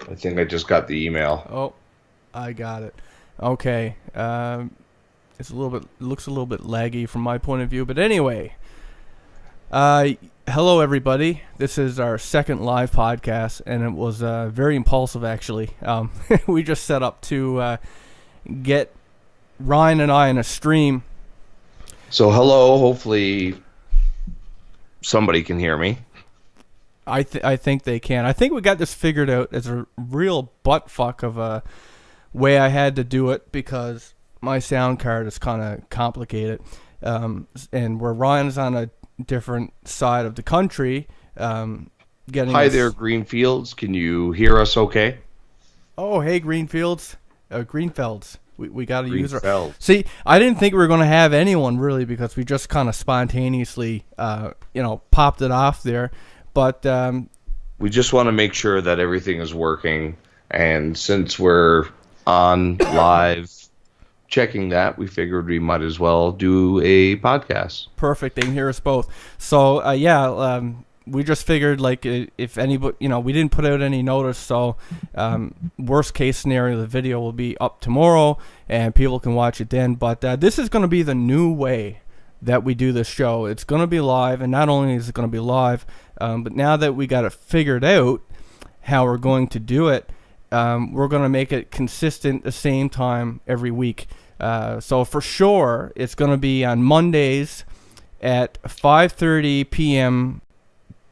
I think I just got the email. Oh, I got it. Okay. It's a little bit looks a little bit laggy from my point of view, but anyway. Uh, Hello everybody. This is our second live podcast, and it was very impulsive actually. We just set up to get Ryan and I in a stream. So hello, hopefully somebody can hear me. I think they can. I think we got this figured out as a real butt fuck of a way I had to do it because my sound card is kind of complicated. And where Ryan's on a different side of the country, getting Hi us. there, Greenfields. Can you hear us okay? Oh, hey, Greenfelds. We got a user. Greenfields. See, I didn't think we were going to have anyone really because we just kind of spontaneously, popped it off there. But We just want to make sure that everything is working. And since we're on live checking that, we figured we might as well do a podcast. perfect, they can hear us both. So we just figured like if anybody, we didn't put out any notice. So worst case scenario, the video will be up tomorrow and people can watch it then. But this is going to be the new way that we do this show. It's going to be live, and not only is it going to be live, but now that we got it figured out how we're going to do it, we're going to make it consistent the same time every week. So for sure, it's going to be on Mondays at 5:30 p.m.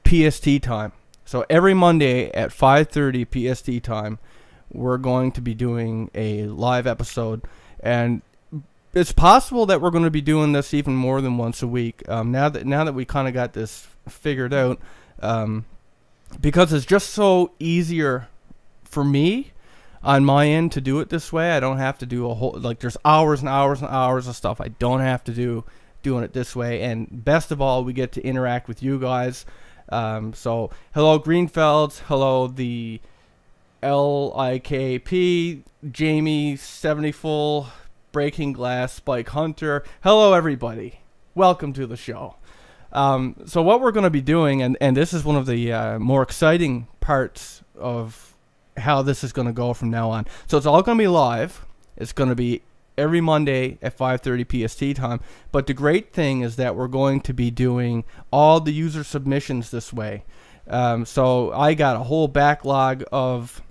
PST time. So every Monday at 5:30 PST time, we're going to be doing a live episode, and it's possible that we're going to be doing this even more than once a week. Now that we kind of got this figured out, because it's just so easier for me on my end to do it this way. I don't have to do a whole there's hours and hours and hours of stuff I don't have to do doing it this way. And best of all, we get to interact with you guys. So hello Greenfelds, hello the LIKP, Jamie 70 full. Breaking Glass, Spike Hunter. Hello, everybody. Welcome to the show. So what we're going to be doing, and this is one of the more exciting parts of how this is going to go from now on. So it's all going to be live. It's going to be every Monday at 5:30 PST time. But the great thing is that we're going to be doing all the user submissions this way. So I got a whole backlog of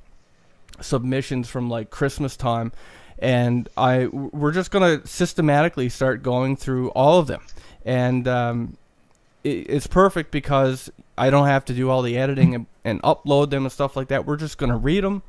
submissions from like Christmas time. And we're just going to systematically start going through all of them. And it's perfect because I don't have to do all the editing and upload them and stuff like that. We're just going to read them.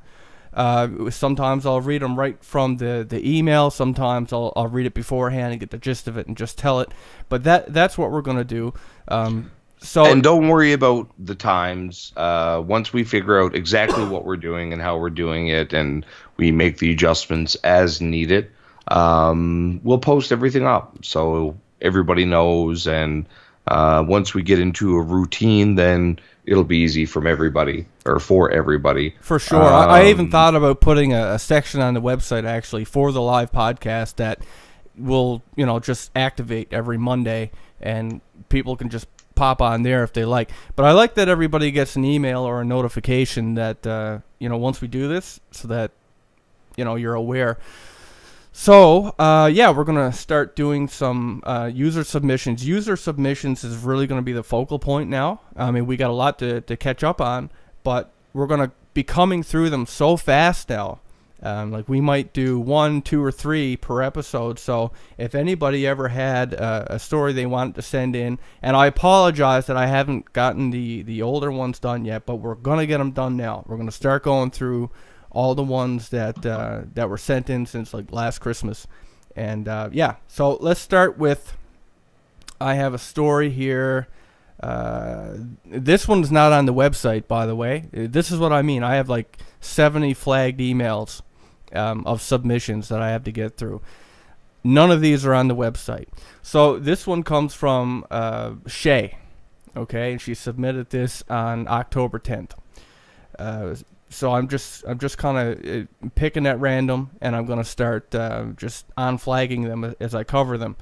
Sometimes I'll read them right from the email. Sometimes I'll read it beforehand and get the gist of it and just tell it. But that's what we're going to do. And don't worry about the times. Once we figure out exactly what we're doing and how we're doing it, and we make the adjustments as needed, we'll post everything up so everybody knows. And once we get into a routine, then it'll be easy from everybody or for everybody. For sure. I even thought about putting a section on the website actually for the live podcast that will just activate every Monday, and people can just pop on there if they like. But I like that everybody gets an email or a notification that once we do this, so that you're aware. So we're gonna start doing some user submissions. User submissions is really gonna be the focal point now. I mean, we got a lot to catch up on, but we're gonna be coming through them so fast now. We might do 1, 2, or 3 per episode. So if anybody ever had a story they wanted to send in, and I apologize that I haven't gotten the older ones done yet, but we're going to get them done now. We're going to start going through all the ones that were sent in since like last Christmas. And so let's start with, I have a story here. This one's not on the website, by the way. This is what I mean. I have like 70 flagged emails of submissions that I have to get through. None of these are on the website. So this one comes from Shay. Okay, and she submitted this on October 10th. So I'm just kind of picking at random, and I'm gonna start just unflagging them as I cover them.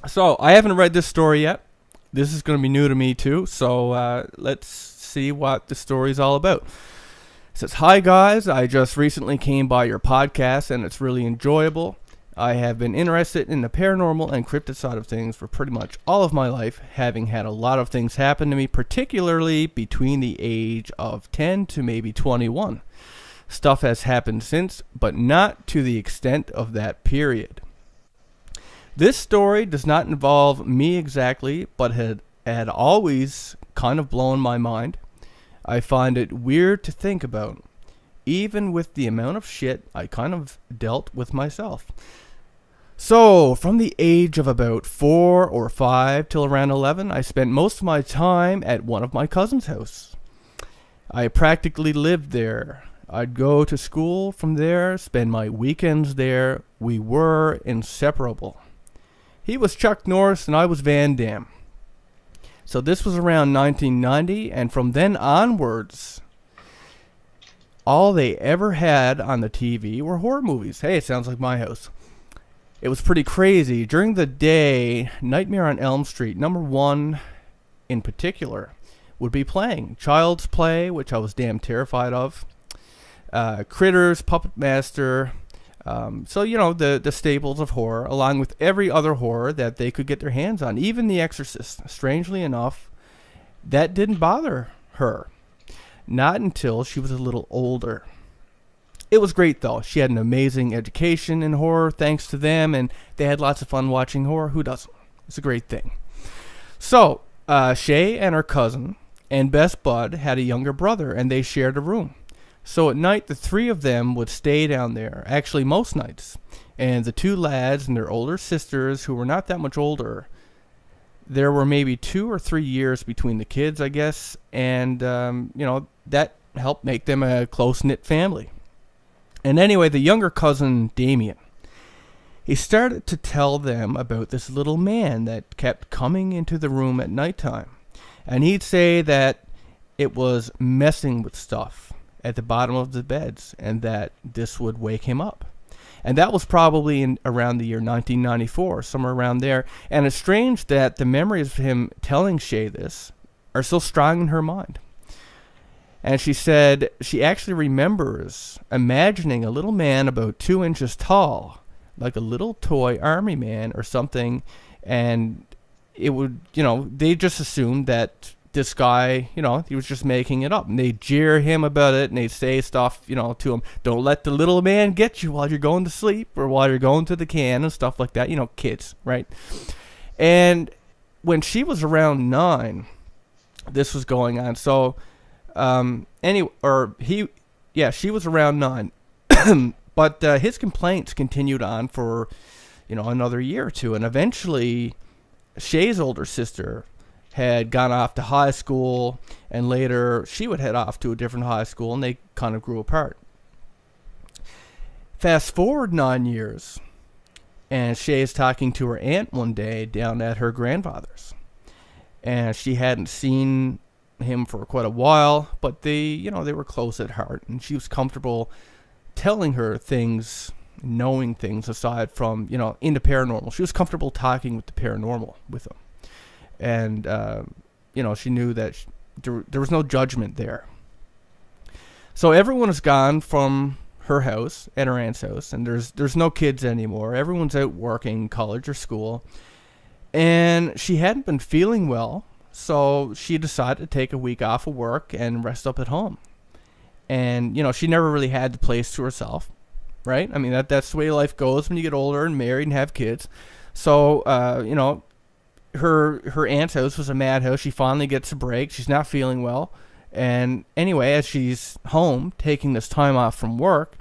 So I haven't read this story yet. This is going to be new to me too. So let's see what the story's all about. It says, "Hi guys, I just recently came by your podcast and it's really enjoyable. I have been interested in the paranormal and cryptid side of things for pretty much all of my life, having had a lot of things happen to me, particularly between the age of 10 to maybe 21. Stuff has happened since, but not to the extent of that period. This story does not involve me exactly, but had always kind of blown my mind. I find it weird to think about, even with the amount of shit I kind of dealt with myself. So, from the age of about 4 or 5 till around 11, I spent most of my time at one of my cousin's house. I practically lived there. I'd go to school from there, spend my weekends there. We were inseparable. He was Chuck Norris and I was Van Damme. So this was around 1990, and from then onwards, all they ever had on the TV were horror movies. Hey, it sounds like my house. It was pretty crazy. During the day, Nightmare on Elm Street, #1 in particular, would be playing. Child's Play, which I was damn terrified of. Critters, Puppet Master. So, the staples of horror, along with every other horror that they could get their hands on. Even The Exorcist. Strangely enough, that didn't bother her. Not until she was a little older. It was great, though. She had an amazing education in horror, thanks to them, and they had lots of fun watching horror. Who doesn't? It's a great thing. So, Shay and her cousin and best bud had a younger brother, and they shared a room. So at night, the three of them would stay down there, actually most nights. And the two lads and their older sisters, who were not that much older, there were maybe 2 or 3 years between the kids, I guess, and, that helped make them a close-knit family. And anyway, the younger cousin, Damien, he started to tell them about this little man that kept coming into the room at nighttime. And he'd say that it was messing with stuff at the bottom of the beds, and that this would wake him up. And that was probably in around the year 1994, somewhere around there. And it's strange that the memories of him telling Shay this are so strong in her mind. And she said she actually remembers imagining a little man about 2 inches tall, like a little toy army man or something, and it would, they just assumed that this guy, he was just making it up. And they'd jeer him about it, and they'd say stuff, to him, don't let the little man get you while you're going to sleep or while you're going to the can and stuff like that. Kids, right? And when she was around 9, this was going on. So, she was around 9. But his complaints continued on for, another year or two. And eventually, Shay's older sister had gone off to high school, and later she would head off to a different high school, and they kind of grew apart. Fast forward 9 years, and Shay is talking to her aunt one day down at her grandfather's. And she hadn't seen him for quite a while, but they were close at heart, and she was comfortable telling her things, knowing things aside from, into paranormal. She was comfortable talking with the paranormal with him. And, she knew that there was no judgment there. So everyone is gone from her house and her aunt's house, and there's no kids anymore. Everyone's out working, college or school. And she hadn't been feeling well, so she decided to take a week off of work and rest up at home. And, she never really had the place to herself, right? I mean, that's the way life goes when you get older and married and have kids. So, her aunt's house was a madhouse. She finally gets a break. She's not feeling well. And anyway, as she's home, taking this time off from work,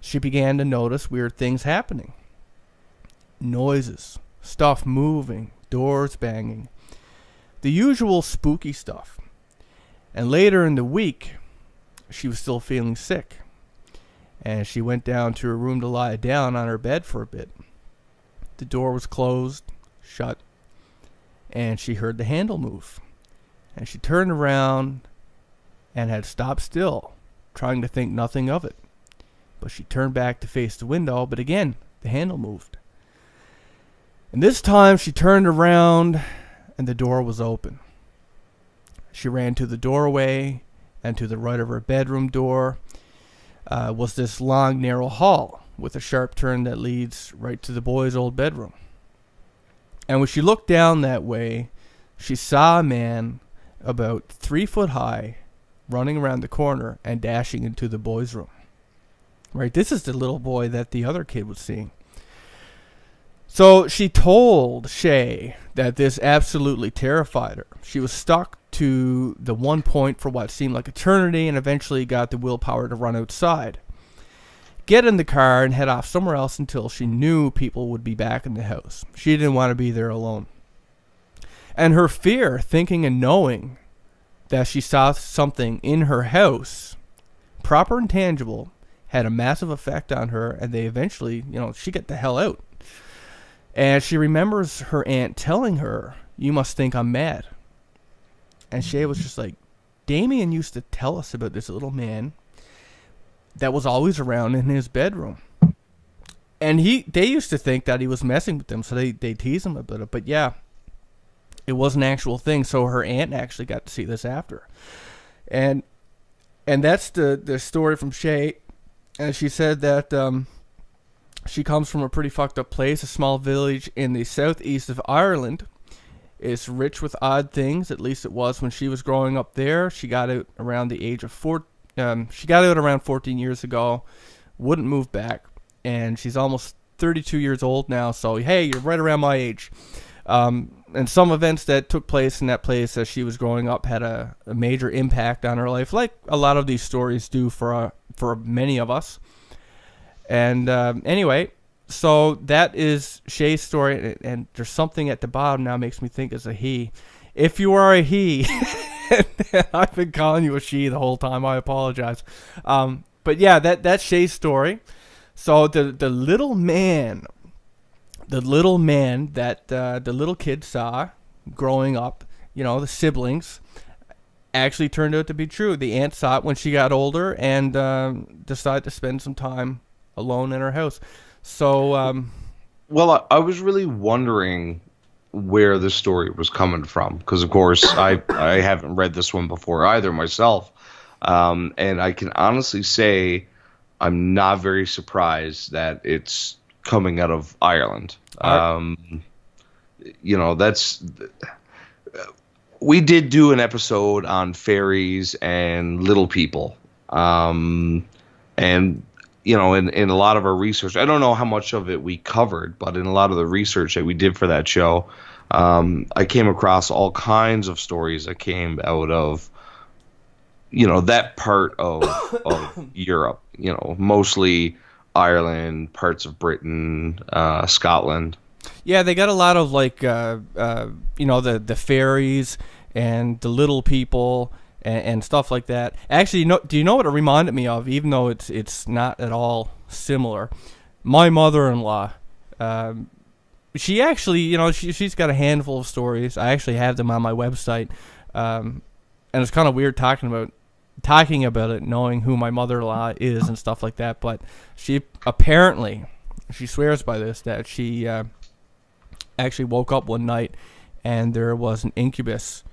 she began to notice weird things happening. Noises, stuff moving, doors banging. The usual spooky stuff. And later in the week, she was still feeling sick. And she went down to her room to lie down on her bed for a bit. The door was closed, shut, and she heard the handle move. And she turned around and had stopped still, trying to think nothing of it. But she turned back to face the window, but again, the handle moved. And this time she turned around and the door was open. She ran to the doorway, and to the right of her bedroom door was this long, narrow hall with a sharp turn that leads right to the boys' old bedroom. And when she looked down that way, she saw a man about 3 foot high running around the corner and dashing into the boys' room. Right, this is the little boy that the other kid was seeing. So she told Shay that this absolutely terrified her. She was stuck to the one point for what seemed like eternity and eventually got the willpower to run outside, get in the car, and head off somewhere else until she knew people would be back in the house. She didn't want to be there alone. And her fear, thinking and knowing that she saw something in her house, proper and tangible, had a massive effect on her, and they eventually, she got the hell out. And she remembers her aunt telling her, "You must think I'm mad." And Shay was just like, Damien used to tell us about this little man that was always around in his bedroom. And they used to think that he was messing with them, so they tease him about it. But yeah, it was an actual thing. So her aunt actually got to see this after. And that's the story from Shay. And she said that she comes from a pretty fucked up place, a small village in the southeast of Ireland. It's rich with odd things. At least it was when she was growing up there. She got out around the age of 14 years ago. Wouldn't move back, and she's almost 32 years old now. So hey, you're right around my age. And some events that took place in that place as she was growing up had a major impact on her life, like a lot of these stories do for many of us. And anyway, so that is Shay's story, and there's something at the bottom now makes me think it's a he. If you are a he, I've been calling you a she the whole time. I apologize. But yeah, that's Shay's story. So the little man that the little kid saw growing up, the siblings, actually turned out to be true. The aunt saw it when she got older and decided to spend some time alone in her house. So, well, I was really wondering where the story was coming from, because of course I haven't read this one before either myself, and I can honestly say I'm not very surprised that it's coming out of Ireland. We did do an episode on fairies and little people, and in a lot of our research, I don't know how much of it we covered, but in a lot of the research that we did for that show, I came across all kinds of stories that came out of, that part of Europe, mostly Ireland, parts of Britain, Scotland. Yeah, they got a lot of the fairies and the little people and stuff like that. Actually, do you know what it reminded me of? Even though it's not at all similar, my mother-in-law, she actually, she's got a handful of stories. I actually have them on my website, and it's kind of weird talking about it, knowing who my mother-in-law is and stuff like that. But she swears by this, that she actually woke up one night and there was an incubus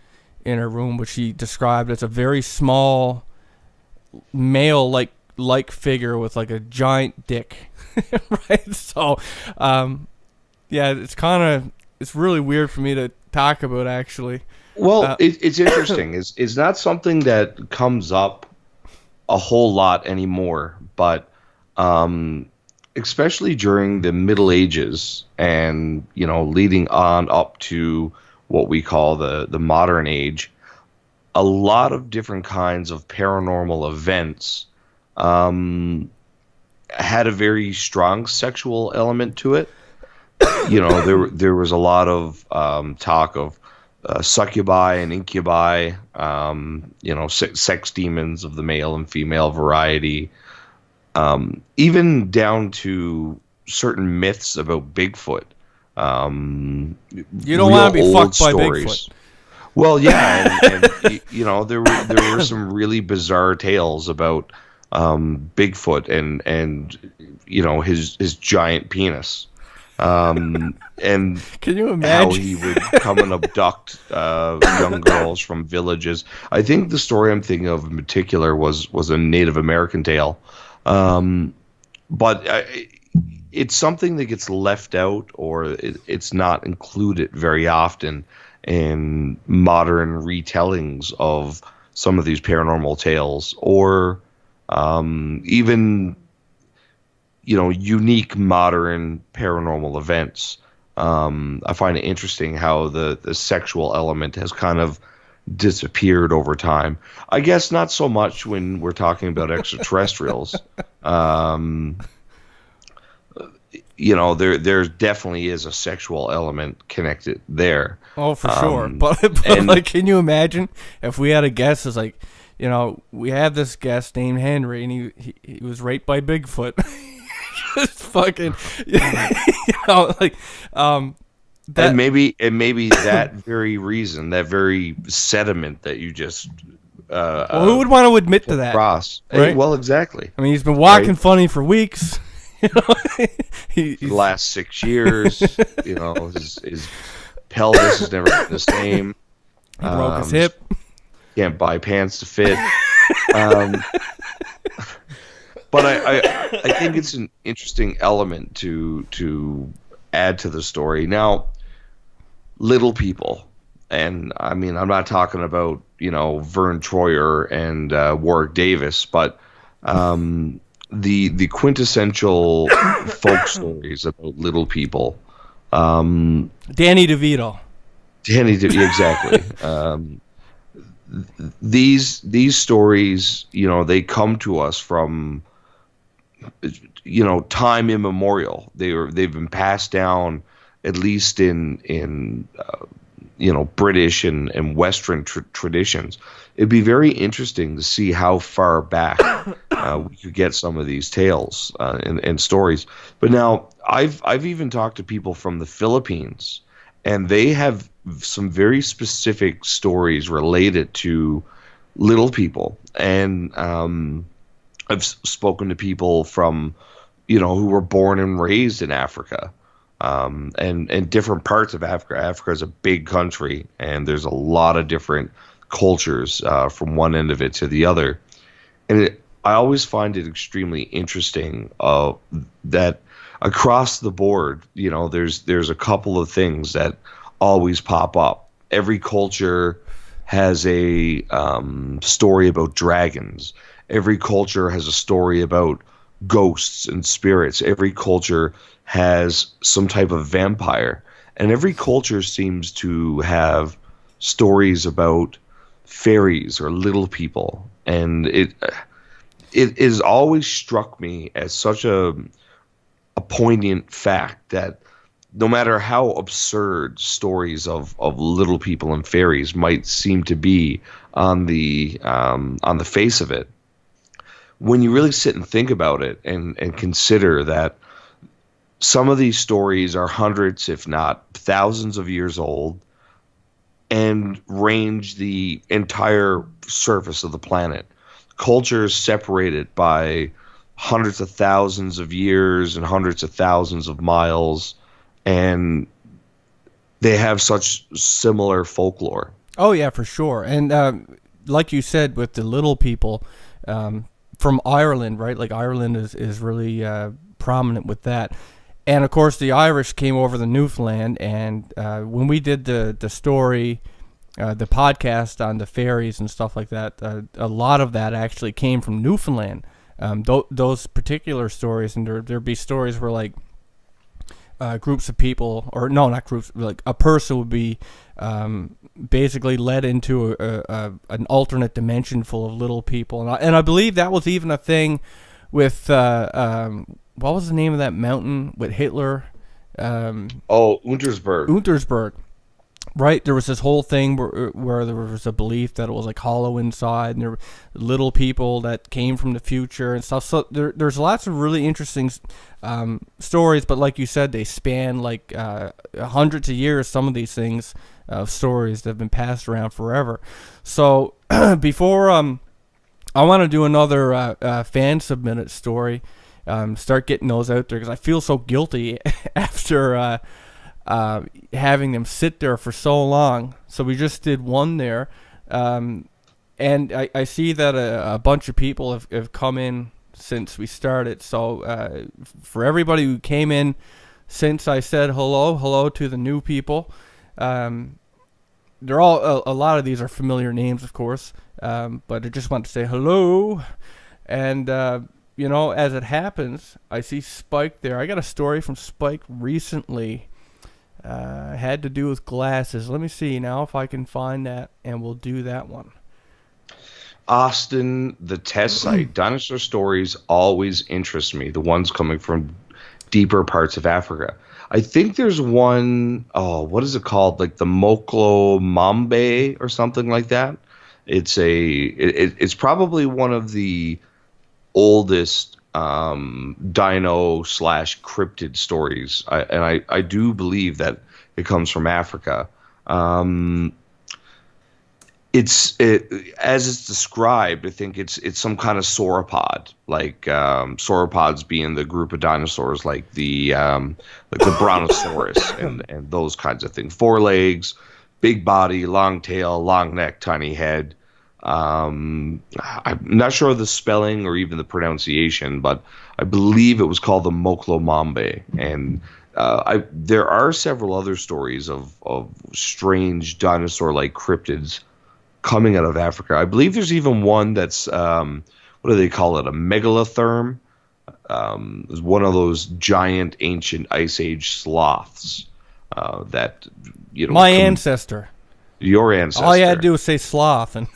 in her room, which she described as a very small male like figure with like a giant dick. Right? So yeah, it's really weird for me to talk about, actually. Well, it's interesting. It's not something that comes up a whole lot anymore, but especially during the Middle Ages and, leading on up to what we call the modern age, a lot of different kinds of paranormal events had a very strong sexual element to it. There was a lot of talk of succubi and incubi, sex demons of the male and female variety, even down to certain myths about Bigfoot. You don't want to be fucked by Bigfoot. Well, yeah, and there were some really bizarre tales about Bigfoot and his giant penis. And can you how imagine he would come and abduct young girls from villages. I think the story I'm thinking of in particular was a Native American tale, but it's something that gets left out, or it's not included very often in modern retellings of some of these paranormal tales, or even unique modern paranormal events. I find it interesting how the sexual element has kind of disappeared over time. I guess not so much when we're talking about extraterrestrials. There definitely is a sexual element connected there. Oh, for sure. But like, can you imagine if we had a guest is like, we have this guest named Henry, and he was raped by Bigfoot. Just fucking, like, that, and maybe that very reason, that very sediment that you just well, who would want to admit to that? Cross, right? Hey, well, exactly. I mean, he's been walking funny for weeks. The last 6 years, his pelvis has never been the same. He broke his hip. Can't buy pants to fit. But I think it's an interesting element to add to the story. Now, little people, and I mean, I'm not talking about Vern Troyer and Warwick Davis, but the quintessential folk stories about little people. Danny DeVito. Exactly. These stories, they come to us from time immemorial. They've been passed down, at least in British and Western traditions. It'd be very interesting to see how far back we could get some of these tales and stories. But now I've even talked to people from the Philippines, and they have some very specific stories related to little people. And I've spoken to people from who were born and raised in Africa. And different parts of Africa. Africa is a big country, and there's a lot of different cultures from one end of it to the other. And I always find it extremely interesting that across the board, there's a couple of things that always pop up. Every culture has a story about dragons. Every culture has a story about ghosts and spirits. Every culture has some type of vampire, and every culture seems to have stories about fairies or little people. And it has always struck me as such a poignant fact that no matter how absurd stories of little people and fairies might seem to be on the face of it, when you really sit and think about it and consider that some of these stories are hundreds, if not thousands of years old, and range the entire surface of the planet. Cultures separated by hundreds of thousands of years and hundreds of thousands of miles, and they have such similar folklore. Oh, yeah, for sure. And like you said, with the little people from Ireland, right? Like, Ireland is really prominent with that. And, of course, the Irish came over the Newfoundland, and when we did the story, the podcast on the fairies and stuff like that, a lot of that actually came from Newfoundland. Those particular stories, and there'd be stories where, like, groups of people, or no, not groups, like a person would be basically led into an alternate dimension full of little people. And I believe that was even a thing with... what was the name of that mountain with Hitler? Untersberg. Untersberg. Right, there was this whole thing where there was a belief that it was like hollow inside, and there were little people that came from the future and stuff. So there's lots of really interesting stories, but like you said, they span like hundreds of years. Some of these things, stories that have been passed around forever. So before I want to do another fan submitted story. start getting those out there because I feel so guilty after having them sit there for so long. So we just did one there, and I see that a bunch of people have come in since we started. So for everybody who came in since I said hello to the new people, they're all a lot of these are familiar names, of course, but I just want to say hello. And as it happens, I see Spike there. I got a story from Spike recently. Had to do with glasses. Let me see now if I can find that, and we'll do that one. Austin, the test site. Dinosaur stories always interest me. The ones coming from deeper parts of Africa. I think there's one, what is it called? Like the Moklo Mambe or something like that. It's probably one of the oldest dino/cryptid stories. I do believe that it comes from Africa. As it's described, I think it's some kind of sauropod, like sauropods being the group of dinosaurs, like the brontosaurus and those kinds of things. 4 legs, big body, long tail, long neck, tiny head. I'm not sure of the spelling or even the pronunciation, but I believe it was called the Moklo Mambe. And there are several other stories of strange dinosaur-like cryptids coming out of Africa. I believe there's even one that's what do they call it? A megalotherm. It's one of those giant ancient ice age sloths that my ancestor. Your ancestor. All you had to do was say sloth, and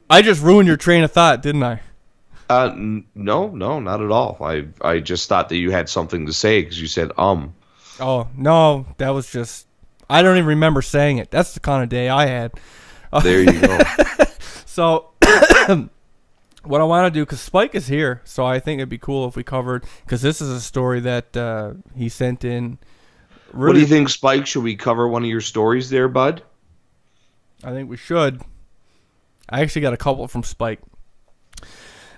I just ruined your train of thought, didn't I? No, not at all. I just thought that you had something to say because you said Oh, no, that was just... I don't even remember saying it. That's the kind of day I had. There you go. So, what I want to do, because Spike is here, so I think it'd be cool if we covered... Because this is a story that he sent in. Really, what do you think, Spike? Should we cover one of your stories there, bud? I think we should. I actually got a couple from Spike.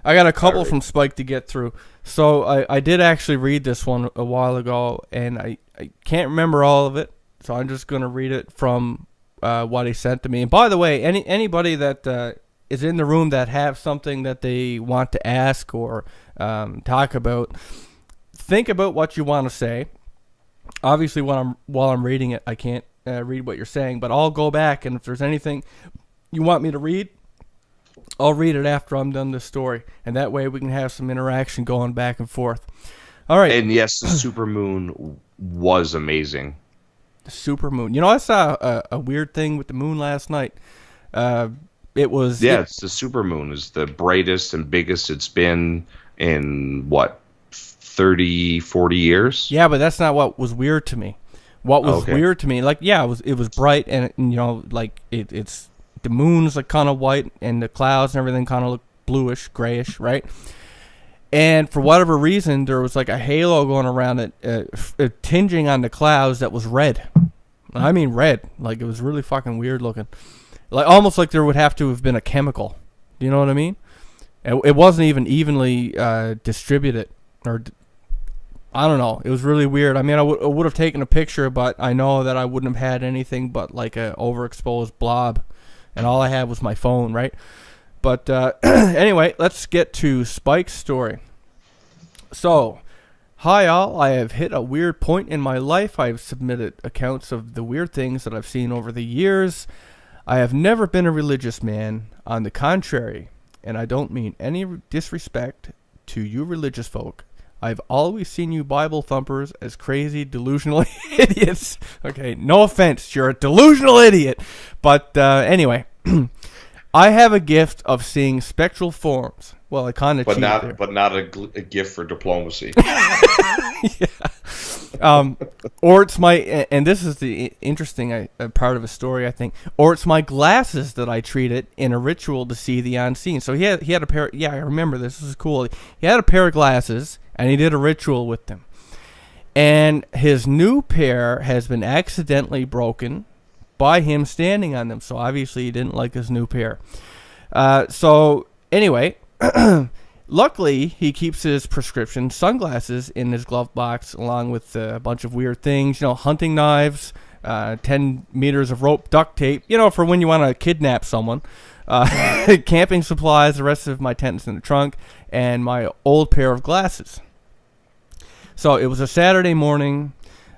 From Spike to get through. So I did actually read this one a while ago, and I can't remember all of it, so I'm just going to read it from what he sent to me. And by the way, anybody that is in the room that have something that they want to ask or talk about, think about what you want to say. Obviously, while I'm reading it, I can't read what you're saying, but I'll go back, and if there's anything you want me to read, I'll read it after I'm done this story, and that way we can have some interaction going back and forth. All right. And yes, the supermoon was amazing. The supermoon. I saw a weird thing with the moon last night. It's the supermoon is the brightest and biggest it's been in, 30, 40 years? Yeah, but that's not what was weird to me. What was weird to me, it was bright, and it's... The moon's kind of white, and the clouds and everything kind of look bluish, grayish, right? And for whatever reason, there was a halo going around it, tinging on the clouds that was red. I mean red. It was really fucking weird looking. Almost like there would have to have been a chemical. Do you know what I mean? It wasn't even evenly distributed. Or I don't know. It was really weird. I mean, I would have taken a picture, but I know that I wouldn't have had anything but a overexposed blob. And all I had was my phone, right? But anyway, let's get to Spike's story. So, hi all, I have hit a weird point in my life. I have submitted accounts of the weird things that I've seen over the years. I have never been a religious man. On the contrary, and I don't mean any disrespect to you religious folk, I've always seen you Bible thumpers as crazy, delusional idiots. Okay, no offense, you're a delusional idiot. But anyway, I have a gift of seeing spectral forms. Well, I kind of cheated there. But not a gift for diplomacy. Yeah. Or it's my, and this is the interesting part of a story, I think. Or it's my glasses that I treated in a ritual to see the unseen. So he had a pair. Yeah, I remember this. This is cool. He had a pair of glasses, and he did a ritual with them. And his new pair has been accidentally broken by him standing on them. So obviously he didn't like his new pair. So anyway, luckily he keeps his prescription sunglasses in his glove box, along with a bunch of weird things, hunting knives, 10 meters of rope, duct tape, for when you want to kidnap someone, camping supplies, the rest of my tent is in the trunk, and my old pair of glasses. So it was a Saturday morning,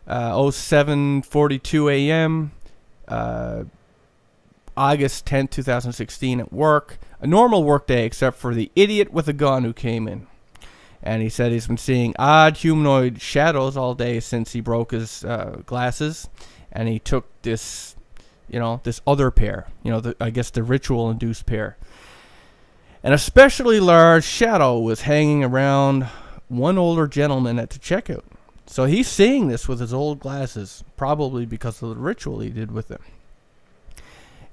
7:42 a.m., August 10th, 2016 at work. A normal work day except for the idiot with a gun who came in. And he said he's been seeing odd humanoid shadows all day since he broke his glasses. And he took this, this other pair, I guess the ritual-induced pair. An especially large shadow was hanging around one older gentleman at the checkout. So he's seeing this with his old glasses, probably because of the ritual he did with them.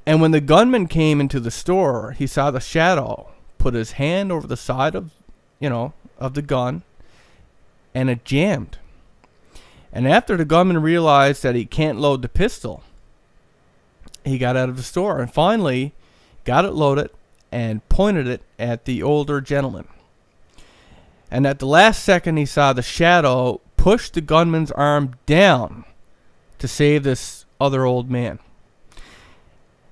And when the gunman came into the store, he saw the shadow put his hand over the side of, of the gun, and it jammed. And after the gunman realized that he can't load the pistol, he got out of the store and finally got it loaded and pointed it at the older gentleman. And at the last second, he saw the shadow push the gunman's arm down to save this other old man.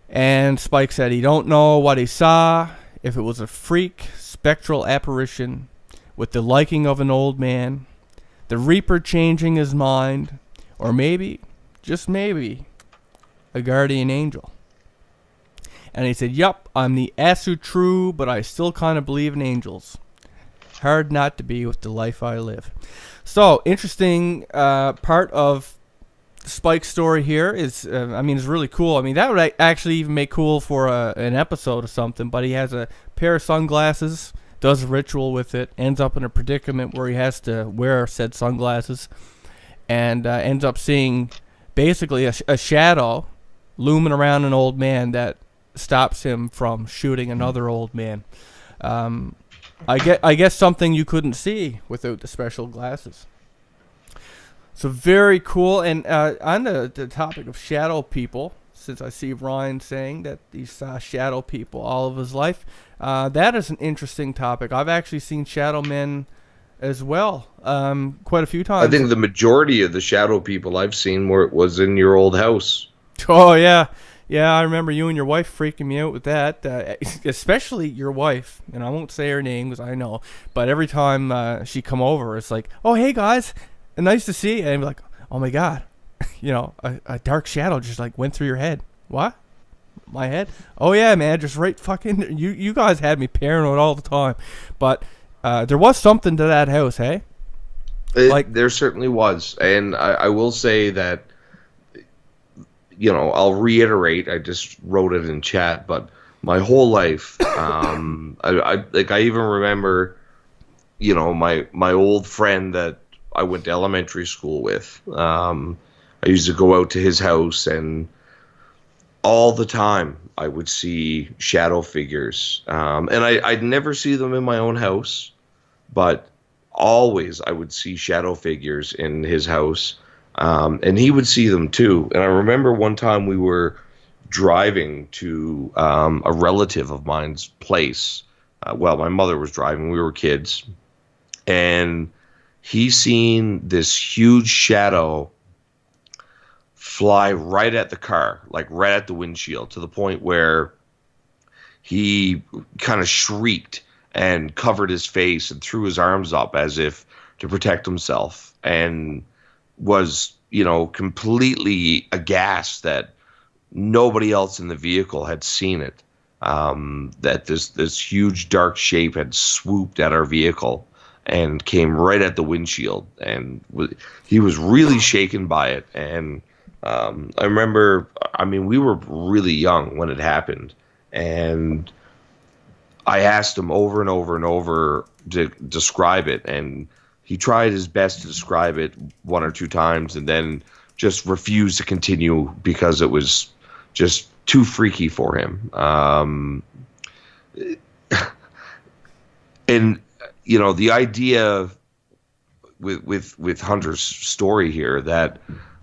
And Spike said he don't know what he saw, if it was a freak, spectral apparition with the liking of an old man, the Reaper changing his mind, or maybe, just maybe, a guardian angel. And he said, yup, I'm the Asu true, but I still kind of believe in angels. Hard not to be with the life I live. So, interesting part of Spike's story here is, it's really cool. That would actually even make cool for an episode or something, but he has a pair of sunglasses, does a ritual with it, ends up in a predicament where he has to wear said sunglasses, and ends up seeing basically a shadow looming around an old man that stops him from shooting another old man. I guess something you couldn't see without the special glasses. So very cool. And on the topic of shadow people, since I see Ryan saying that he saw shadow people all of his life, that is an interesting topic. I've actually seen shadow men as well, quite a few times. I think the majority of the shadow people I've seen was in your old house. Oh, yeah. Yeah, I remember you and your wife freaking me out with that, especially your wife. And I won't say her name because I know. But every time she come over, it's like, oh, hey, guys. Nice to see you. And I'm like, oh my God, a dark shadow just went through your head. What? My head? Oh yeah, man, just right fucking. You guys had me paranoid all the time, but there was something to that house, hey? There certainly was, and I will say that, I'll reiterate. I just wrote it in chat, but my whole life, I even remember, my old friend that I went to elementary school with. I used to go out to his house, and all the time I would see shadow figures. And I'd never see them in my own house, but always I would see shadow figures in his house. And he would see them too. And I remember one time we were driving to a relative of mine's place. My mother was driving. We were kids. And he seen this huge shadow fly right at the car, right at the windshield, to the point where he kind of shrieked and covered his face and threw his arms up as if to protect himself, and was, completely aghast that nobody else in the vehicle had seen it, that this huge dark shape had swooped at our vehicle and came right at the windshield, and he was really shaken by it. And I remember, we were really young when it happened, and I asked him over and over and over to describe it, and he tried his best to describe it one or two times, and then just refused to continue because it was just too freaky for him. And the idea with Hunter's story here, that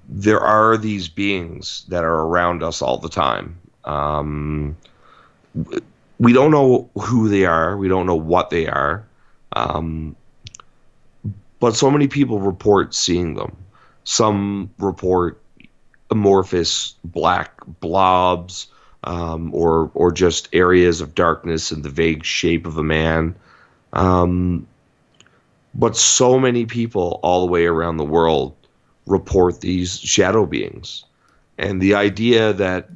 there are these beings that are around us all the time. we don't know who they are. We don't know what they are. But so many people report seeing them. Some report amorphous black blobs, or just areas of darkness in the vague shape of a man. But so many people all the way around the world report these shadow beings. And the idea that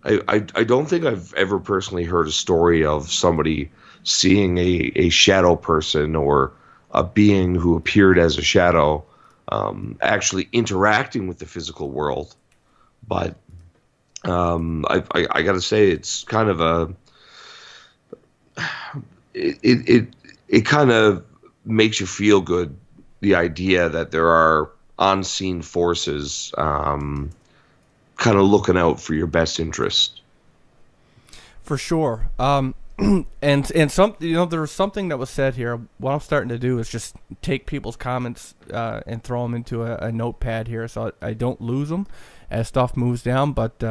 I don't think I've ever personally heard a story of somebody seeing a shadow person or a being who appeared as a shadow actually interacting with the physical world. But I got to say, it's kind of it kind of makes you feel good, the idea that there are unseen forces kind of looking out for your best interest. For sure. And some, there was something that was said here. What I'm starting to do is just take people's comments and throw them into a notepad here, so I don't lose them as stuff moves down. But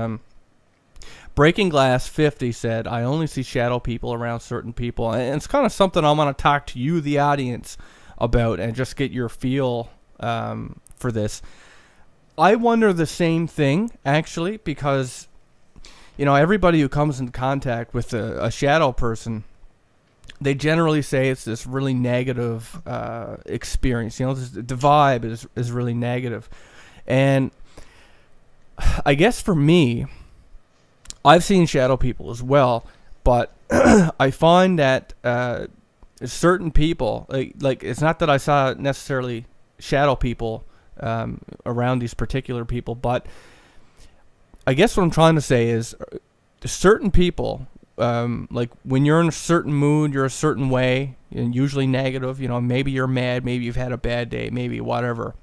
Breaking Glass 50 said, "I only see shadow people around certain people," and it's kind of something I want to talk to you, the audience, about, and just get your feel for this. I wonder the same thing, actually, because everybody who comes into contact with a shadow person, they generally say it's this really negative experience. The vibe is really negative. And I guess for me, I've seen shadow people as well, but I find that certain people, like it's not that I saw necessarily shadow people around these particular people, but I guess what I'm trying to say is certain people, like when you're in a certain mood, you're a certain way, and usually negative, maybe you're mad, maybe you've had a bad day, maybe whatever.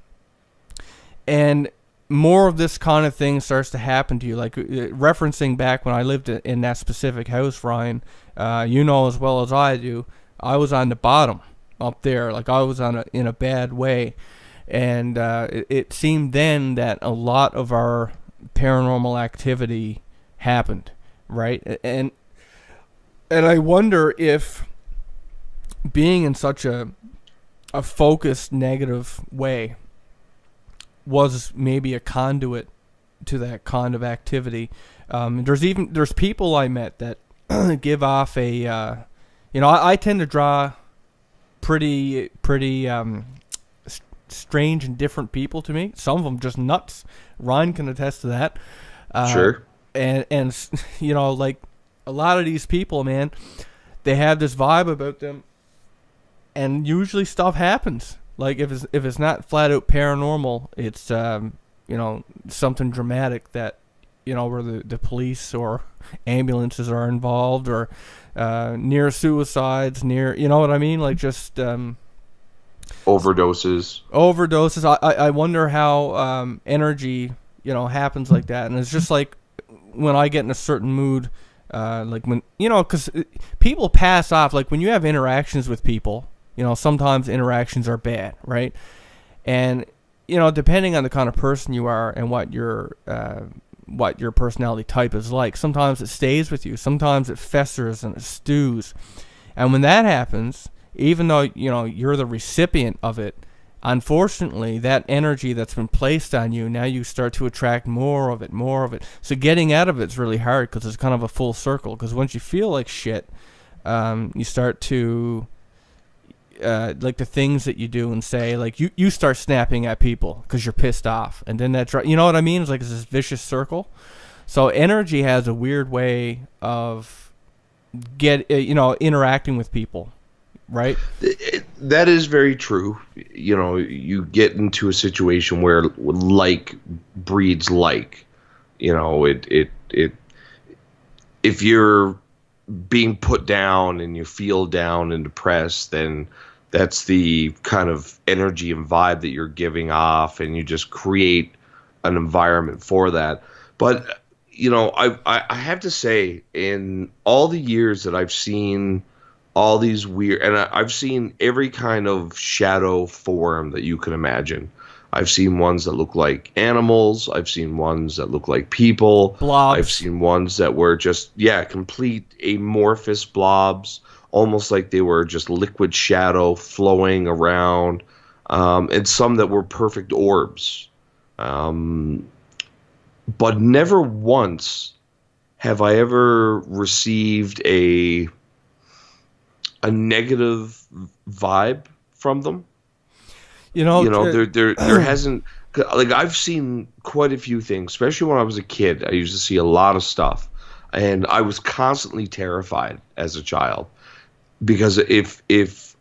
And more of this kind of thing starts to happen to you. Like referencing back when I lived in that specific house, Ryan, as well as I do, I was on the bottom up there. Like I was in a bad way. And it seemed then that a lot of our paranormal activity happened, right? And I wonder if being in such a focused negative way was maybe a conduit to that kind of activity. There's people I met that give off a I tend to draw pretty strange and different people to me. Some of them just nuts. Ryan can attest to that. Sure. And like a lot of these people, man, they have this vibe about them, and usually stuff happens. Like if it's not flat out paranormal, it's something dramatic that where the police or ambulances are involved, or near suicides, near what I mean, like just overdoses. I wonder how energy happens like that. And it's just like when I get in a certain mood, like when because people pass off. Like when you have interactions with people, sometimes interactions are bad, right? And depending on the kind of person you are and what your personality type is like, sometimes it stays with you, sometimes it festers and it stews. And when that happens, even though you're the recipient of it, unfortunately that energy that's been placed on you, now you start to attract more of it. So getting out of it's really hard, because it's kind of a full circle. Because once you feel like shit, you start to like the things that you do and say, like you start snapping at people because you're pissed off, and then that's right. You know what I mean? It's like it's this vicious circle. So energy has a weird way of interacting with people, right? That is very true. You get into a situation where like breeds like. If you're being put down and you feel down and depressed, then that's the kind of energy and vibe that you're giving off, and you just create an environment for that. But I have to say, in all the years that I've seen all these weird, and I've seen every kind of shadow form that you can imagine. I've seen ones that look like animals. I've seen ones that look like people. Blobs. I've seen ones that were just, complete amorphous blobs, almost like they were just liquid shadow flowing around, and some that were perfect orbs. But never once have I ever received a negative vibe from them. There hasn't, like, I've seen quite a few things, especially when I was a kid. I used to see a lot of stuff, and I was constantly terrified as a child, because if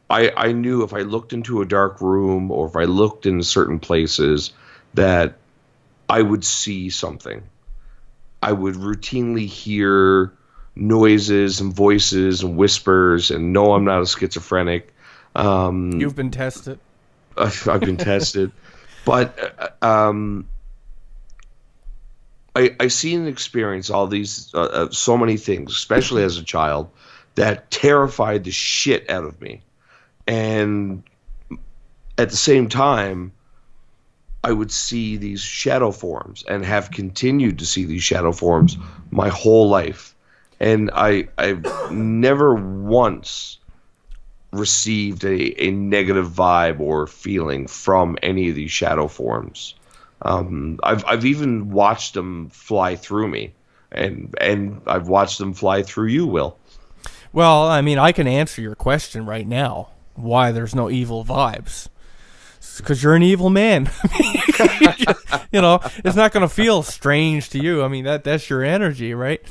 I knew if I looked into a dark room or if I looked in certain places that I would see something. I would routinely hear noises and voices and whispers, and no, I'm not a schizophrenic. You've been tested. I've been tested, but I see and experience all these so many things, especially as a child, that terrified the shit out of me, and at the same time, I would see these shadow forms and have continued to see these shadow forms my whole life, and I've never once received a negative vibe or feeling from any of these shadow forms. I've even watched them fly through me, and I've watched them fly through you, Will. Well, I mean, I can answer your question right now. Why there's no evil vibes? Because you're an evil man. It's not going to feel strange to you. I mean, that's your energy, right?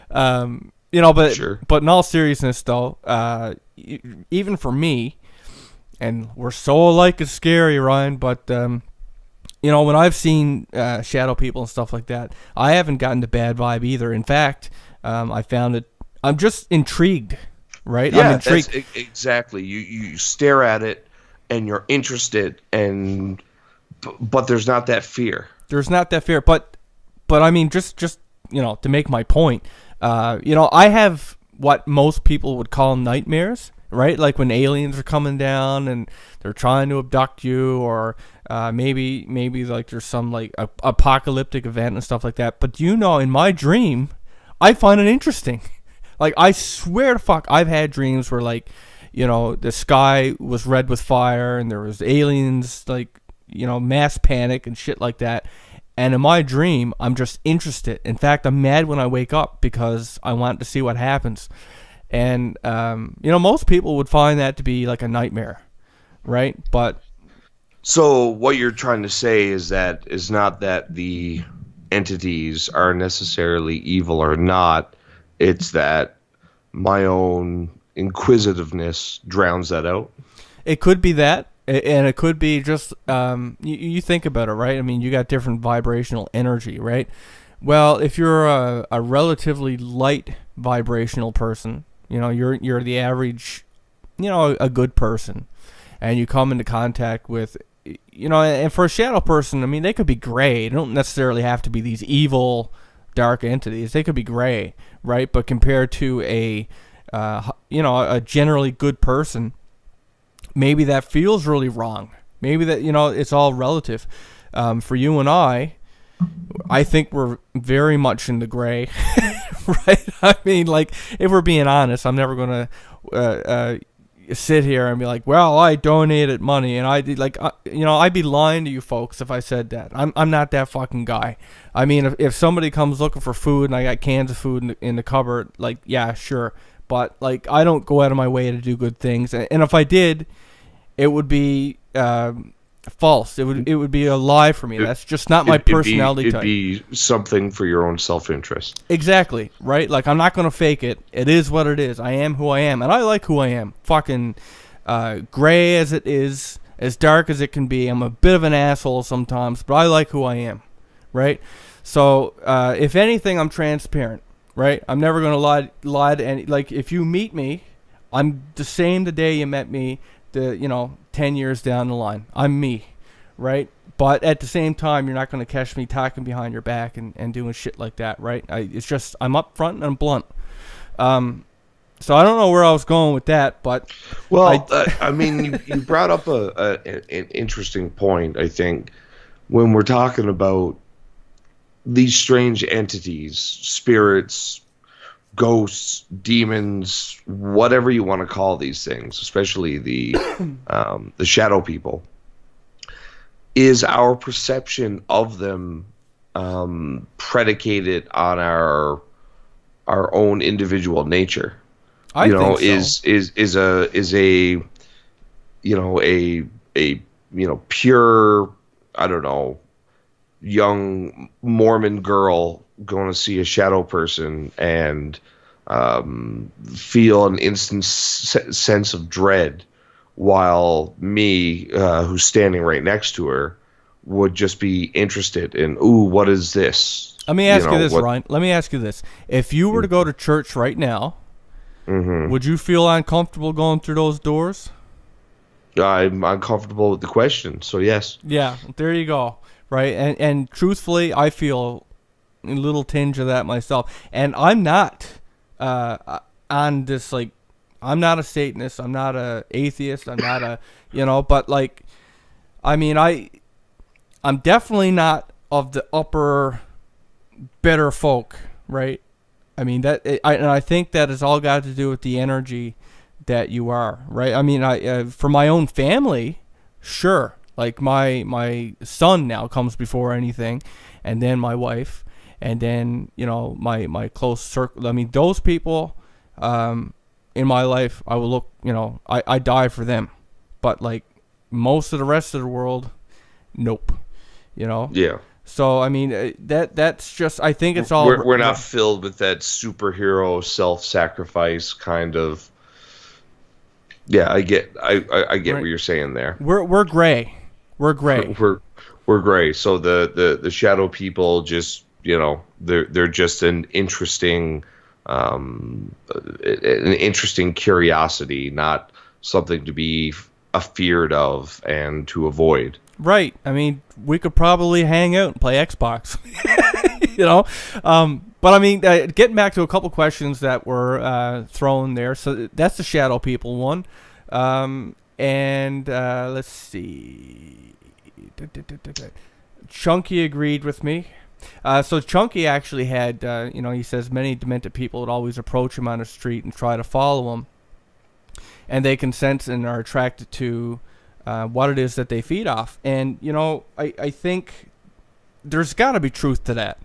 But Sure. But in all seriousness, though, even for me, and we're so alike, it's scary, Ryan. But when I've seen shadow people and stuff like that, I haven't gotten the bad vibe either. In fact, I found it. I'm just intrigued, right? Yeah, I'm intrigued. that's exactly. You stare at it and you're interested, but there's not that fear. There's not that fear, but I mean, just to make my point, I have what most people would call nightmares, right? Like when aliens are coming down and they're trying to abduct you, or maybe like there's some like apocalyptic event and stuff like that. But in my dream, I find it interesting. Like, I swear to fuck, I've had dreams where, like, the sky was red with fire and there was aliens, like, mass panic and shit like that. And in my dream, I'm just interested. In fact, I'm mad when I wake up because I want to see what happens. And, most people would find that to be like a nightmare, right? But so what you're trying to say is not that the entities are necessarily evil or not. It's that my own inquisitiveness drowns that out. It could be that, and it could be just you think about it, right? I mean, you got different vibrational energy, right? Well, if you're a relatively light vibrational person, you're the average, a good person, and you come into contact with, and for a shadow person, I mean, they could be gray. They don't necessarily have to be these evil, dark entities. They could be gray, right? But compared to a generally good person, maybe that feels really wrong. Maybe that, it's all relative. For you and I think we're very much in the gray, right? I mean, like, if we're being honest, I'm never going to sit here and be like, well, I donated money, and I did, like, I'd be lying to you folks if I said that. I'm not that fucking guy. I mean, if somebody comes looking for food and I got cans of food in the cupboard, like, yeah, sure. But, like, I don't go out of my way to do good things. And if I did, it would be false. It would be a lie for me. That's just not my personality type. It'd be something for your own self-interest. Exactly, right? Like, I'm not going to fake it. It is what it is. I am who I am, and I like who I am. Fucking gray as it is, as dark as it can be. I'm a bit of an asshole sometimes, but I like who I am, right? So, if anything, I'm transparent, right? I'm never going to lie to any. Like, if you meet me, I'm the same the day you met me, 10 years down the line. I'm me, right? But at the same time, you're not going to catch me talking behind your back and doing shit like that, right? It's just, I'm up front and I'm blunt. So I don't know where I was going with that, but... Well, I mean, you brought up an interesting point, I think. when we're talking about these strange entities, spirits, ghosts, demons, whatever you want to call these things, especially the shadow people, is our perception of them predicated on our own individual nature? I think so. Is a pure, I don't know, young Mormon girl going to see a shadow person and feel an instant sense of dread, while me, who's standing right next to her, would just be interested in, ooh, what is this? Let me ask you this, Ryan. Let me ask you this. If you were to go to church right now, would you feel uncomfortable going through those doors? I'm uncomfortable with the question, so yes. Yeah, there you go. Right, and truthfully, I feel a little tinge of that myself. And I'm not on this, like, I'm not a Satanist. I'm not a atheist. I'm not a, but like, I mean, I'm definitely not of the upper, better folk, right? I mean, and I think that has all got to do with the energy that you are, right? I mean, for my own family, sure. Like my son now comes before anything, and then my wife, and then my close circle. I mean, those people in my life, I will look. I die for them, but like most of the rest of the world, nope. Yeah. So I mean, that's just. I think it's all. We're not filled with that superhero self-sacrifice kind of. Yeah, I get right. What you're saying there. We're gray. We're gray. We're gray. So the shadow people just they're just an interesting curiosity, not something to be afeared of and to avoid. Right. I mean, we could probably hang out and play Xbox. But I mean, getting back to a couple questions that were thrown there. So that's the shadow people one. And let's see. Chunky agreed with me. So Chunky actually had, he says many demented people would always approach him on the street and try to follow him. And they can sense and are attracted to what it is that they feed off. And, I think there's got to be truth to that.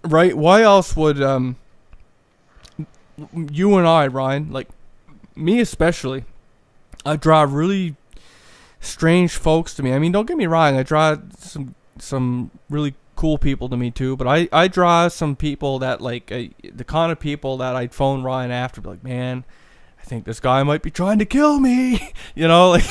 Right? Why else would you and I, Ryan, like me especially, I draw really strange folks to me. I mean, don't get me wrong. I draw some really cool people to me too. But I draw some people that like the kind of people that I'd phone Ryan after, be like, man, I think this guy might be trying to kill me. Like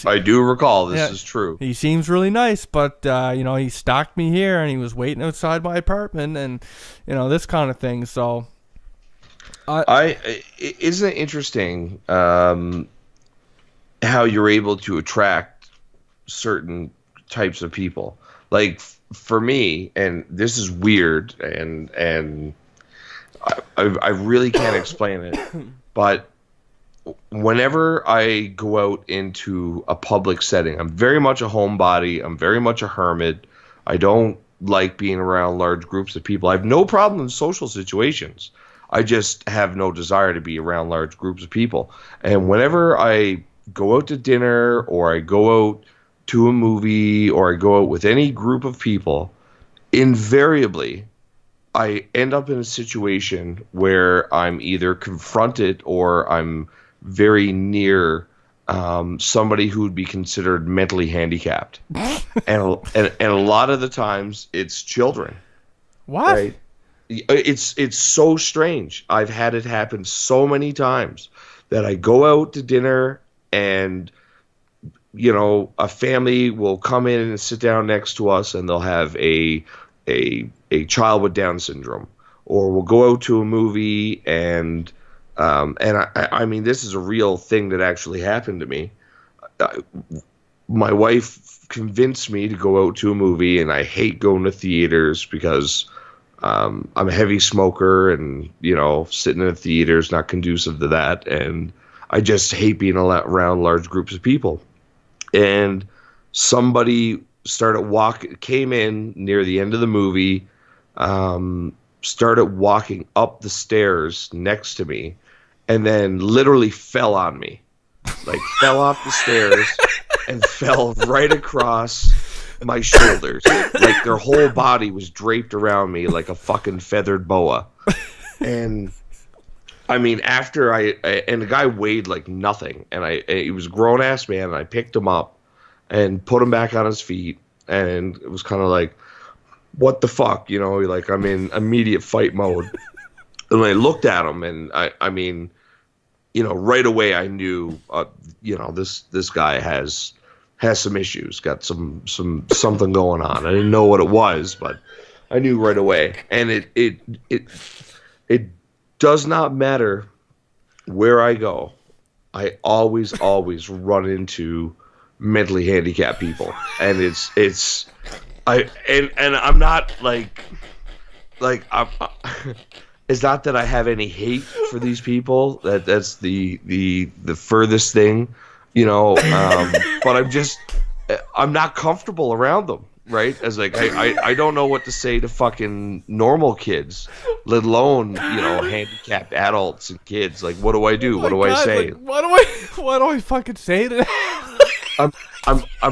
I do recall this is true. He seems really nice, but he stalked me here and he was waiting outside my apartment and this kind of thing. So. Isn't it interesting how you're able to attract certain types of people? Like for me, and this is weird, and I really can't explain it, but whenever I go out into a public setting, I'm very much a homebody. I'm very much a hermit. I don't like being around large groups of people. I have no problem in social situations. I just have no desire to be around large groups of people. And whenever I go out to dinner or I go out to a movie or I go out with any group of people, invariably I end up in a situation where I'm either confronted or I'm very near somebody who would be considered mentally handicapped. and a lot of the times it's children. What? Right? It's so strange. I've had it happen so many times that I go out to dinner and a family will come in and sit down next to us and they'll have a child with Down syndrome, or we'll go out to a movie and I mean, this is a real thing that actually happened to me. My wife convinced me to go out to a movie, and I hate going to theaters because I'm a heavy smoker, and sitting in a theater is not conducive to that, and I just hate being around large groups of people. And somebody came in near the end of the movie, started walking up the stairs next to me, and then literally fell on me. Like, fell off the stairs and fell right across my shoulders. Like, their whole body was draped around me like a fucking feathered boa. And I mean, after and the guy weighed like nothing, and he was a grown ass man, and I picked him up and put him back on his feet, and it was kind of like, what the fuck, you know, like, I'm in immediate fight mode. And I looked at him, and I mean, you know, right away I knew, you know, this guy has some issues, got something going on. I didn't know what it was, but I knew right away. And it does not matter where I go. I always run into mentally handicapped people, and I'm not like it's not that I have any hate for these people. That's the furthest thing, you know. But I'm not comfortable around them, right? As like I don't know what to say to fucking normal kids, let alone, you know, handicapped adults and kids. Like, what do I do? What do I say? Like, what do I fucking say to that? I'm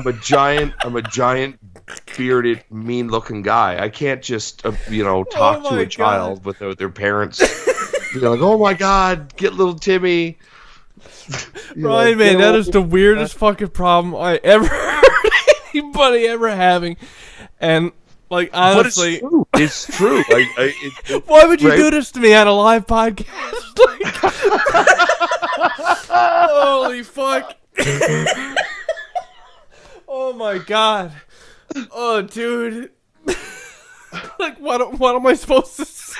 a giant bearded, mean-looking guy. I can't just you know, talk to a child without their parents. You know, like, oh my God, get little Timmy. Right, man, that is the weirdest fucking problem I ever heard anybody ever having. And like, honestly, but it's true. Why would you do this to me on a live podcast? Like, holy fuck. Oh my God. Oh, dude. Like, what am I supposed to say?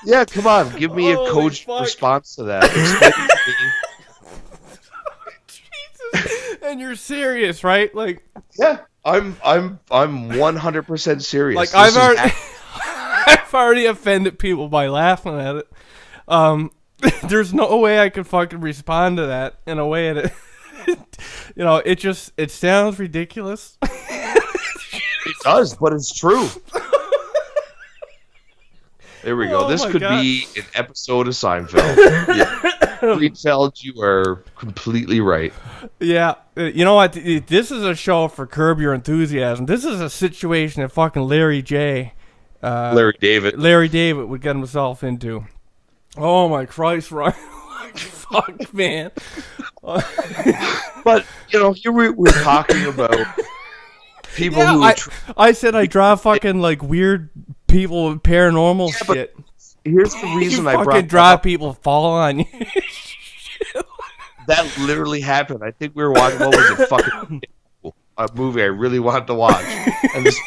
Yeah, come on. Give me a coached response to that. Explain it to me. Jesus. And you're serious, right? Like, yeah, I'm 100% serious. Like, I've already offended people by laughing at it. There's no way I could fucking respond to that in a way that you know, it sounds ridiculous. It does, but it's true. There we go. This could be an episode of Seinfeld. Yeah. Seinfeld, you are completely right. Yeah. You know what? This is a show for Curb Your Enthusiasm. This is a situation that fucking Larry David would get himself into. Oh my Christ, Ryan. Fuck, man. But, you know, here we're talking about people who... I said I draw fucking, like, weird people with paranormal shit. Here's the reason I fucking draw people fall on you. That literally happened. I think we were watching, what was it, fucking a movie I really wanted to watch. And this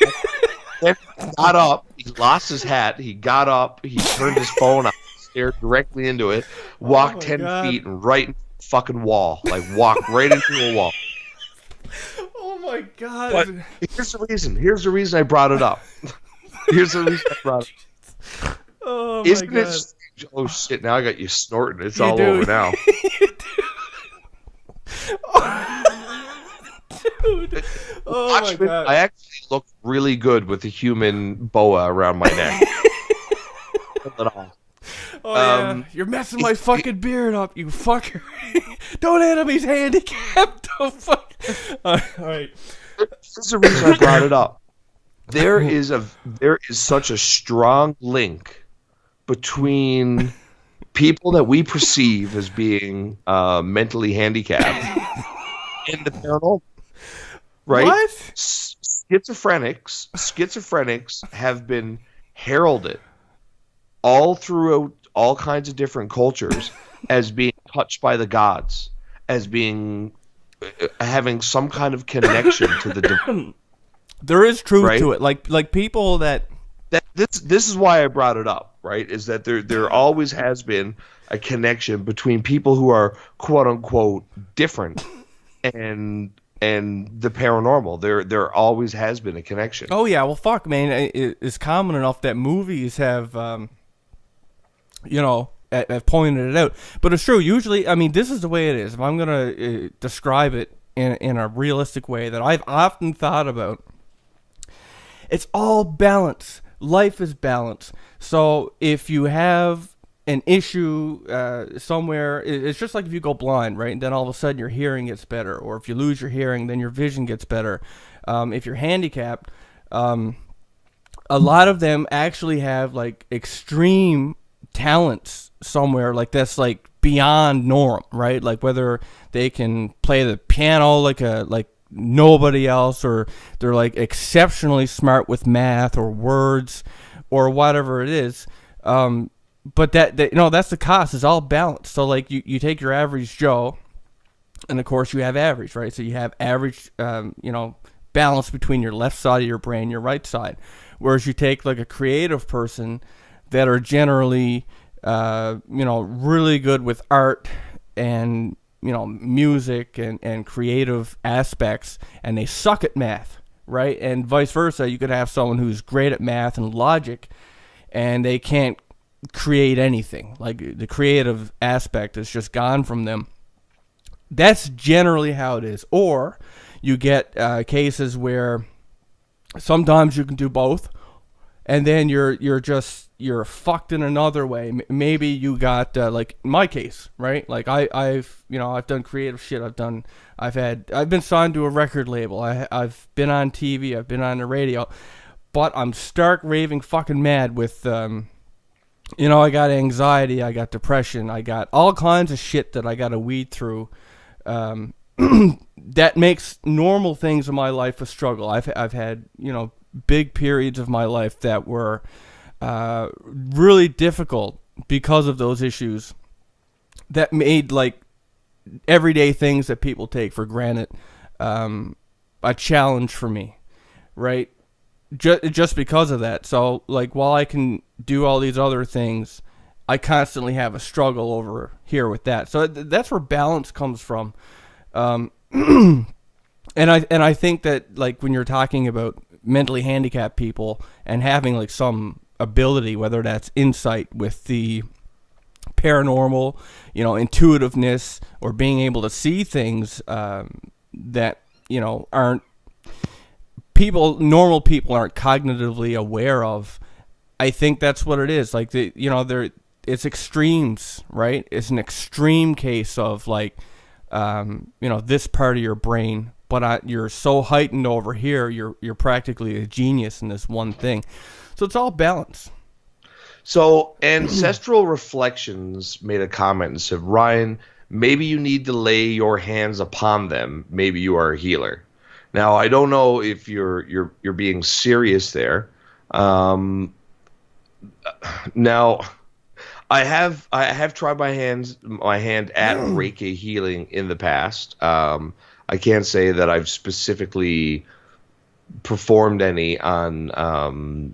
man got up, he lost his hat, he got up, he turned his phone on, stared directly into it, walked 10 feet and right into the fucking wall. Like, walked right into a wall. Oh my God. But here's the reason I brought it up. Here's the reason I brought it up. Oh my Isn't God. it strange? Oh shit, now I got you snorting. It's all over now. Dude. Oh my God. I actually look really good with a human boa around my neck. Oh yeah, you're messing my fucking beard up, you fucker. Don't enemy's handicapped. Don't fuck. All right. This is the reason I brought it up. There is such a strong link between people that we perceive as being mentally handicapped and the paranormal. Right? What? Schizophrenics have been heralded all throughout all kinds of different cultures as being touched by the gods, as being having some kind of connection to the divine. There is truth to it. Like people that this is why I brought it up, right? Is that there always has been a connection between people who are quote unquote different and the paranormal. There always has been a connection. Oh yeah, well fuck, man, it's common enough that movies have have pointed it out. But it's true. Usually, I mean, this is the way it is. If I'm gonna describe it in a realistic way that I've often thought about, It's all balance. Life is balance. So if you have an issue somewhere, it's just like if you go blind, right? And then all of a sudden your hearing gets better. Or if you lose your hearing, then your vision gets better. If you're handicapped, a lot of them actually have like extreme talents somewhere, like that's like beyond norm, right? Like whether they can play the piano like nobody else, or they're like exceptionally smart with math or words or whatever it is. But that that's the cost. It's all balanced. So like you take your average Joe, and of course you have average, right? So you have average, balance between your left side of your brain, your right side. Whereas you take like a creative person that are generally, really good with art and, music and creative aspects, and they suck at math, right? And vice versa. You could have someone who's great at math and logic, and they can't create anything. Like the creative aspect is just gone from them. That's generally how it is. Or you get cases where sometimes you can do both, and then you're fucked in another way. Maybe you got like in my case, right? Like I've done creative shit. I've been signed to a record label. I've been on TV. I've been on the radio, but I'm stark raving fucking mad with I got anxiety. I got depression. I got all kinds of shit that I got to weed through. That makes normal things in my life a struggle. I've had big periods of my life that were really difficult because of those issues that made like everyday things that people take for granted a challenge for me, right? Just because of that. So like while I can do all these other things, I constantly have a struggle over here with that. So that's where balance comes from. And I think that like when you're talking about mentally handicapped people and having like some ability, whether that's insight with the paranormal, intuitiveness, or being able to see things that aren't normal people aren't cognitively aware of. I think that's what it is. Like it's extremes, right? It's an extreme case of like this part of your brain, but you're so heightened over here, you're practically a genius in this one thing. So it's all balance. So Ancestral Reflections made a comment and said, Ryan, maybe you need to lay your hands upon them. Maybe you are a healer. Now, I don't know if you're being serious there. Now, I have tried my hand at Reiki healing in the past. I can't say that I've specifically performed any on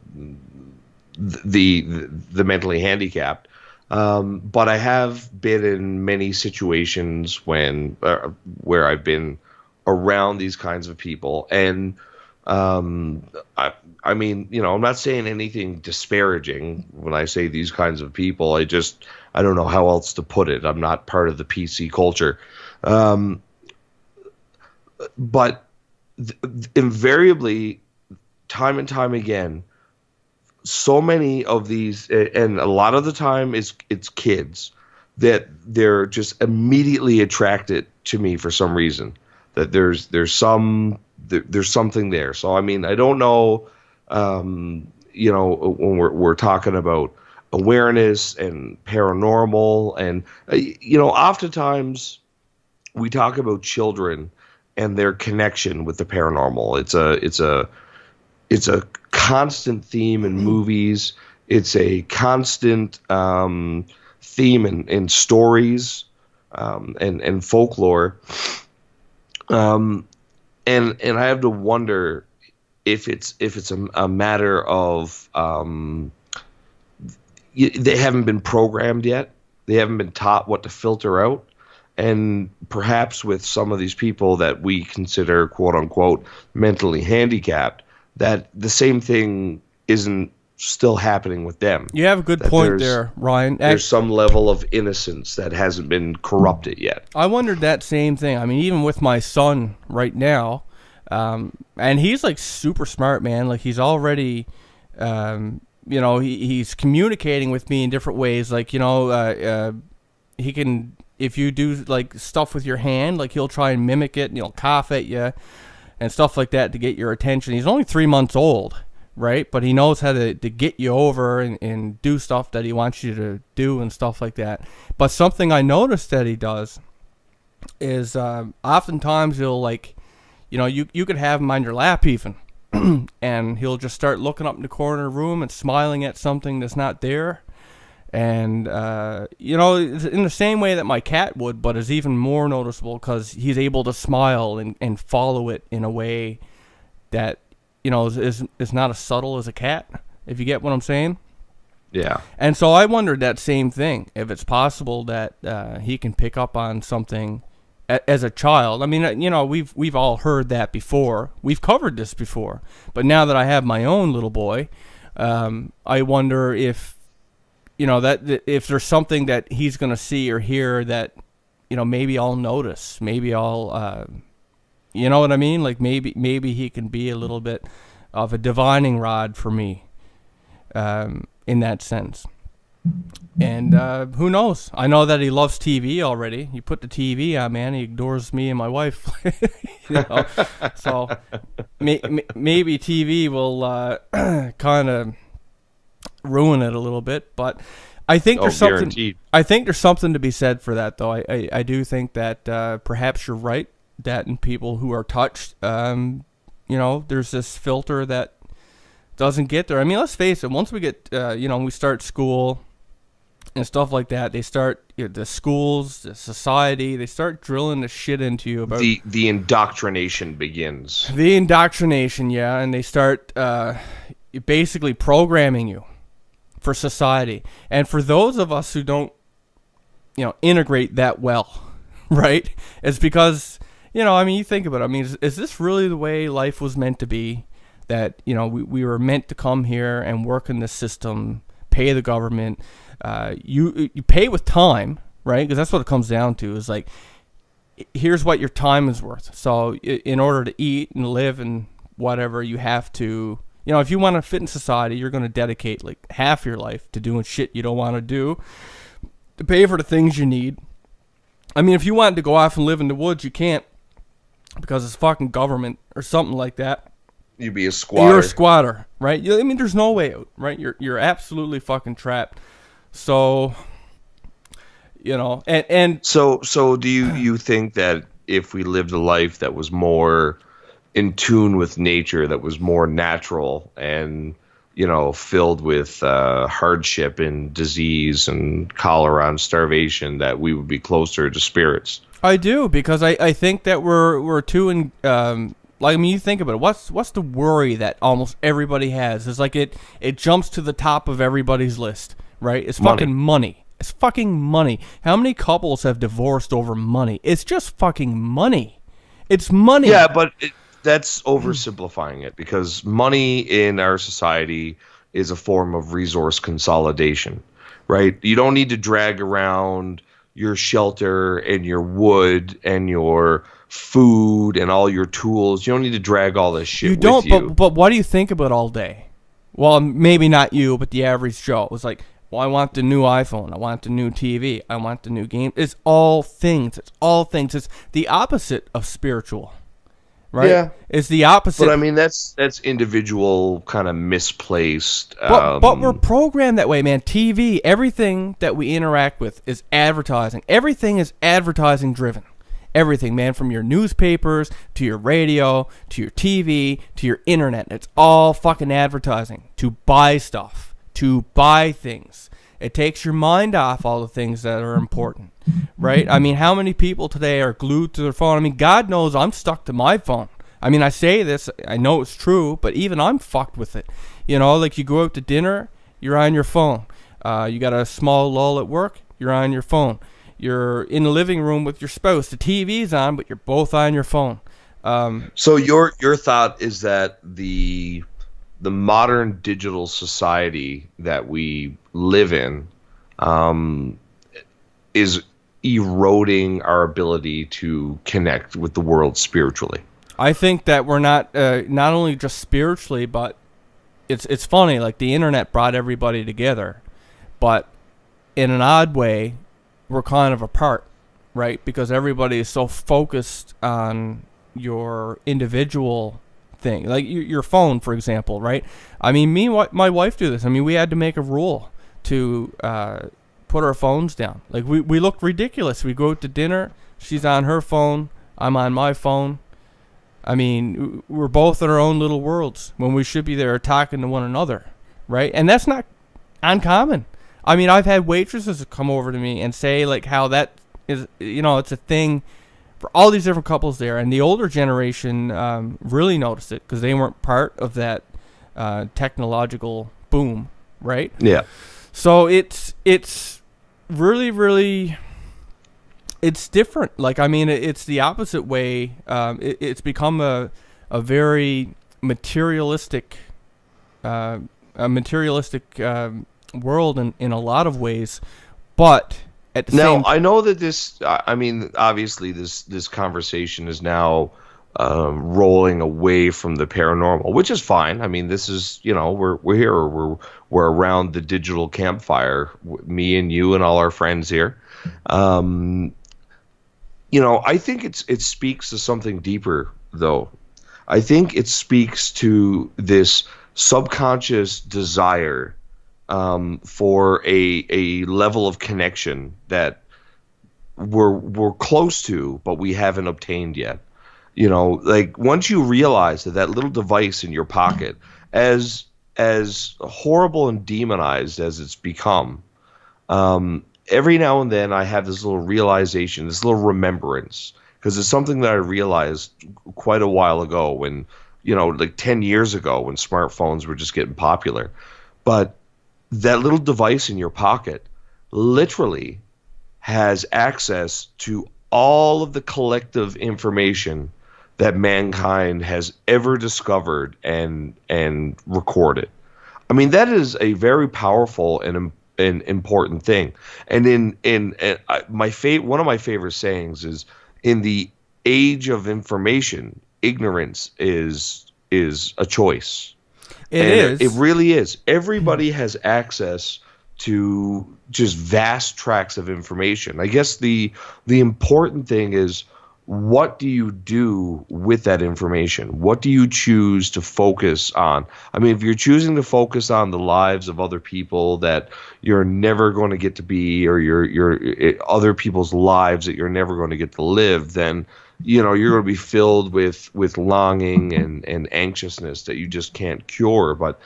the mentally handicapped, but I have been in many situations where I've been around these kinds of people, and I mean, I'm not saying anything disparaging when I say these kinds of people. I don't know how else to put it. I'm not part of the PC culture. But invariably, time and time again, so many of these, and a lot of the time it's kids, that they're just immediately attracted to me for some reason. That there's something there. So I mean, I don't know, when we're talking about awareness and paranormal, and oftentimes we talk about children and their connection with the paranormal. It's a constant theme in movies. It's a constant theme in stories and folklore. And I have to wonder if it's a matter of they haven't been programmed yet. They haven't been taught what to filter out. And perhaps with some of these people that we consider, quote unquote, mentally handicapped, that the same thing isn't still happening with them. You have a good point there, Ryan. There's some level of innocence that hasn't been corrupted yet. I wondered that same thing. I mean, even with my son right now, And he's like super smart, man. Like he's already, he's communicating with me in different ways. Like, he can, if you do like stuff with your hand, like he'll try and mimic it and he'll cough at you and stuff like that to get your attention. He's only 3 months old, right? But he knows how to get you over and do stuff that he wants you to do and stuff like that. But something I noticed that he does is oftentimes he'll like, you could have him on your lap even, and he'll just start looking up in the corner of the room and smiling at something that's not there. And, in the same way that my cat would, but is even more noticeable because he's able to smile and follow it in a way that, is not as subtle as a cat, if you get what I'm saying. Yeah. And so I wondered that same thing, if it's possible that he can pick up on something as a child. I mean, we've all heard that before. We've covered this before. But now that I have my own little boy, I wonder if, that if there's something that he's going to see or hear that, maybe I'll notice. Maybe I'll, you know what I mean? Like maybe he can be a little bit of a divining rod for me, in that sense. And who knows? I know that he loves TV already. You put the TV on, man, he ignores me and my wife. So maybe TV will kind of ruin it a little bit, but I think there's something. Guaranteed. I think there's something to be said for that, though. I do think that perhaps you're right. That in people who are touched, there's this filter that doesn't get there. I mean, let's face it. Once we get, we start school and stuff like that, they start the schools, the society, they start drilling the shit into you about the indoctrination begins. The indoctrination, yeah, and they start basically programming you for society. And for those of us who don't, integrate that well, right? It's because, you think about it. I mean, is this really the way life was meant to be? That, we were meant to come here and work in this system, pay the government. You pay with time, right? Because that's what it comes down to, is like, here's what your time is worth. So in order to eat and live and whatever, you have to, if you want to fit in society, you're going to dedicate like half your life to doing shit you don't want to do, to pay for the things you need. I mean, if you wanted to go off and live in the woods, you can't, because it's fucking government or something like that. You'd be a squatter. You're a squatter, right? I mean, there's no way out, right? You're absolutely fucking trapped. So, and so do you think that if we lived a life that was more in tune with nature, that was more natural and, filled with hardship and disease and cholera and starvation, that we would be closer to spirits? I do, because I think that we're too in. Like, I mean, you think about it. What's the worry that almost everybody has? It's like it jumps to the top of everybody's list, right? It's fucking money. It's fucking money. How many couples have divorced over money? It's just fucking money. It's money. Yeah, but that's oversimplifying it, because money in our society is a form of resource consolidation, right? You don't need to drag around your shelter and your wood and your food and all your tools. You don't need to drag all this shit with you. But what do you think about all day? Well, maybe not you, but the average Joe. It was like, well, I want the new iPhone. I want the new TV. I want the new game. It's all things. It's all things. It's the opposite of spiritual, right? Yeah. It's the opposite. But I mean, that's individual, kind of misplaced. But we're programmed that way, man. TV, everything that we interact with is advertising. Everything is advertising driven. Everything, man, from your newspapers to your radio to your TV to your internet. It's all fucking advertising to buy stuff, to buy things. It takes your mind off all the things that are important, right? I mean, how many people today are glued to their phone? I mean, God knows I'm stuck to my phone. I mean, I say this, I know it's true, but even I'm fucked with it. Like you go out to dinner, you're on your phone. You got a small lull at work, you're on your phone. You're in the living room with your spouse. The TV's on, but you're both on your phone. So your thought is that the modern digital society that we live in is eroding our ability to connect with the world spiritually. I think that we're not only just spiritually, but it's funny. Like the internet brought everybody together, but in an odd way, we're kind of apart, right? Because everybody is so focused on your individual thing, like your phone, for example, right? I mean, my wife do this. I mean, we had to make a rule to put our phones down. Like we look ridiculous. We go out to dinner. She's on her phone. I'm on my phone. I mean, we're both in our own little worlds when we should be there talking to one another, right? And that's not uncommon. I mean, I've had waitresses come over to me and say like how that is, it's a thing for all these different couples there. And the older generation really noticed it because they weren't part of that technological boom, right? Yeah. So it's really, really, it's different. Like, I mean, it's the opposite way. It's become a very materialistic, world in a lot of ways, but at the same. Now, I know that this. I mean, obviously, this conversation is now rolling away from the paranormal, which is fine. I mean, this is we're here. We're around the digital campfire, me and you and all our friends here. I think it speaks to something deeper, though. I think it speaks to this subconscious desire for a level of connection that we're close to, but we haven't obtained yet. Like once you realize that little device in your pocket, as horrible and demonized as it's become, every now and then I have this little realization, this little remembrance, because it's something that I realized quite a while ago when, like 10 years ago when smartphones were just getting popular. But that little device in your pocket literally has access to all of the collective information that mankind has ever discovered and recorded. I mean, that is a very powerful and important thing. And one of my favorite sayings is, in the age of information, ignorance is a choice. It really is. Everybody has access to just vast tracts of information. I guess the important thing is, what do you do with that information? What do you choose to focus on? I mean, if you're choosing to focus on the lives of other people that you're never going to get to be, or your other people's lives that you're never going to get to live, then you're going to be filled with longing and anxiousness that you just can't cure. But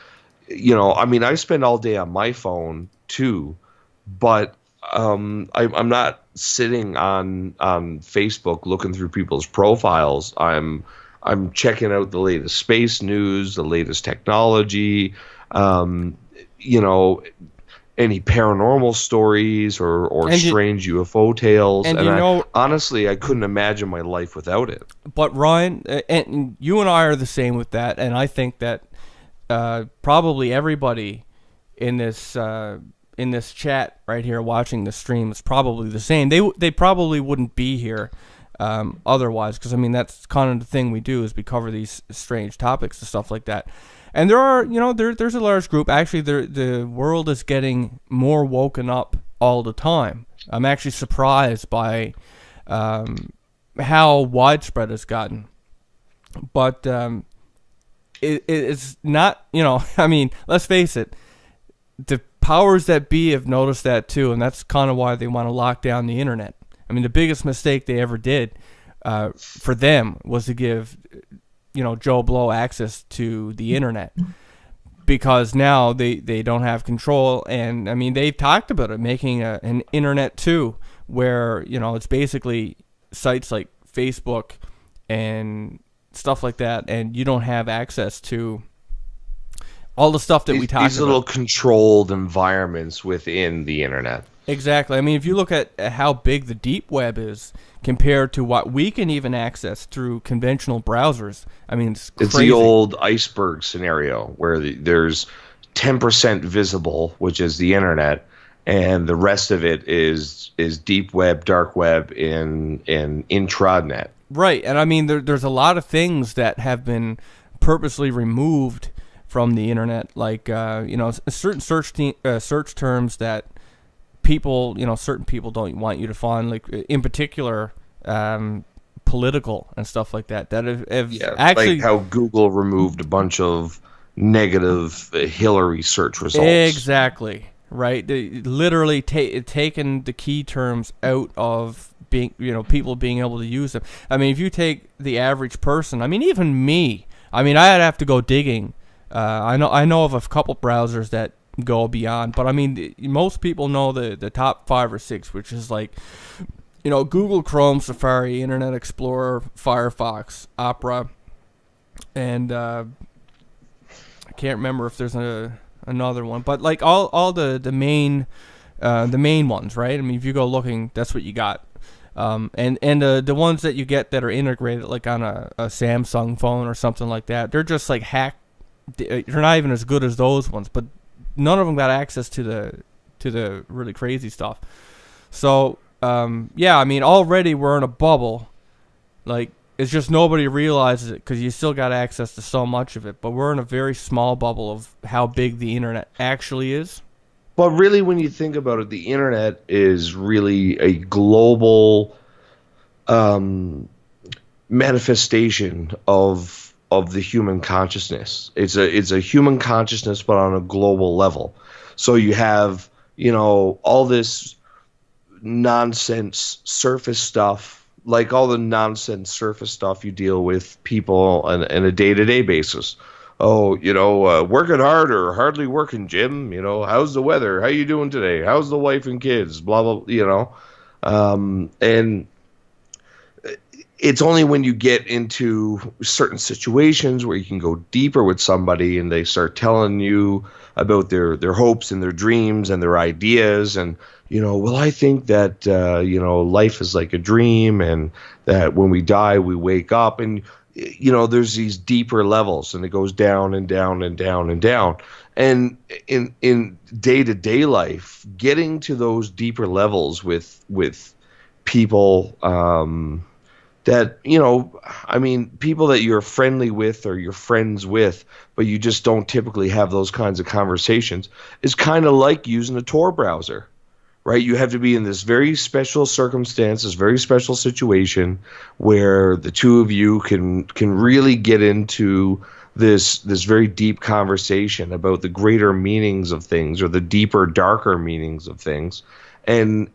I mean, I spend all day on my phone too, but I'm not sitting on Facebook looking through people's profiles. I'm checking out the latest space news, the latest technology, any paranormal stories or strange UFO tales. And honestly, I couldn't imagine my life without it. But Ryan, and you and I are the same with that, and I think that probably everybody in this chat right here watching the stream is probably the same. They probably wouldn't be here otherwise, because I mean that's kind of the thing we do, is we cover these strange topics and stuff like that. And there are there's a large group. Actually, the world is getting more woken up all the time. I'm actually surprised by how widespread it's gotten. But it's not, I mean, let's face it, the powers that be have noticed that too, and that's kind of why they want to lock down the internet. I mean, the biggest mistake they ever did for them was to give, Joe Blow access to the internet, because now they don't have control. And I mean, they've talked about it, making an internet too, where it's basically sites like Facebook and stuff like that, and you don't have access to all the stuff that we talked about. These little controlled environments within the internet. Exactly. I mean, if you look at how big the deep web is compared to what we can even access through conventional browsers, I mean, it's crazy. It's the old iceberg scenario where there's 10% visible, which is the internet, and the rest of it is deep web, dark web, and intranet. Right, and I mean, there's a lot of things that have been purposely removed from the internet, like certain search terms that people, certain people don't want you to find, like in particular, political and stuff like that. That have Yeah, like actually how Google removed a bunch of negative Hillary search results. exactly right. They literally taken the key terms out of being, people being able to use them. I mean, if you take the average person, I mean, even me, I mean, I'd have to go digging. I know of a couple browsers that go beyond, but I mean, most people know the top 5 or 6, which is like, Google Chrome, Safari, Internet Explorer, Firefox, Opera, and I can't remember if there's another one, but like all the main ones, right? I mean, if you go looking, that's what you got. And the ones that you get that are integrated, like on a Samsung phone or something like that, they're just like hacked. They're not even as good as those ones, but none of them got access to the really crazy stuff. So yeah, I mean, already we're in a bubble. Like, it's just nobody realizes it because you still got access to so much of it. But we're in a very small bubble of how big the internet actually is. But really, when you think about it, the internet is really a global um, manifestation of the human consciousness. It's a human consciousness, but on a global level. So you have, all this nonsense surface stuff, like all the nonsense surface stuff you deal with people on a day-to-day basis. Oh, working hard or hardly working, Jim. How's the weather? How you doing today? How's the wife and kids? Blah blah. And it's only when you get into certain situations where you can go deeper with somebody and they start telling you about their hopes and their dreams and their ideas, and well, I think that life is like a dream, and that when we die we wake up, and there's these deeper levels, and it goes down and down and down and down. And in day-to-day life, getting to those deeper levels with people, that I mean, people that you're friendly with or you're friends with, but you just don't typically have those kinds of conversations, is kind of like using a Tor browser, right? You have to be in this very special circumstance, this very special situation where the two of you can really get into this very deep conversation about the greater meanings of things, or the deeper, darker meanings of things. And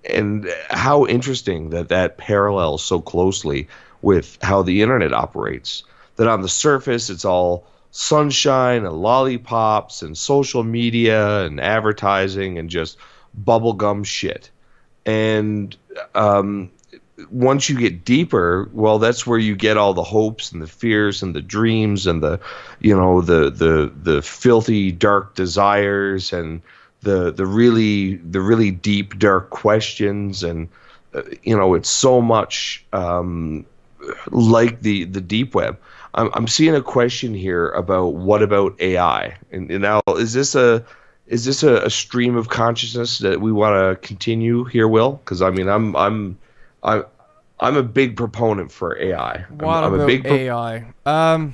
how interesting that parallels so closely with how the internet operates. That on the surface it's all sunshine and lollipops and social media and advertising and just bubblegum shit. And once you get deeper, well, that's where you get all the hopes and the fears and the dreams and the the filthy dark desires and the really deep dark questions. And it's so much like the deep web. I'm seeing a question here about what about AI, and now is this a stream of consciousness that we want to continue here, Will? Because I mean, I'm a big proponent for AI. What I'm about a big AI? I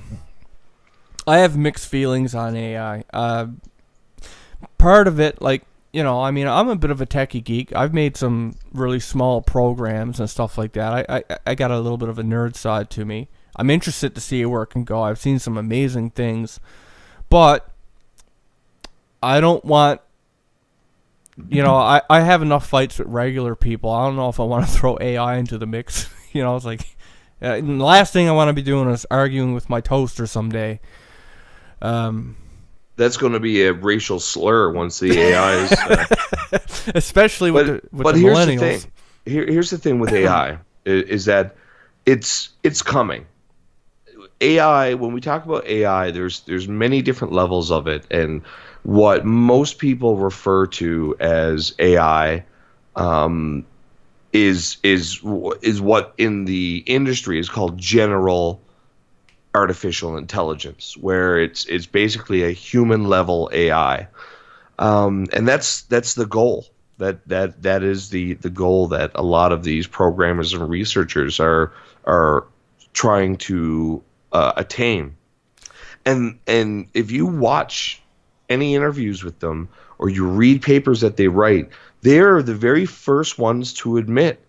have mixed feelings on AI. Part of it, like, I mean, I'm a bit of a techie geek. I've made some really small programs and stuff like that. I got a little bit of a nerd side to me. I'm interested to see where it can go. I've seen some amazing things, but I don't want, I have enough fights with regular people. I don't know if I want to throw AI into the mix. It's like, the last thing I want to be doing is arguing with my toaster someday. That's going to be a racial slur once the AI is. Especially with the here's millennials. The thing. Here's the thing with AI is that it's coming. AI, when we talk about AI, there's many different levels of it, and what most people refer to as AI is what in the industry is called general artificial intelligence, where it's basically a human level AI, and that's the goal. That is the goal that a lot of these programmers and researchers are trying to attain. And if you watch any interviews with them or you read papers that they write, they're the very first ones to admit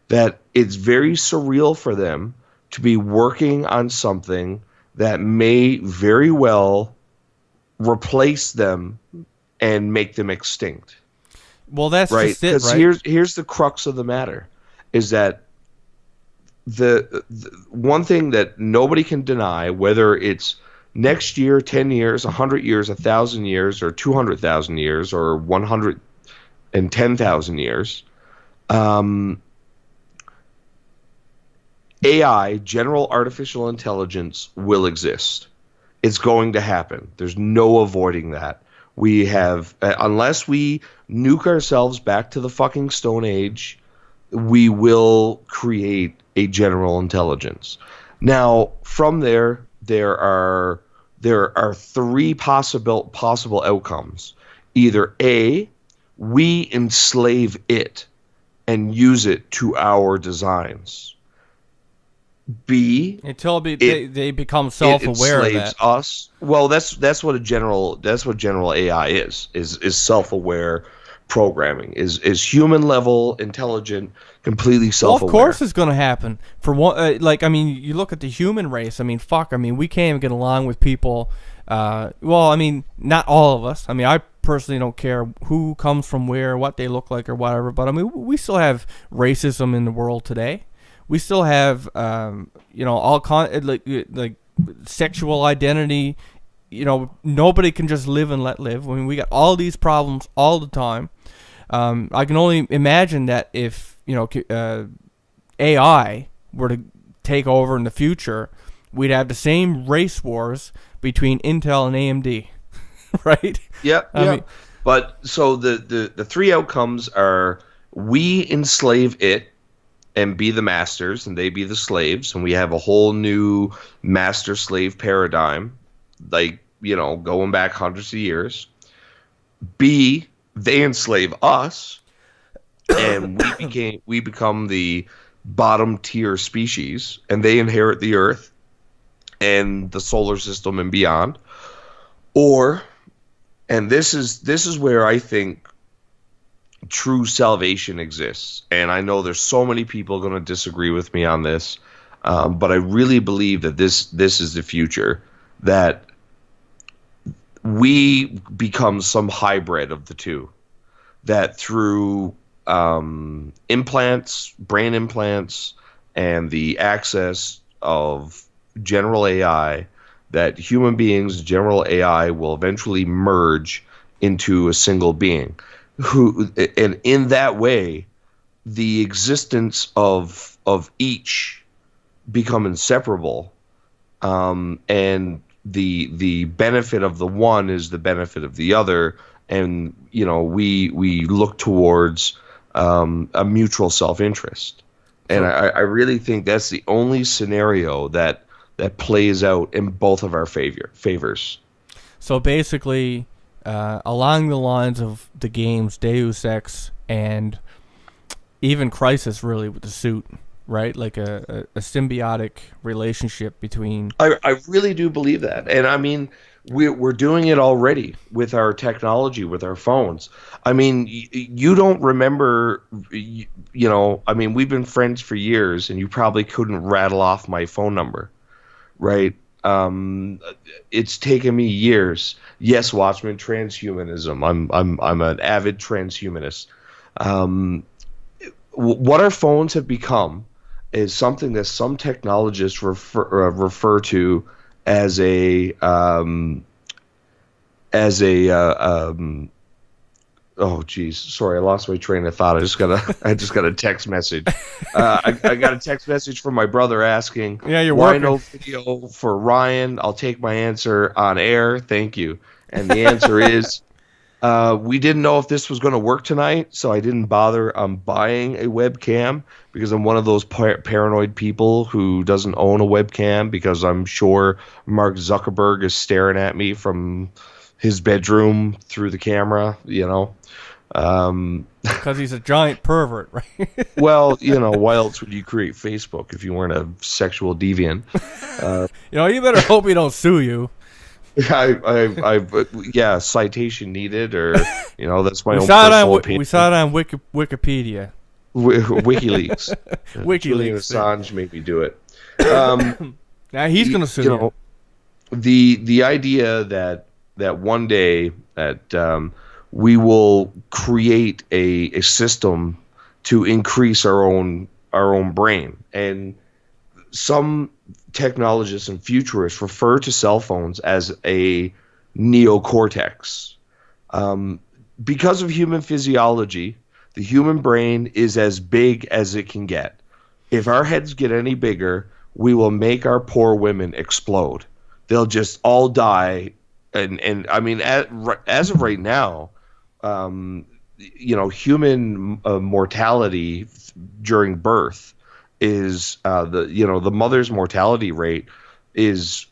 that it's very surreal for them to be working on something that may very well replace them and make them extinct. Well, that's right. just it, right? Because here's the crux of the matter, is that the one thing that nobody can deny, whether it's next year, 10 years, 100 years, 1,000 years, or 200,000 years, or 110,000 years, AI, general artificial intelligence, will exist. It's going to happen. There's no avoiding that. We have, unless we nuke ourselves back to the fucking Stone Age, we will create a general intelligence. Now, from there are three possible outcomes. Either A, we enslave it and use it to our designs. B, until they become self-aware of that. Us. Well, that's what general AI is self-aware programming, is human level, intelligent, completely self-aware. Well, of course it's going to happen. For one, you look at the human race. I mean, we can't even get along with people. Not all of us. I mean, I personally don't care who comes from where, what they look like, or whatever. But I mean, we still have racism in the world today. We still have, like sexual identity. Nobody can just live and let live. I mean, we got all these problems all the time. I can only imagine that if AI were to take over in the future, we'd have the same race wars between Intel and AMD, right? Yeah, but so the three outcomes are: we enslave it and be the masters, and they be the slaves, and we have a whole new master-slave paradigm, going back hundreds of years. B, they enslave us, and we become the bottom tier species, and they inherit the Earth and the solar system and beyond. Or, and this is where I think true salvation exists, and I know there's so many people going to disagree with me on this, but I really believe that this is the future, that we become some hybrid of the two, that through implants, brain implants, and the access of general AI, that human beings, general AI, will eventually merge into a single being. And in that way, the existence of each become inseparable, and the benefit of the one is the benefit of the other, and we look towards a mutual self-interest. And I really think that's the only scenario that plays out in both of our favors. So basically, along the lines of the games Deus Ex and even Crisis, really, with the suit, right? Like a symbiotic relationship between... I really do believe that. And I mean, we're doing it already with our technology, with our phones. I mean, you don't remember, we've been friends for years, and you probably couldn't rattle off my phone number, right? It's taken me years. Yes, Watchman, transhumanism. I'm an avid transhumanist. What our phones have become is something that some technologists refer to as a oh geez, sorry, I lost my train of thought. I just got a text message. I got a text message from my brother asking, why no video for Ryan? I'll take my answer on air. Thank you. And the answer is, we didn't know if this was going to work tonight, so I didn't bother buying a webcam, because I'm one of those paranoid people who doesn't own a webcam, because I'm sure Mark Zuckerberg is staring at me from his bedroom through the camera, Because he's a giant pervert, right? Well, why else would you create Facebook if you weren't a sexual deviant? You better hope he don't sue you. Yeah, citation needed, or that's my own personal opinion. We saw it on Wikipedia. WikiLeaks. WikiLeaks. Julian Assange made me do it. Now he's going to sue you. The idea that one day that we will create a system to increase our own brain, and some technologists and futurists refer to cell phones as a neocortex. Because of human physiology, the human brain is as big as it can get. If our heads get any bigger, we will make our poor women explode. They'll just all die. And I mean, as of right now, human mortality during birth is the mother's mortality rate is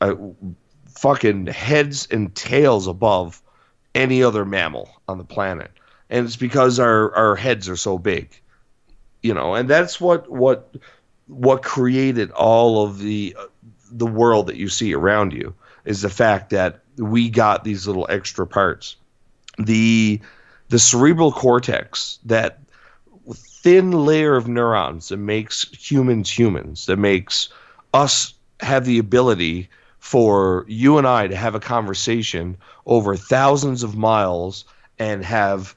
fucking heads and tails above any other mammal on the planet, and it's because our heads are so big, and that's what created all of the world that you see around you, is the fact that we got these little extra parts. The cerebral cortex, that thin layer of neurons that makes humans, that makes us have the ability for you and I to have a conversation over thousands of miles and have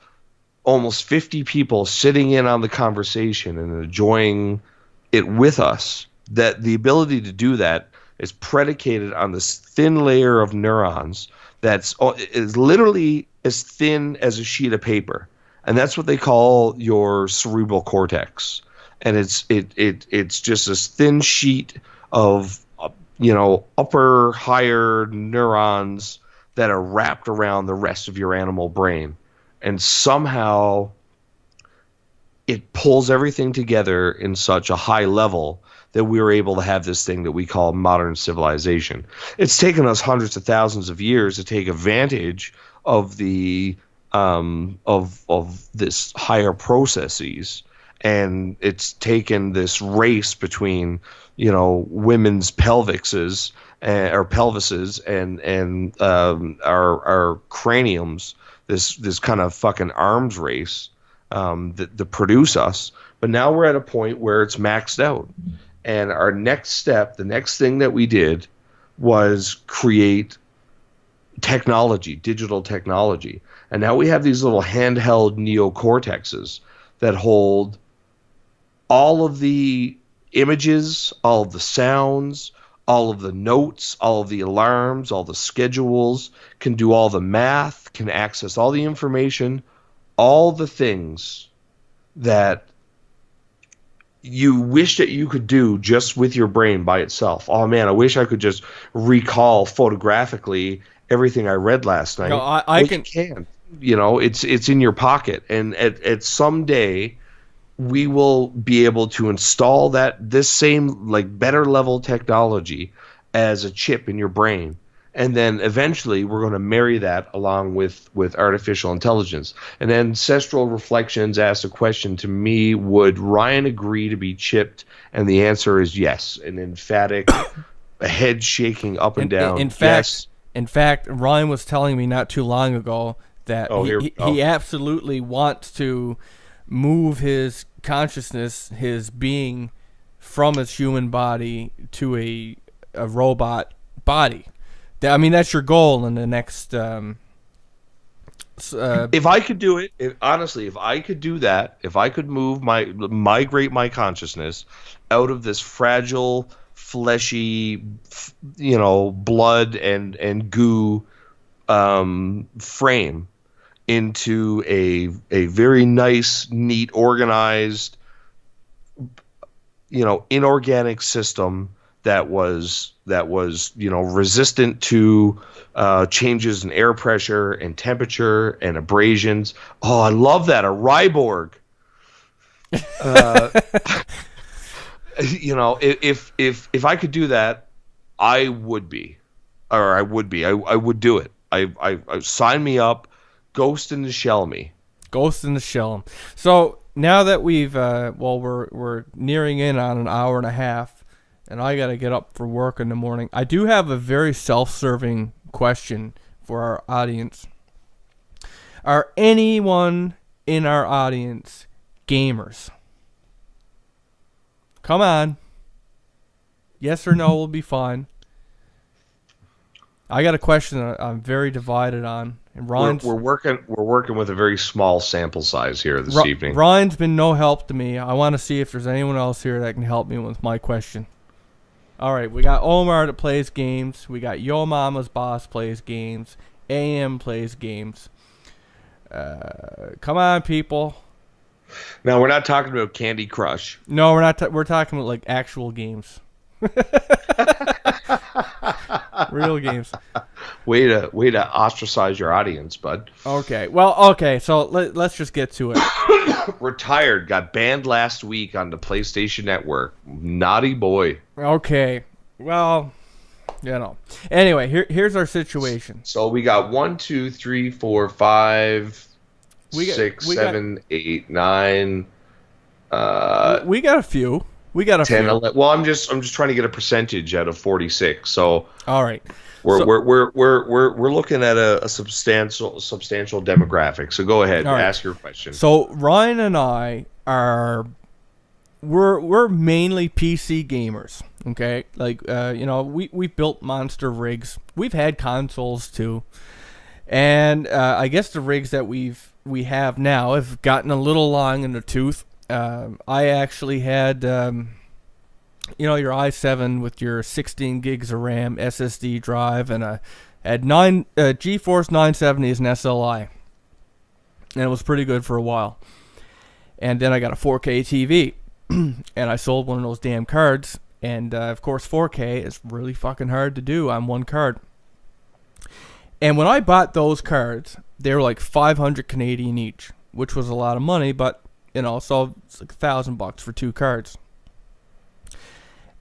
almost 50 people sitting in on the conversation and enjoying it with us. That the ability to do that is predicated on this thin layer of neurons is literally as thin as a sheet of paper, and that's what they call your cerebral cortex. And it's just this thin sheet of higher neurons that are wrapped around the rest of your animal brain, and somehow it pulls everything together in such a high level that we were able to have this thing that we call modern civilization. It's taken us hundreds of thousands of years to take advantage of the of this higher processes, and it's taken this race between women's pelvises and our craniums, this kind of fucking arms race that produce us. But now we're at a point where it's maxed out. And our next step, the next thing that we did, was create technology, digital technology. And now we have these little handheld neocortexes that hold all of the images, all of the sounds, all of the notes, all of the alarms, all the schedules, can do all the math, can access all the information, all the things that you wish that you could do just with your brain by itself. Oh man, I wish I could just recall photographically everything I read last night. No, I can. It's in your pocket, and at some day we will be able to install this same better level technology as a chip in your brain. And then eventually we're going to marry that along with artificial intelligence. And Ancestral Reflections asked a question to me: would Ryan agree to be chipped? And the answer is yes. An emphatic head shaking up and down. In fact, Ryan was telling me not too long ago that he absolutely wants to move his consciousness, his being, from his human body to a robot body. I mean, that's your goal in the next. If I could do it, if I could do that, if I could migrate my consciousness out of this fragile, fleshy, blood and goo frame into a very nice, neat, organized, inorganic system that was resistant to changes in air pressure and temperature and abrasions. Oh, I love that, a Ryborg. If I could do that, I would do it. I sign me up, ghost in the shell me. Ghost in the Shell. So now that we've, we're nearing in on an hour and a half, and I got to get up for work in the morning. I do have a very self-serving question for our audience. Are anyone in our audience gamers? Come on. Yes or no will be fine. I got a question that I'm very divided on. And Ryan's, we're working with a very small sample size here this evening. Ryan's been no help to me. I want to see if there's anyone else here that can help me with my question. All right, we got Omar that plays games. We got Yo Mama's Boss plays games. AM plays games. Come on, people. Now, we're not talking about Candy Crush. No, we're not. We're talking about like actual games. Real games. Way to ostracize your audience, bud. Okay. Well, okay. So let's just get to it. Retired. Got banned last week on the PlayStation Network. Naughty boy. Okay. Well, Anyway, here's our situation. So we got 1, 2, 3, 4, 5, 6, 7, 8, 9. We got a few. We got a 10, few. 11. Well, I'm just trying to get a percentage out of 46. So all right, we're looking at a substantial demographic. So go ahead, ask your question. So Ryan and I we're mainly PC gamers. Okay, like we built monster rigs. We've had consoles too, and I guess the rigs that we have now have gotten a little long in the tooth. I actually had, your i7 with your 16 gigs of RAM, SSD drive, and I had GeForce 970 as an SLI. And it was pretty good for a while. And then I got a 4K TV, and I sold one of those damn cards. And, of course, 4K is really fucking hard to do on one card. And when I bought those cards, they were like 500 Canadian each, which was a lot of money, but so it's like $1,000 for 2 cards.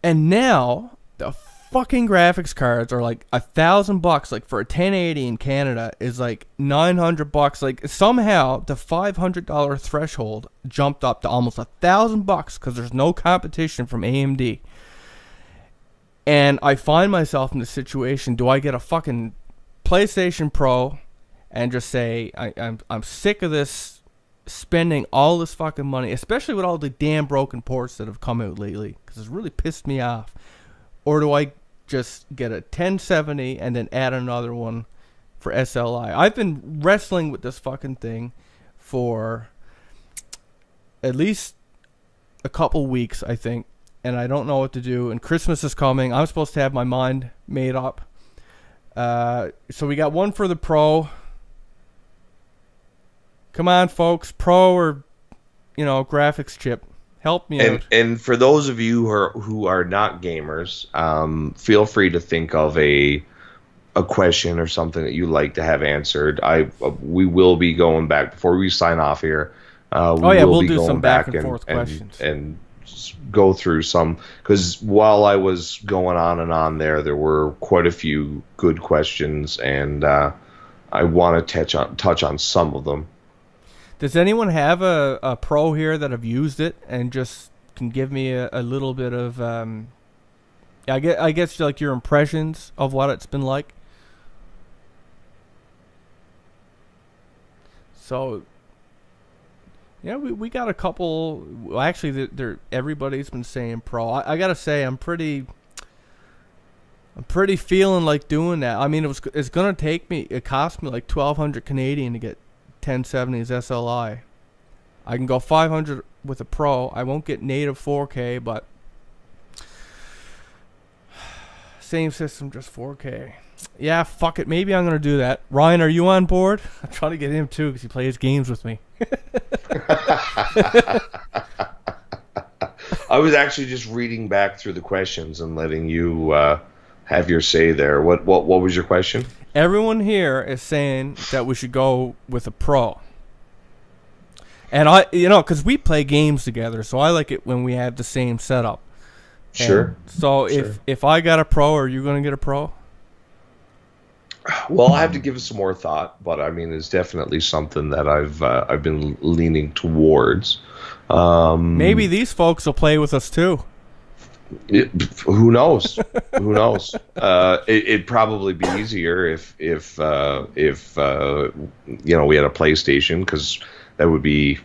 And now the fucking graphics cards are like $1,000. Like for a 1080 in Canada is like $900. Like somehow the $500 threshold jumped up to almost $1,000 because there's no competition from AMD. And I find myself in this situation: do I get a fucking PlayStation Pro and just say I'm sick of this? Spending all this fucking money, especially with all the damn broken ports that have come out lately, because it's really pissed me off? Or do I just get a 1070 and then add another one for SLI? I've been wrestling with this fucking thing for at least a couple weeks, I think, and I don't know what to do. And Christmas is coming. I'm supposed to have my mind made up. So we got one for the Pro. Come on, folks, Pro or, graphics chip. Help me out. And for those of you who are not gamers, feel free to think of a question or something that you'd like to have answered. We will be going back before we sign off here. We'll do some back and forth questions and go through some, because while I was going on and on there were quite a few good questions, and I want to touch on some of them. Does anyone have a Pro here that have used it and just can give me a little bit of, I guess like your impressions of what it's been like? So, we got a couple. Well, actually, everybody's been saying Pro. I gotta say, I'm pretty feeling like doing that. I mean, it's gonna take me. It cost me like 1,200 Canadian to get 1070's SLI. I can go 500 with a Pro. I won't get native 4K, but same system, just 4K. Yeah, fuck it. Maybe I'm gonna do that. Ryan, are you on board? I'm trying to get him too because he plays games with me. I was actually just reading back through the questions and letting you have your say there. What was your question? Everyone here is saying that we should go with a Pro. And I, because we play games together, so I like it when we have the same setup. Sure. And so if I got a Pro, are you going to get a Pro? Well, I have to give it some more thought, but I mean, it's definitely something that I've been leaning towards. Maybe these folks will play with us too. Who knows? Who knows? It'd probably be easier if we had a PlayStation, because that would be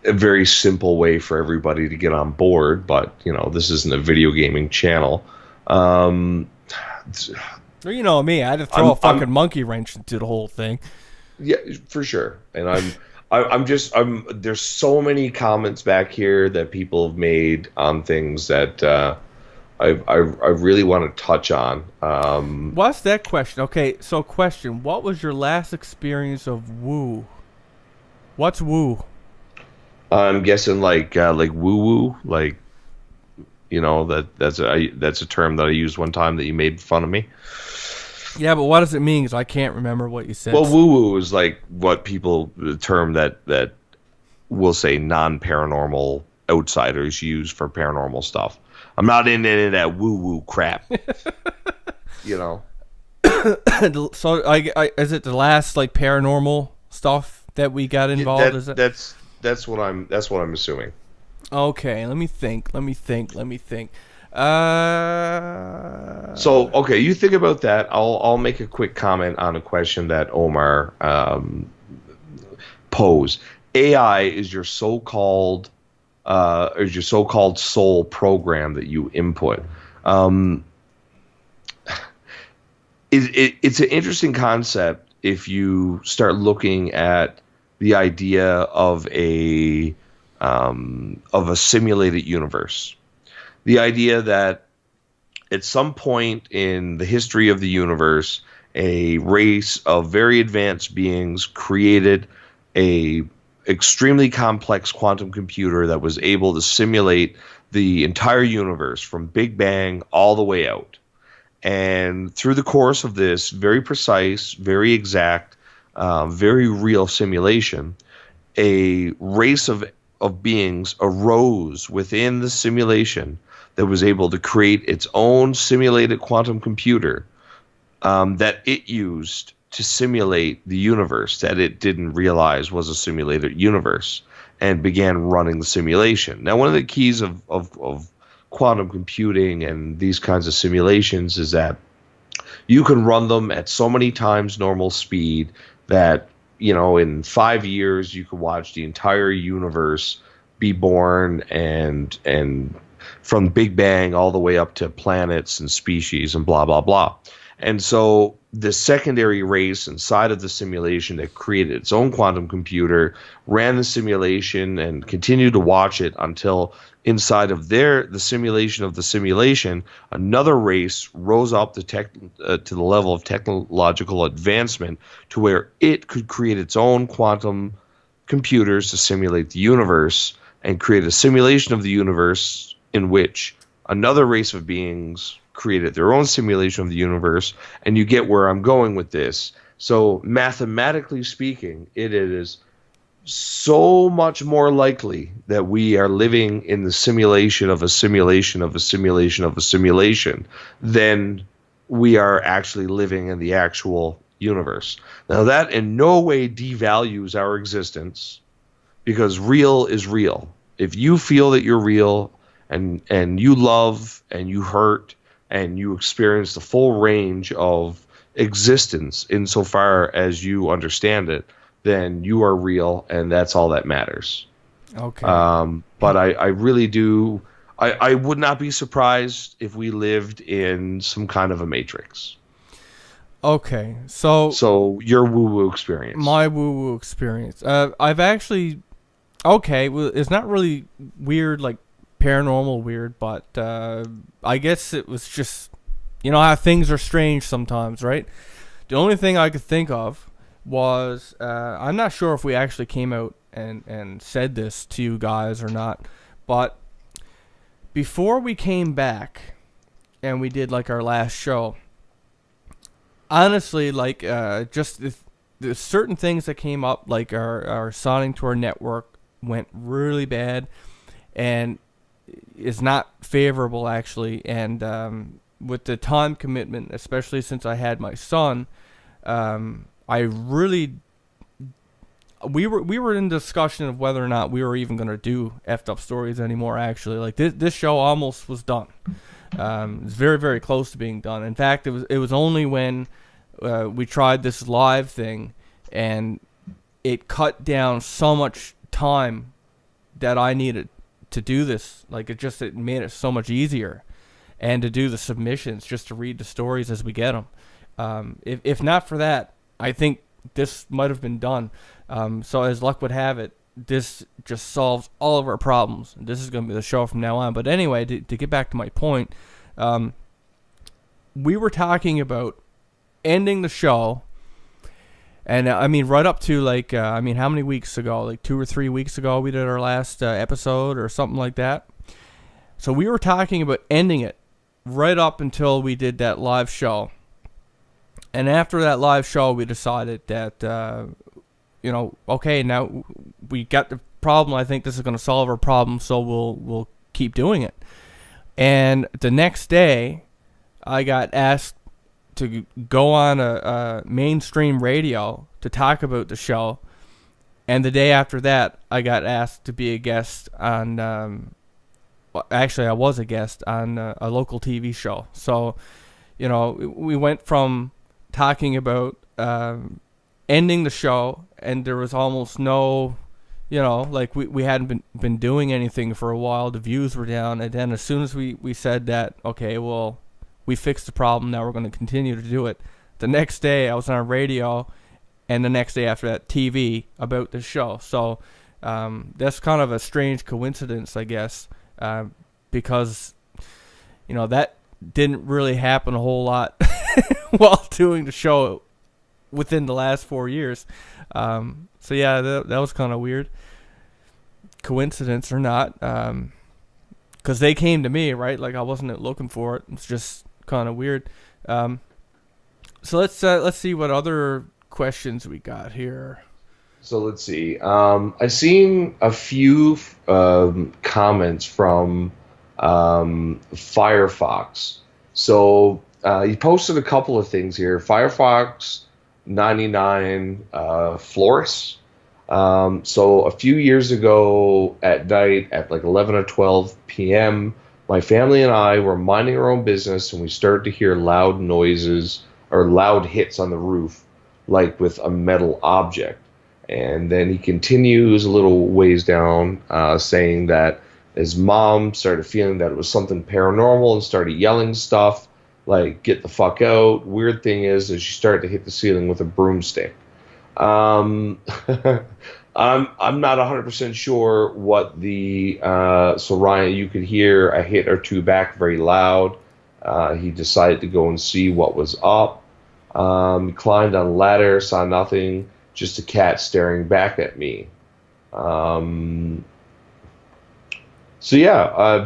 a very simple way for everybody to get on board. But this isn't a video gaming channel. Um, Well, you know me, I had to throw a fucking monkey wrench into the whole thing. Yeah, for sure. And there's so many comments back here that people have made on things that I really want to touch on. What's that question? Okay, so question: what was your last experience of woo? What's woo? I'm guessing like woo woo, like that's a term that I used one time that you made fun of me. Yeah, but what does it mean? Because I can't remember what you said. Well, woo woo is like what people, the term that we'll say non-paranormal outsiders use for paranormal stuff. I'm not into any of that woo woo crap. So, is it the last like paranormal stuff that we got involved? That's what I'm assuming. Okay, let me think. So, okay, you think about that. I'll make a quick comment on a question that Omar posed. AI is your so-called soul program that you input. It's an interesting concept if you start looking at the idea of a simulated universe. The idea that at some point in the history of the universe, a race of very advanced beings created a extremely complex quantum computer that was able to simulate the entire universe from Big Bang all the way out. And through the course of this very precise, very exact, very real simulation, a race of beings arose within the simulation that was able to create its own simulated quantum computer that it used to simulate the universe that it didn't realize was a simulated universe, and began running the simulation. Now, one of the keys of quantum computing and these kinds of simulations is that you can run them at so many times normal speed that in 5 years you could watch the entire universe be born, and from Big Bang all the way up to planets and species and blah blah blah. And so the secondary race inside of the simulation that created its own quantum computer ran the simulation and continued to watch it until inside of the simulation of the simulation, another race rose up to the level of technological advancement to where it could create its own quantum computers to simulate the universe and create a simulation of the universe in which another race of beings created their own simulation of the universe. And you get where I'm going with this. So mathematically speaking, it is so much more likely that we are living in the simulation of a simulation of a simulation of a simulation than we are actually living in the actual universe. Now, that in no way devalues our existence, because real is real. If you feel that you're real and you love and you hurt and you experience the full range of existence insofar as you understand it, then you are real, and that's all that matters. Okay. But I really do. I would not be surprised if we lived in some kind of a matrix. Okay, so your woo-woo experience. My woo-woo experience. I've actually... Okay, well, it's not really weird, like paranormal weird, but I guess it was just... You know how things are strange sometimes, right? The only thing I could think of was... I'm not sure if we actually came out and said this to you guys or not, but before we came back and we did like our last show, honestly, like just the certain things that came up, like our signing to our network went really bad and is not favorable actually, and with the time commitment, especially since I had my son, I really, we were in discussion of whether or not we were even going to do effed up stories anymore. Actually, like this show almost was done. It's very, very close to being done. In fact, it was only when we tried this live thing, and it cut down so much time that I needed to do this. Like it made it so much easier, and to do the submissions, just to read the stories as we get them. If not for that, I think this might have been done. So as luck would have it, this just solves all of our problems. This is going to be the show from now on. But anyway, to get back to my point, we were talking about ending the show, and I mean right up to like, how many weeks ago? Like 2 or 3 weeks ago, we did our last episode or something like that. So we were talking about ending it right up until we did that live show. And after that live show, we decided that, okay, now we got the problem. I think this is going to solve our problem, so we'll keep doing it. And the next day, I got asked to go on a mainstream radio to talk about the show. And the day after that, I got asked to be a guest on, actually I was a guest on a local TV show. So, we went from talking about ending the show, and there was almost no, like we hadn't been doing anything for a while. The views were down, and then as soon as we said that, okay, well, we fixed the problem, now we're going to continue to do it. The next day, I was on radio, and the next day after that, TV about the show. So that's kind of a strange coincidence, I guess, because, that didn't really happen a whole lot while doing the show within the last 4 years. So yeah, that was kind of weird. Coincidence or not, because they came to me, right? Like I wasn't looking for it. It's just kind of weird. So let's see what other questions we got here. So let's see. I've seen a few comments from Firefox. So he posted a couple of things here. Firefox 99 Flores. So a few years ago at night at like 11 or 12 p.m., my family and I were minding our own business, and we started to hear loud noises or loud hits on the roof, like with a metal object. And then he continues a little ways down, saying that his mom started feeling that it was something paranormal and started yelling stuff like, get the fuck out. Weird thing is she started to hit the ceiling with a broomstick. I'm not 100% sure what the so Ryan, you could hear a hit or two back very loud. He decided to go and see what was up. He climbed on a ladder, saw nothing, just a cat staring back at me. So yeah,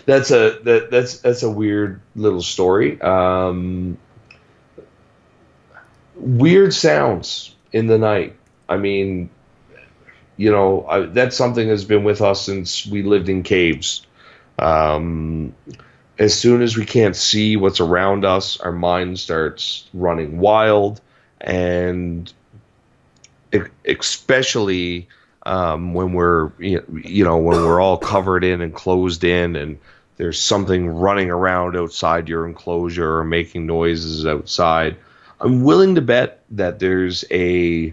that's a weird little story. Weird sounds in the night. I mean, that's something that's been with us since we lived in caves. As soon as we can't see what's around us, our mind starts running wild, and especially when we're when we're all covered in and closed in, and there's something running around outside your enclosure or making noises outside. I'm willing to bet that there's a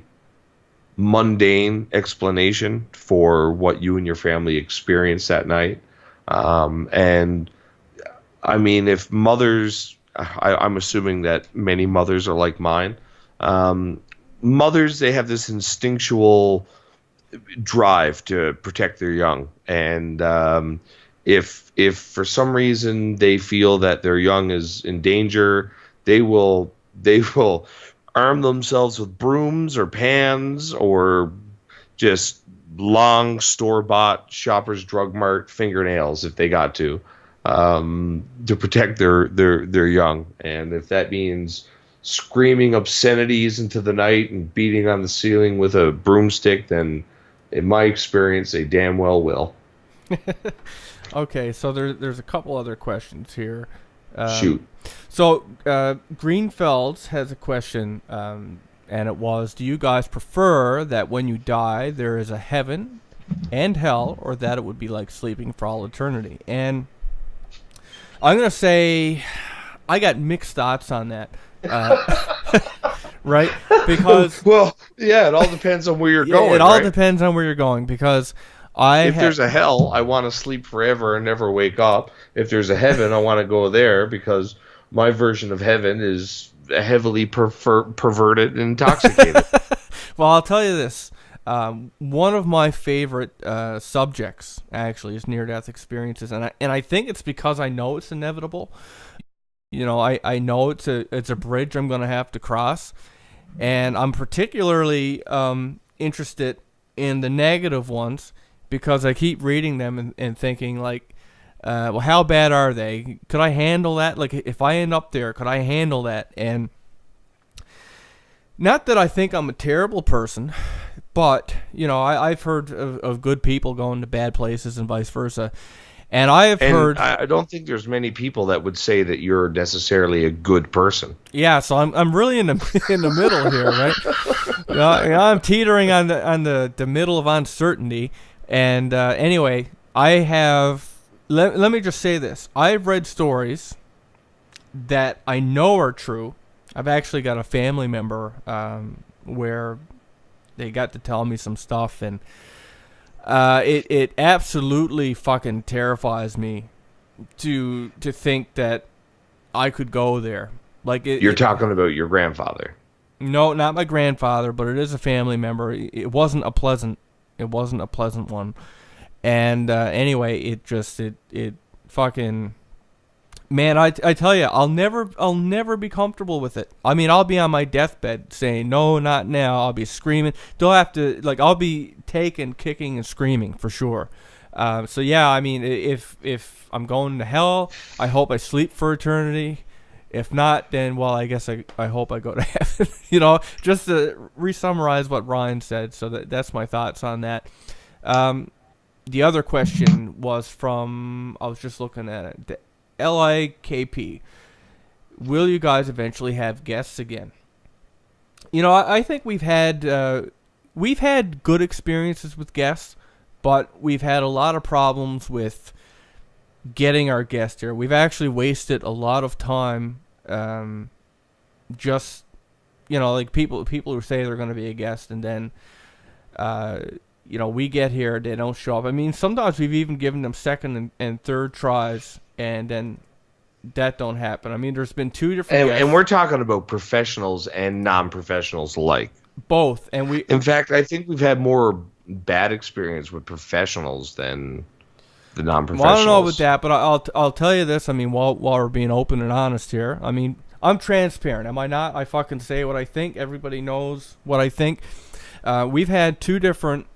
mundane explanation for what you and your family experienced that night. And I mean, if mothers, I'm assuming that many mothers are like mine. Mothers, they have this instinctual drive to protect their young, and if for some reason they feel that their young is in danger, they will arm themselves with brooms or pans or just long store-bought Shoppers Drug Mart fingernails if they got to protect their young. And if that means screaming obscenities into the night and beating on the ceiling with a broomstick, then in my experience, they damn well will. Okay, so there's a couple other questions here. Shoot. So Greenfelds has a question, and it was: do you guys prefer that when you die there is a heaven and hell, or that it would be like sleeping for all eternity? And I'm gonna say I got mixed thoughts on that. Right? Because well, yeah, it all depends on where you're going. It all depends on where you're going, because if there's a hell, I want to sleep forever and never wake up. If there's a heaven, I want to go there because my version of heaven is heavily perverted and intoxicated. Well, I'll tell you this. One of my favorite subjects actually is near-death experiences, and I think it's because I know it's inevitable. You know, I know it's a bridge I'm going to have to cross, and I'm particularly interested in the negative ones because I keep reading them and thinking like, well, how bad are they? Could I handle that? Like, if I end up there, could I handle that? And not that I think I'm a terrible person, but, you know, I've heard of good people going to bad places and vice versa. And I don't think there's many people that would say that you're necessarily a good person. Yeah, so I'm really in the middle here, right? I'm teetering on the middle of uncertainty. And anyway, I have. Let me just say this: I've read stories that I know are true. I've actually got a family member where they got to tell me some stuff, and it absolutely fucking terrifies me to think that I could go there. Like you're talking about your grandfather? No, not my grandfather, but it is a family member. It wasn't a pleasant one. And anyway, it fucking, man, I tell you, I'll never be comfortable with it. I mean, I'll be on my deathbed saying, no, not now. I'll be screaming. I'll be taken, kicking and screaming for sure. So yeah, I mean, if I'm going to hell, I hope I sleep for eternity. If not, then, well, I guess I hope I go to heaven. You know, just to re-summarize what Ryan said. So that's my thoughts on that. The other question was from, I was just looking at it, the LIKP. Will you guys eventually have guests again? You know, I think we've had good experiences with guests, but we've had a lot of problems with getting our guests here. We've actually wasted a lot of time, just, you know, like people who say they're going to be a guest and then, you know, we get here, they don't show up. I mean, sometimes we've even given them second and third tries, and then that don't happen. I mean, there's been two different guests. And we're talking about professionals and non-professionals alike. Both. In fact, I think we've had more bad experience with professionals than the non-professionals. Well, I don't know about that, but I'll tell you this. I mean, while we're being open and honest here, I mean, I'm transparent, am I not? I fucking say what I think. Everybody knows what I think. We've had two different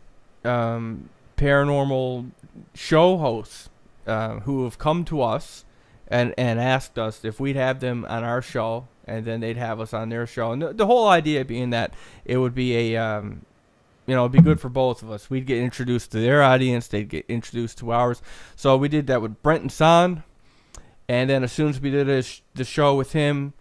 paranormal show hosts who have come to us and asked us if we'd have them on our show, and then they'd have us on their show. And the whole idea being that it would be it'd be good for both of us. We'd get introduced to their audience, they'd get introduced to ours. So we did that with Brent and Son, and then as soon as we did the show with him,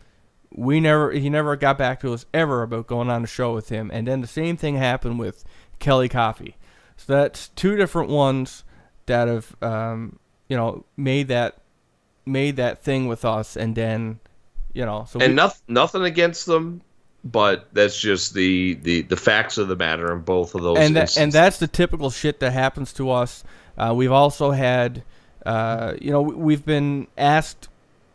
he never got back to us ever about going on a show with him. And then the same thing happened with Kelly Coffey. So that's two different ones that have made that thing with us, and then, you know, so nothing against them, but that's just the facts of the matter in both of those instances. And that's the typical shit that happens to us. We've also had we've been asked,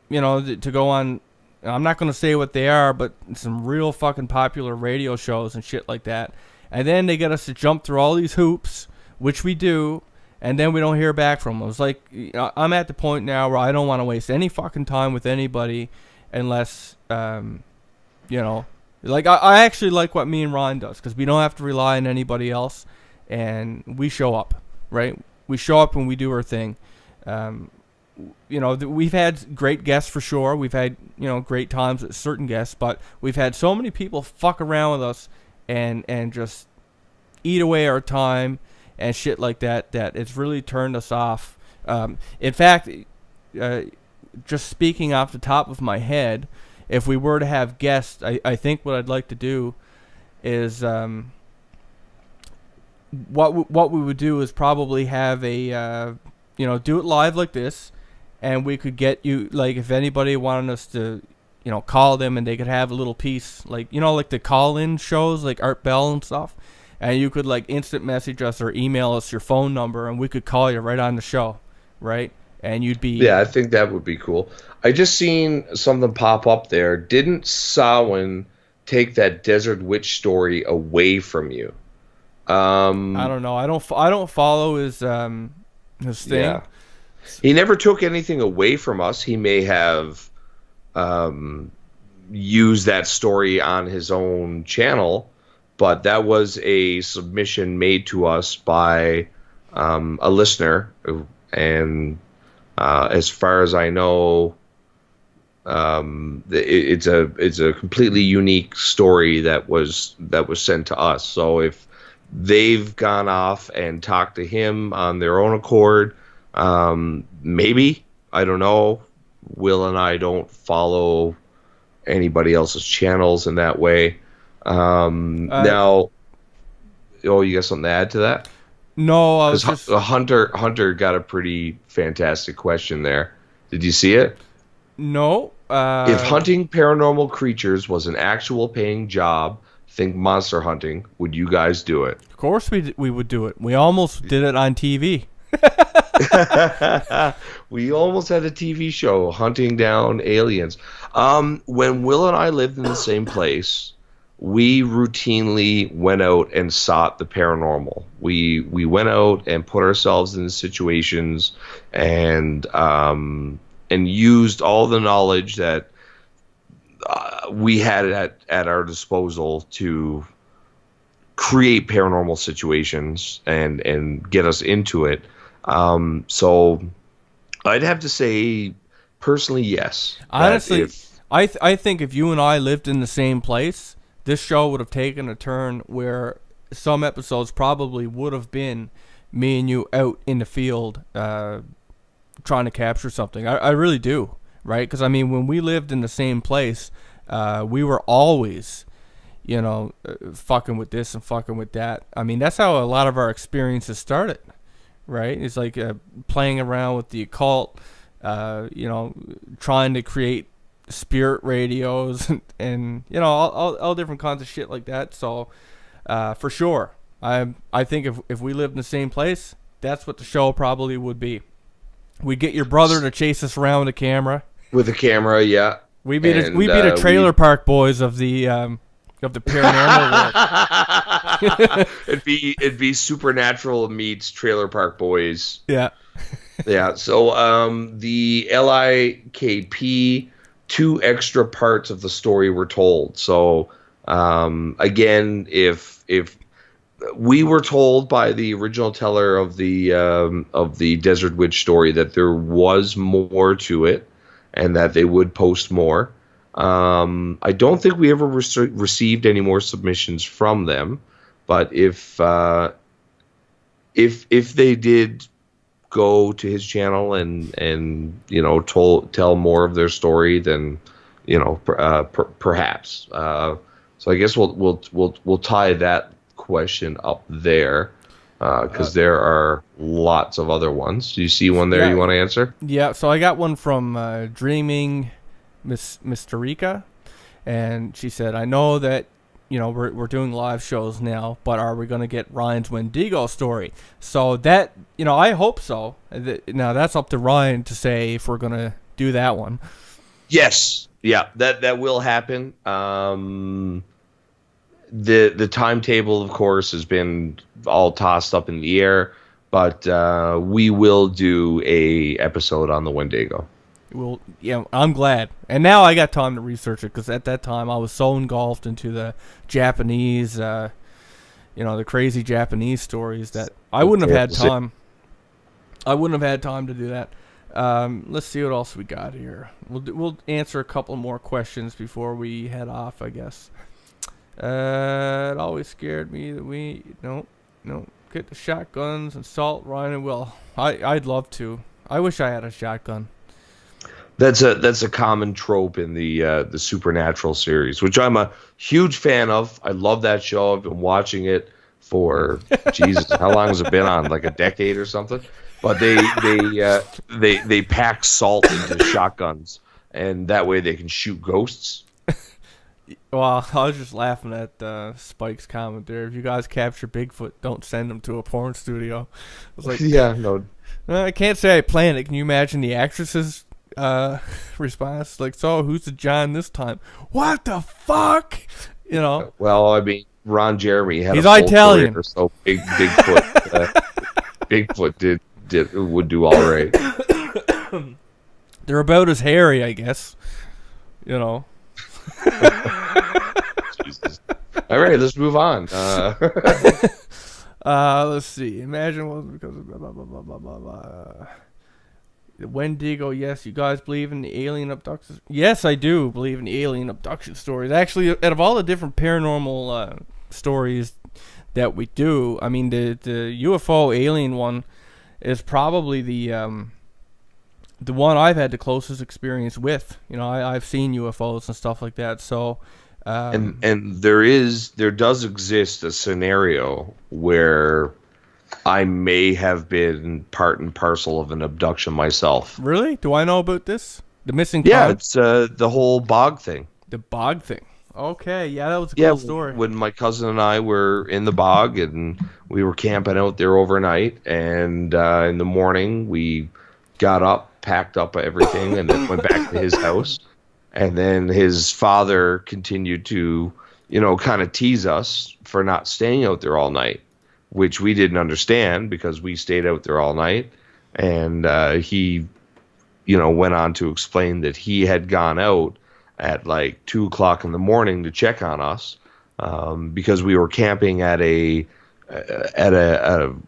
you know, to go on, I'm not going to say what they are, but some real fucking popular radio shows and shit like that. And then they get us to jump through all these hoops, which we do, and then we don't hear back from them. It's like, I'm at the point now where I don't want to waste any fucking time with anybody unless, like, I actually like what me and Ron does, because we don't have to rely on anybody else, and we show up, right? We show up and we do our thing. We've had great guests for sure. We've had, great times with certain guests, but we've had so many people fuck around with us and just eat away our time and shit like that it's really turned us off. In fact, just speaking off the top of my head, if we were to have guests, I think what I'd like to do is what we would do is probably have a do it live like this, and we could get you, like, if anybody wanted us to call them, and they could have a little piece, like like the call-in shows like Art Bell and stuff, and you could like instant message us or email us your phone number, and we could call you right on the show, right? And you'd be... Yeah, I think that would be cool. I just seen something pop up there. Didn't Samhain take that Desert Witch story away from you? I don't know. I don't follow his thing. Yeah. He never took anything away from us. He may have used that story on his own channel, but that was a submission made to us by a listener, and as far as I know, it's a completely unique story that was sent to us. So if they've gone off and talked to him on their own accord, maybe, I don't know. Will and I don't follow anybody else's channels in that way. Now, you got something to add to that? No, I was just... Hunter got a pretty fantastic question there. Did you see it? No. If hunting paranormal creatures was an actual paying job, think monster hunting, would you guys do it? Of course we would do it. We almost did it on TV. We almost had a TV show hunting down aliens. When Will and I lived in the same place, we routinely went out and sought the paranormal. We went out and put ourselves in situations and used all the knowledge that we had at our disposal to create paranormal situations and get us into it. So I'd have to say, personally, yes. Honestly, I think if you and I lived in the same place, this show would have taken a turn where some episodes probably would have been me and you out in the field trying to capture something. I really do, right? Because, I mean, when we lived in the same place, we were always, fucking with this and fucking with that. I mean, that's how a lot of our experiences started, right? It's like playing around with the occult, trying to create spirit radios and all different kinds of shit like that. So for sure, I think if we lived in the same place, that's what the show probably would be. We'd get your brother to chase us around with a camera. With a camera, yeah. We'd be the trailer park boys of the paranormal world. It'd be Supernatural meets Trailer Park Boys. Yeah. Yeah. So the LIKP, 2 extra parts of the story were told. So again, if we were told by the original teller of the Desert Witch story that there was more to it, and that they would post more. I don't think we ever received any more submissions from them, but if they did go to his channel and tell more of their story, then perhaps. So I guess we'll tie that question up there. Because there are lots of other ones. Do you see one there you want to answer? Yeah, so I got one from Dreaming Mysterica, and she said, I know that we're doing live shows now, but are we going to get Ryan's Wendigo story? So that, I hope so. Now that's up to Ryan to say if we're going to do that one. Yes. Yeah, that will happen. The timetable, of course, has been all tossed up in the air, but we will do a episode on the Wendigo. Well, yeah, I'm glad. And now I got time to research it, because at that time I was so engulfed into the Japanese, the crazy Japanese stories that I wouldn't have had time. I wouldn't have had time to do that. Let's see what else we got here. We'll answer a couple more questions before we head off, I guess. It always scared me that we get the shotguns and salt Ryan and Will. I'd love to. I wish I had a shotgun. That's a common trope in the Supernatural series, which I'm a huge fan of. I love that show. I've been watching it for Jesus, how long has it been on? Like a decade or something. But they pack salt into shotguns, and that way they can shoot ghosts. Well, I was just laughing at Spike's comment there. If you guys capture Bigfoot, don't send him to a porn studio. I was like, yeah, no. I can't say I planned it. Can you imagine the actress's response? Like, so who's the John this time? What the fuck? You know. Well, I mean, Ron Jeremy had he's a full Italian, career, so Bigfoot Bigfoot would do all right. They're about as hairy, I guess. You know. Jesus. All right, let's move on. Let's see. Imagine what because of blah blah blah blah blah blah blah. Wendigo, yes, you guys believe in the alien abductions? Yes, I do believe in the alien abduction stories. Actually, out of all the different paranormal stories that we do, I mean, the UFO alien one is probably the one I've had the closest experience with. You know, I've seen UFOs and stuff like that. So, and there does exist a scenario where I may have been part and parcel of an abduction myself. Really? Do I know about this? The missing Yeah, card? it's the whole bog thing. The bog thing. Okay, yeah, that was a cool story. When my cousin and I were in the bog and we were camping out there overnight, and in the morning we got up, packed up everything, and then went back to his house. And then his father continued to, kind of tease us for not staying out there all night, which we didn't understand because we stayed out there all night. And he, went on to explain that he had gone out at like 2:00 in the morning to check on us because we were camping at a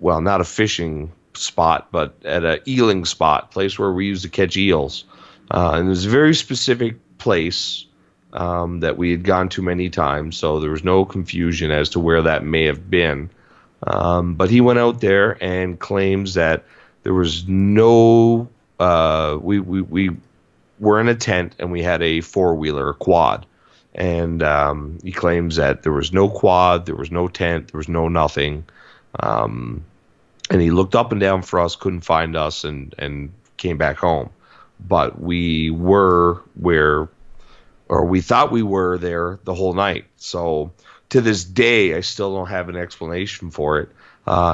well, not a fishing spot, but at a eeling spot, place where we used to catch eels. And it was a very specific place that we had gone to many times, so there was no confusion as to where that may have been. But he went out there and claims that there was no. We were in a tent and we had a four-wheeler, a quad, and he claims that there was no quad, there was no tent, there was no nothing. And he looked up and down for us, couldn't find us, and came back home. But we were we thought we were there the whole night. So to this day, I still don't have an explanation for it.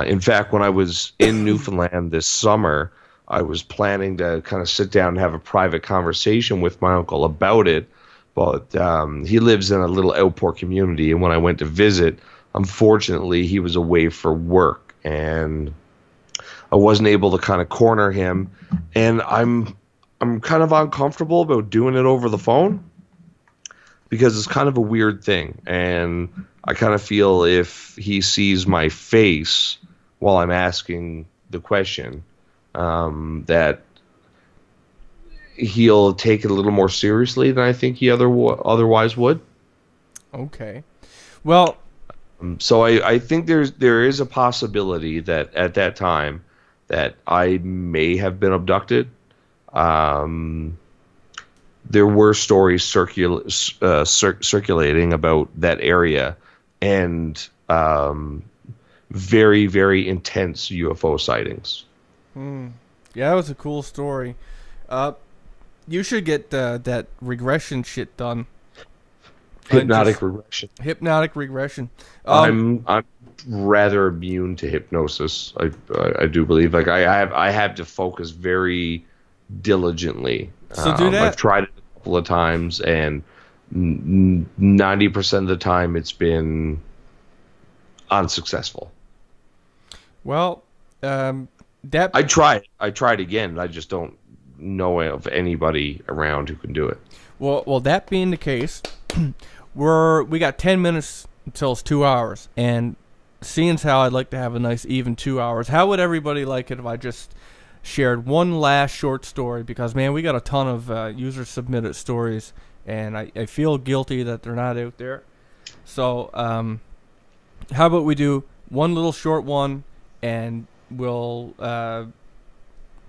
In fact, when I was in Newfoundland this summer, I was planning to kind of sit down and have a private conversation with my uncle about it. But he lives in a little outpour community, and when I went to visit, unfortunately, he was away for work, and I wasn't able to kind of corner him. And I'm kind of uncomfortable about doing it over the phone because it's kind of a weird thing. And I kind of feel if he sees my face while I'm asking the question, that he'll take it a little more seriously than I think he otherwise would. Okay. Well, so I think there is a possibility that at that time that I may have been abducted. There were stories circulating about that area, and very, very intense UFO sightings. Yeah, that was a cool story. You should get that regression shit done. Hypnotic regression. Hypnotic regression. I'm rather immune to hypnosis. I do believe. Like I have to focus very diligently. So do that. I've tried it a couple of times, and 90% of the time it's been unsuccessful. Well, that I tried again. I just don't know of anybody around who can do it. Well, that being the case, we got 10 minutes until it's 2 hours, and seeing as how I'd like to have a nice even 2 hours, how would everybody like it if I just shared one last short story? Because man, we got a ton of user submitted stories, and I feel guilty that they're not out there. So how about we do one little short one, and we'll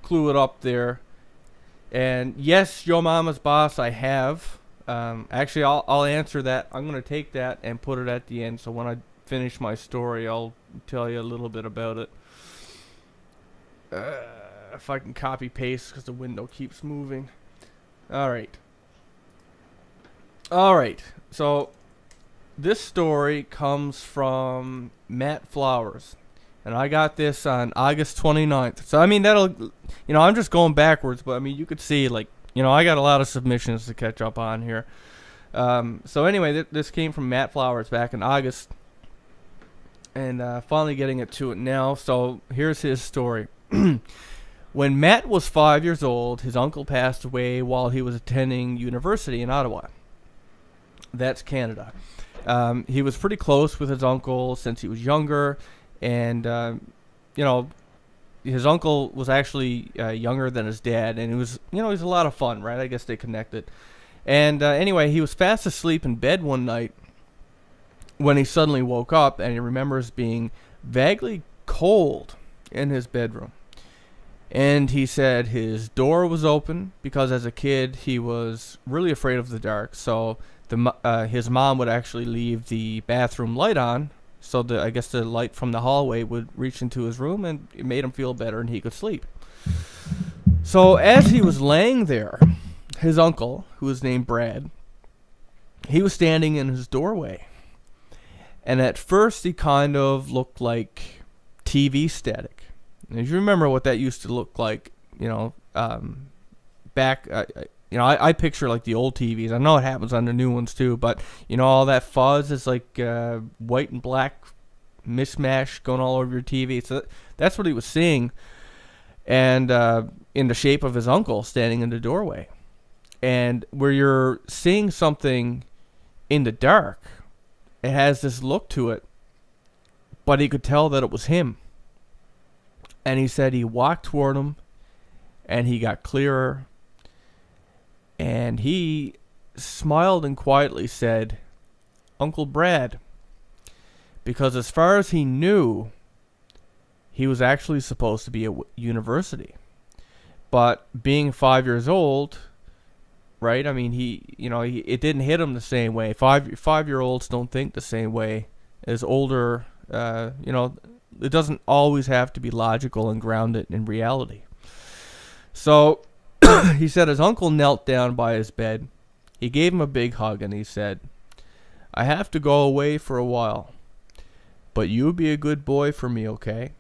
clue it up there. And yes, Yo Mama's Boss, I have. Actually, I'll answer that. I'm going to take that and put it at the end. So when I finish my story, I'll tell you a little bit about it. If I can copy paste because the window keeps moving. All right. So this story comes from Matt Flowers. And I got this on August 29th. So, I mean, I'm just going backwards. But, I mean, you could see, I got a lot of submissions to catch up on here. So, anyway, this came from Matt Flowers back in August. And finally getting to it now. So, here's his story. When Matt was 5 years old, his uncle passed away while he was attending university in Ottawa. That's Canada. He was pretty close with his uncle since he was younger. And, his uncle was actually younger than his dad, and it was a lot of fun, right? I guess they connected. And anyway, he was fast asleep in bed one night when he suddenly woke up, and he remembers being vaguely cold in his bedroom. And he said his door was open because as a kid he was really afraid of the dark, so his mom would actually leave the bathroom light on. So I guess the light from the hallway would reach into his room, and it made him feel better, and he could sleep. So as he was laying there, his uncle, who was named Brad, he was standing in his doorway. And at first, he kind of looked like TV static. And if you remember what that used to look like, back... I picture like the old TVs. I know it happens on the new ones too, but all that fuzz is like white and black mismatch going all over your TV. So that's what he was seeing, and in the shape of his uncle standing in the doorway. And where you're seeing something in the dark, it has this look to it, but he could tell that it was him. And he said he walked toward him, and he got clearer. And he smiled and quietly said, "Uncle Brad," because as far as he knew, he was actually supposed to be at university. But being 5 years old, right? I mean, it didn't hit him the same way. Five-year-olds don't think the same way as older. It doesn't always have to be logical and grounded in reality. So he said his uncle knelt down by his bed. He gave him a big hug, and he said, "I have to go away for a while, but you be a good boy for me, okay?"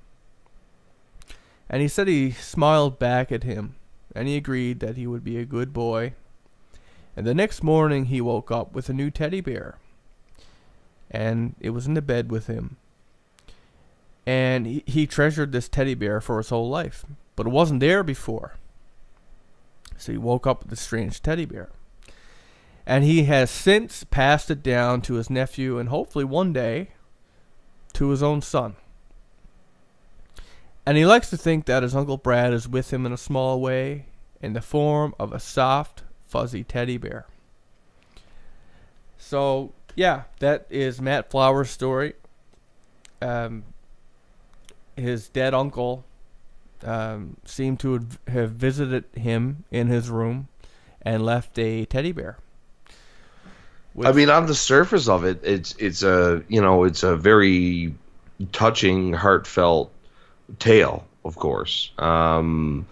And he said he smiled back at him, and he agreed that he would be a good boy. And the next morning he woke up with a new teddy bear, and it was in the bed with him. And he treasured this teddy bear for his whole life, but it wasn't there before. So he woke up with this strange teddy bear. And he has since passed it down to his nephew, and hopefully one day to his own son. And he likes to think that his Uncle Brad is with him in a small way, in the form of a soft, fuzzy teddy bear. So, yeah, that is Matt Flowers' story. His dead uncle seemed to have visited him in his room and left a teddy bear. I mean, on the surface of it, it's a very touching, heartfelt tale, of course. But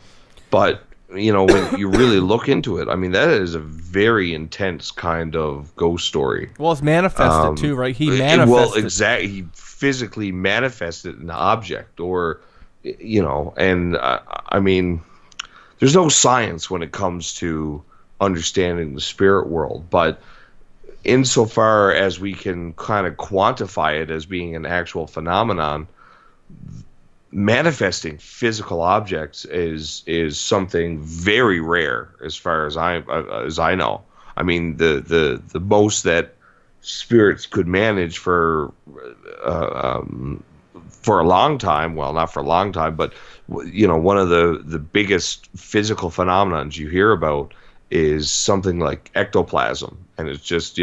when you really look into it, I mean, that is a very intense kind of ghost story. Well, it's manifested too, right? He manifested. Well, exactly. He physically manifested an object, or and I mean, there's no science when it comes to understanding the spirit world, but insofar as we can kind of quantify it as being an actual phenomenon, manifesting physical objects is something very rare as far as I know. I mean, the most that spirits could manage for a long time, well, not for a long time, but one of the biggest physical phenomenons you hear about is something like ectoplasm, and it's just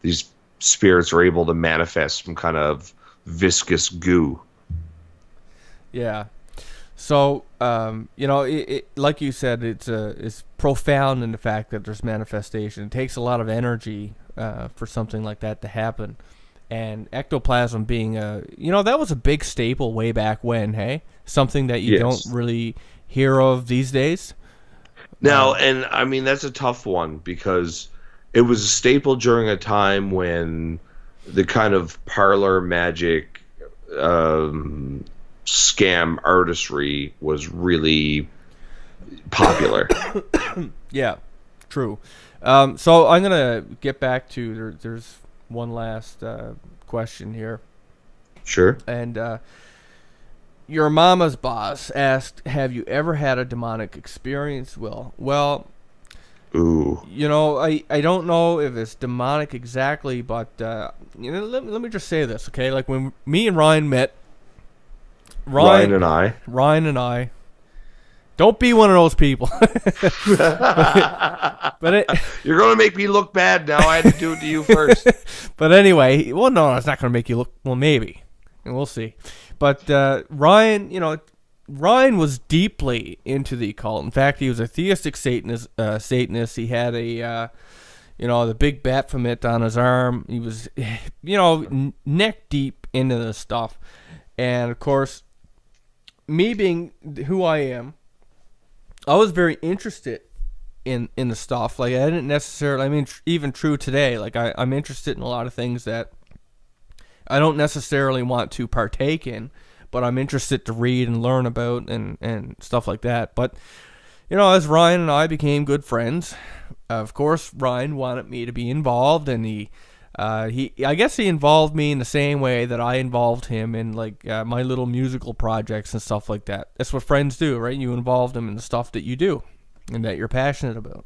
these spirits are able to manifest some kind of viscous goo. Yeah. So, like you said, it's profound in the fact that there's manifestation. It takes a lot of energy for something like that to happen. And ectoplasm being that was a big staple way back when, hey? Something that you don't really hear of these days. Now, and I mean, that's a tough one because it was a staple during a time when the kind of parlor magic scam artistry was really popular. Yeah, true. So I'm gonna get back to there's one last question here. Sure. And your mama's boss asked, "Have you ever had a demonic experience, Will?" Well, ooh, I don't know if it's demonic exactly, but let me just say this, okay? Like when me and Ryan met. Ryan and I. Don't be one of those people. but you're going to make me look bad now. I had to do it to you first. But anyway, well, no, it's not going to make you look. Well, maybe, and we'll see. But Ryan Ryan was deeply into the occult. In fact, he was a theistic Satanist. He had a the big Baphomet on his arm. He was neck deep into this stuff, and of course, me being who I am, I was very interested in the stuff. Like, I didn't necessarily, I mean, even true today, like, I'm interested in a lot of things that I don't necessarily want to partake in, but I'm interested to read and learn about and stuff like that. But, as Ryan and I became good friends, of course, Ryan wanted me to be involved, and I guess he involved me in the same way that I involved him in my little musical projects and stuff like that. That's what friends do, right? You involve them in the stuff that you do and that you're passionate about.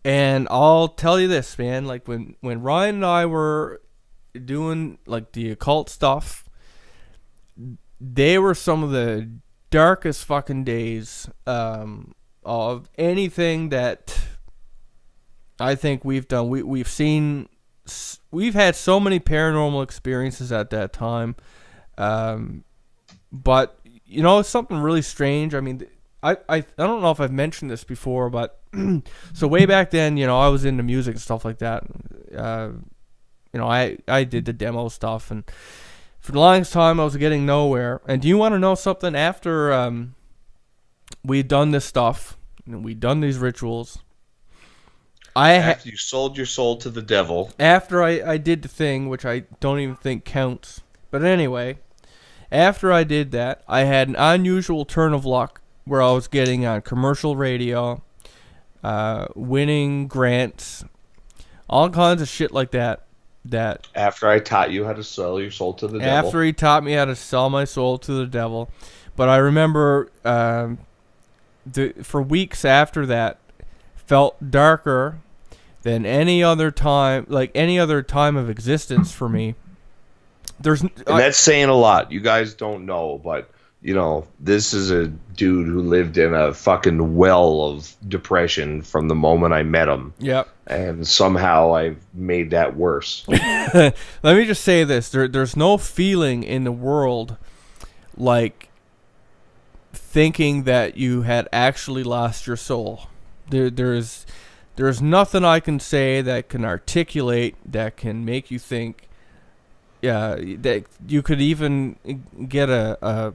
And I'll tell you this, man, like when Ryan and I were doing like the occult stuff, they were some of the darkest fucking days of anything that I think we've done. We've had so many paranormal experiences at that time. But, it's something really strange. I mean, I don't know if I've mentioned this before, but so way back then, I was into music and stuff like that. I did the demo stuff, and for the longest time I was getting nowhere. And do you want to know something? After we'd done this stuff, we'd done these rituals, after you sold your soul to the devil. After I did the thing, which I don't even think counts. But anyway, after I did that, I had an unusual turn of luck where I was getting on commercial radio, winning grants, all kinds of shit like that. After I taught you how to sell your soul to the devil. After he taught me how to sell my soul to the devil. But I remember for weeks after that, felt darker than any other time of existence for me. That's saying a lot. You guys don't know, but this is a dude who lived in a fucking well of depression from the moment I met him. Yep. And somehow I've made that worse. Let me just say this. There's no feeling in the world like thinking that you had actually lost your soul. There's nothing I can say that can articulate, that can make you think that you could even get a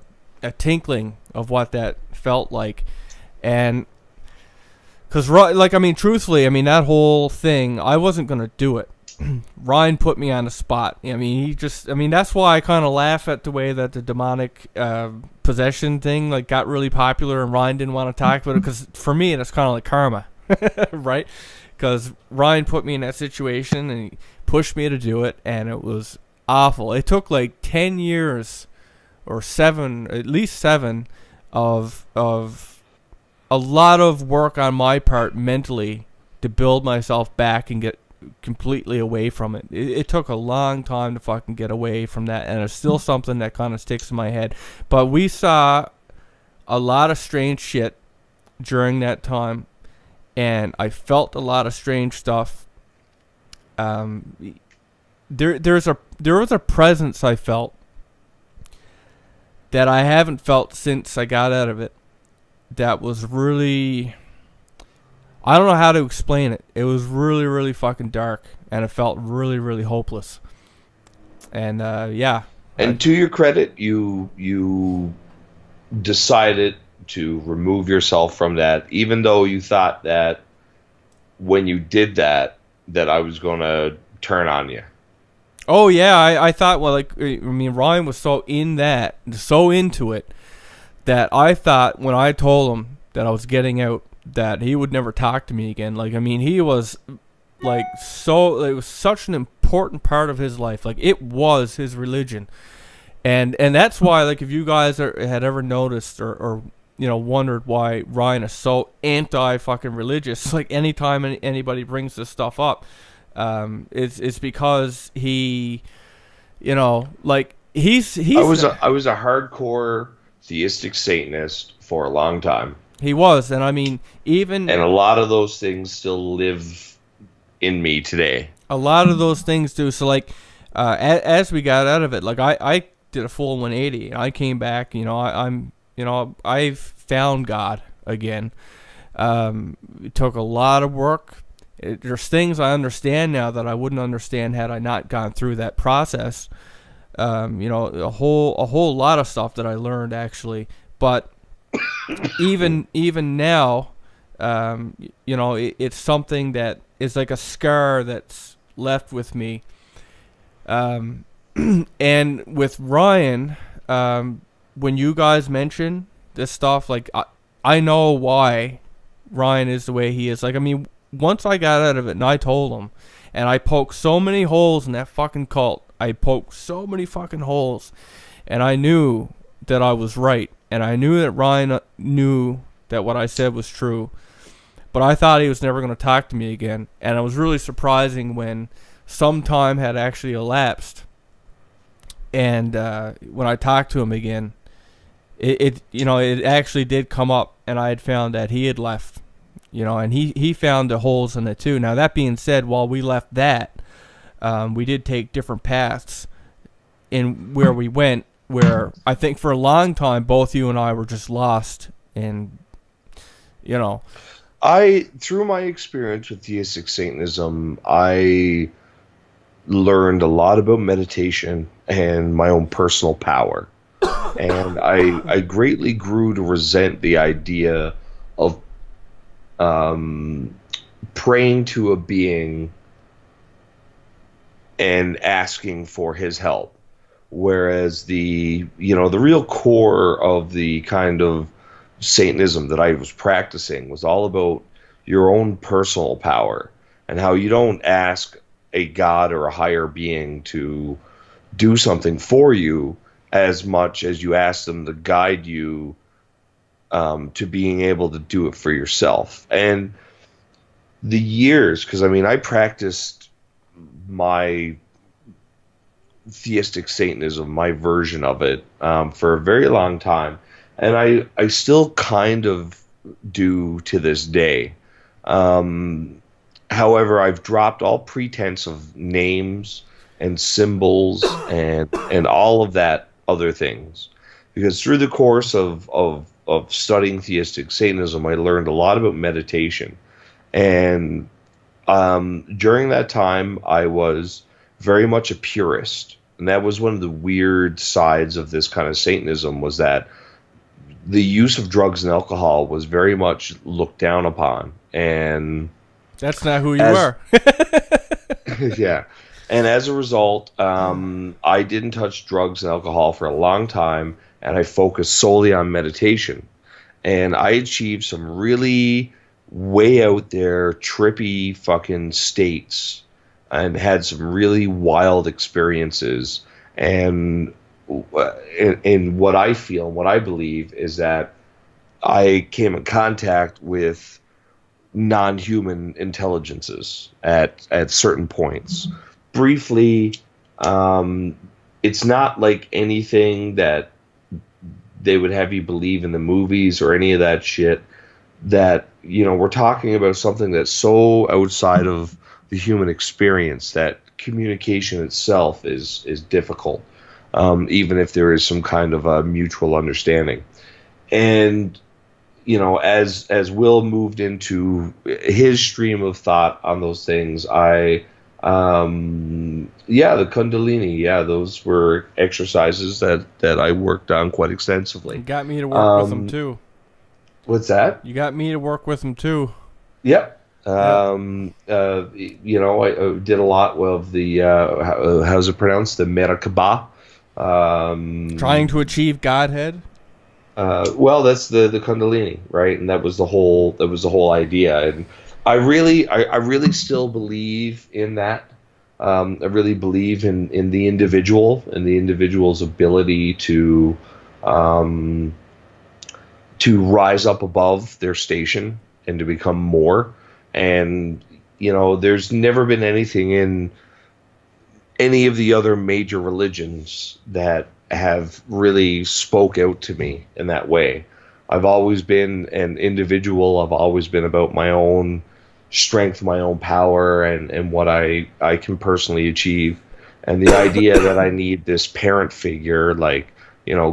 tinkling of what that felt like. And because, truthfully, that whole thing, I wasn't going to do it. Ryan put me on the spot. That's why I kind of laugh at the way that the demonic possession thing got really popular, and Ryan didn't want to talk about it, because for me, it's kind of like karma, right? Because Ryan put me in that situation, and he pushed me to do it, and it was awful. It took 10 years or 7, at least 7, of a lot of work on my part mentally to build myself back and get completely away from it. It took a long time to fucking get away from that, and it's still something that kind of sticks in my head. But we saw a lot of strange shit during that time, and I felt a lot of strange stuff. There was a presence I felt that I haven't felt since I got out of it. That was really, I don't know how to explain it. It was really, really fucking dark, and it felt really, really hopeless. And yeah. And to your credit, you decided to remove yourself from that, even though you thought that when you did that I was going to turn on you. Oh yeah, I thought, well, like, I mean, Ryan was so into it, that I thought when I told him that I was getting out, that he would never talk to me again. Like, I mean, he was like, so, it was such an important part of his life. Like, it was his religion. And that's why, like, if you guys had ever noticed or you know, wondered why Ryan is so anti-fucking religious, like, anytime anybody brings this stuff up, it's because he, you know, like, he's I was a hardcore theistic Satanist for a long time. He was, and I mean, and a lot of those things still live in me today. A lot of those things do. So, like, as we got out of it, like, I did a full 180. I came back. You know, I've found God again. It took a lot of work. There's things I understand now that I wouldn't understand had I not gone through that process. You know, a whole lot of stuff that I learned, actually. But even now, you know, it's something that is like a scar that's left with me. And with Ryan, when you guys mention this stuff, like, I know why Ryan is the way he is. Like, I mean, once I got out of it and I told him, and I poked so many holes in that fucking cult. I poked so many fucking holes, and I knew that I was right, and I knew that Ryan knew that what I said was true, but I thought he was never going to talk to me again. And it was really surprising when some time had actually elapsed, and when I talked to him again, it you know, it actually did come up, and I had found that he had left, you know, and he found the holes in it too. Now, that being said, while we left that, we did take different paths in where we went, where I think for a long time both you and I were just lost. And, you know, through my experience with theistic Satanism, I learned a lot about meditation and my own personal power. And I greatly grew to resent the idea of praying to a being and asking for his help. Whereas the real core of the kind of Satanism that I was practicing was all about your own personal power, and how you don't ask a god or a higher being to do something for you as much as you ask them to guide you to being able to do it for yourself. And the years, because I mean, I practiced my theistic Satanism, my version of it, for a very long time, and I still kind of do to this day. However, I've dropped all pretense of names and symbols and all of that other things, because through the course of studying theistic Satanism, I learned a lot about meditation. And during that time, I was very much a purist. And that was one of the weird sides of this kind of Satanism, was that the use of drugs and alcohol was very much looked down upon. And that's not who you are. Yeah. And as a result, I didn't touch drugs and alcohol for a long time, and I focused solely on meditation. And I achieved some really way out there, trippy fucking states, and had some really wild experiences. And what I feel and what I believe is that I came in contact with non-human intelligences at certain points. Briefly, it's not like anything that they would have you believe in the movies or any of that shit. That, you know, we're talking about something that's so outside of the human experience that communication itself is difficult. even if there is some kind of a mutual understanding. And as Will moved into his stream of thought on those things, the Kundalini, those were exercises that I worked on quite extensively. You got me to work with them too. What's that? You got me to work with them too. Yep. I did a lot of the how's it pronounced? The Merkaba. Trying to achieve Godhead. Well, that's the Kundalini, right? And that was the whole idea. And I really still believe in that. I really believe in the individual and the individual's ability to rise up above their station and to become more. And there's never been anything in any of the other major religions that have really spoke out to me in that way. I've always been an individual. I've always been about my own strength, my own power, and what I can personally achieve. And the idea that I need this parent figure like,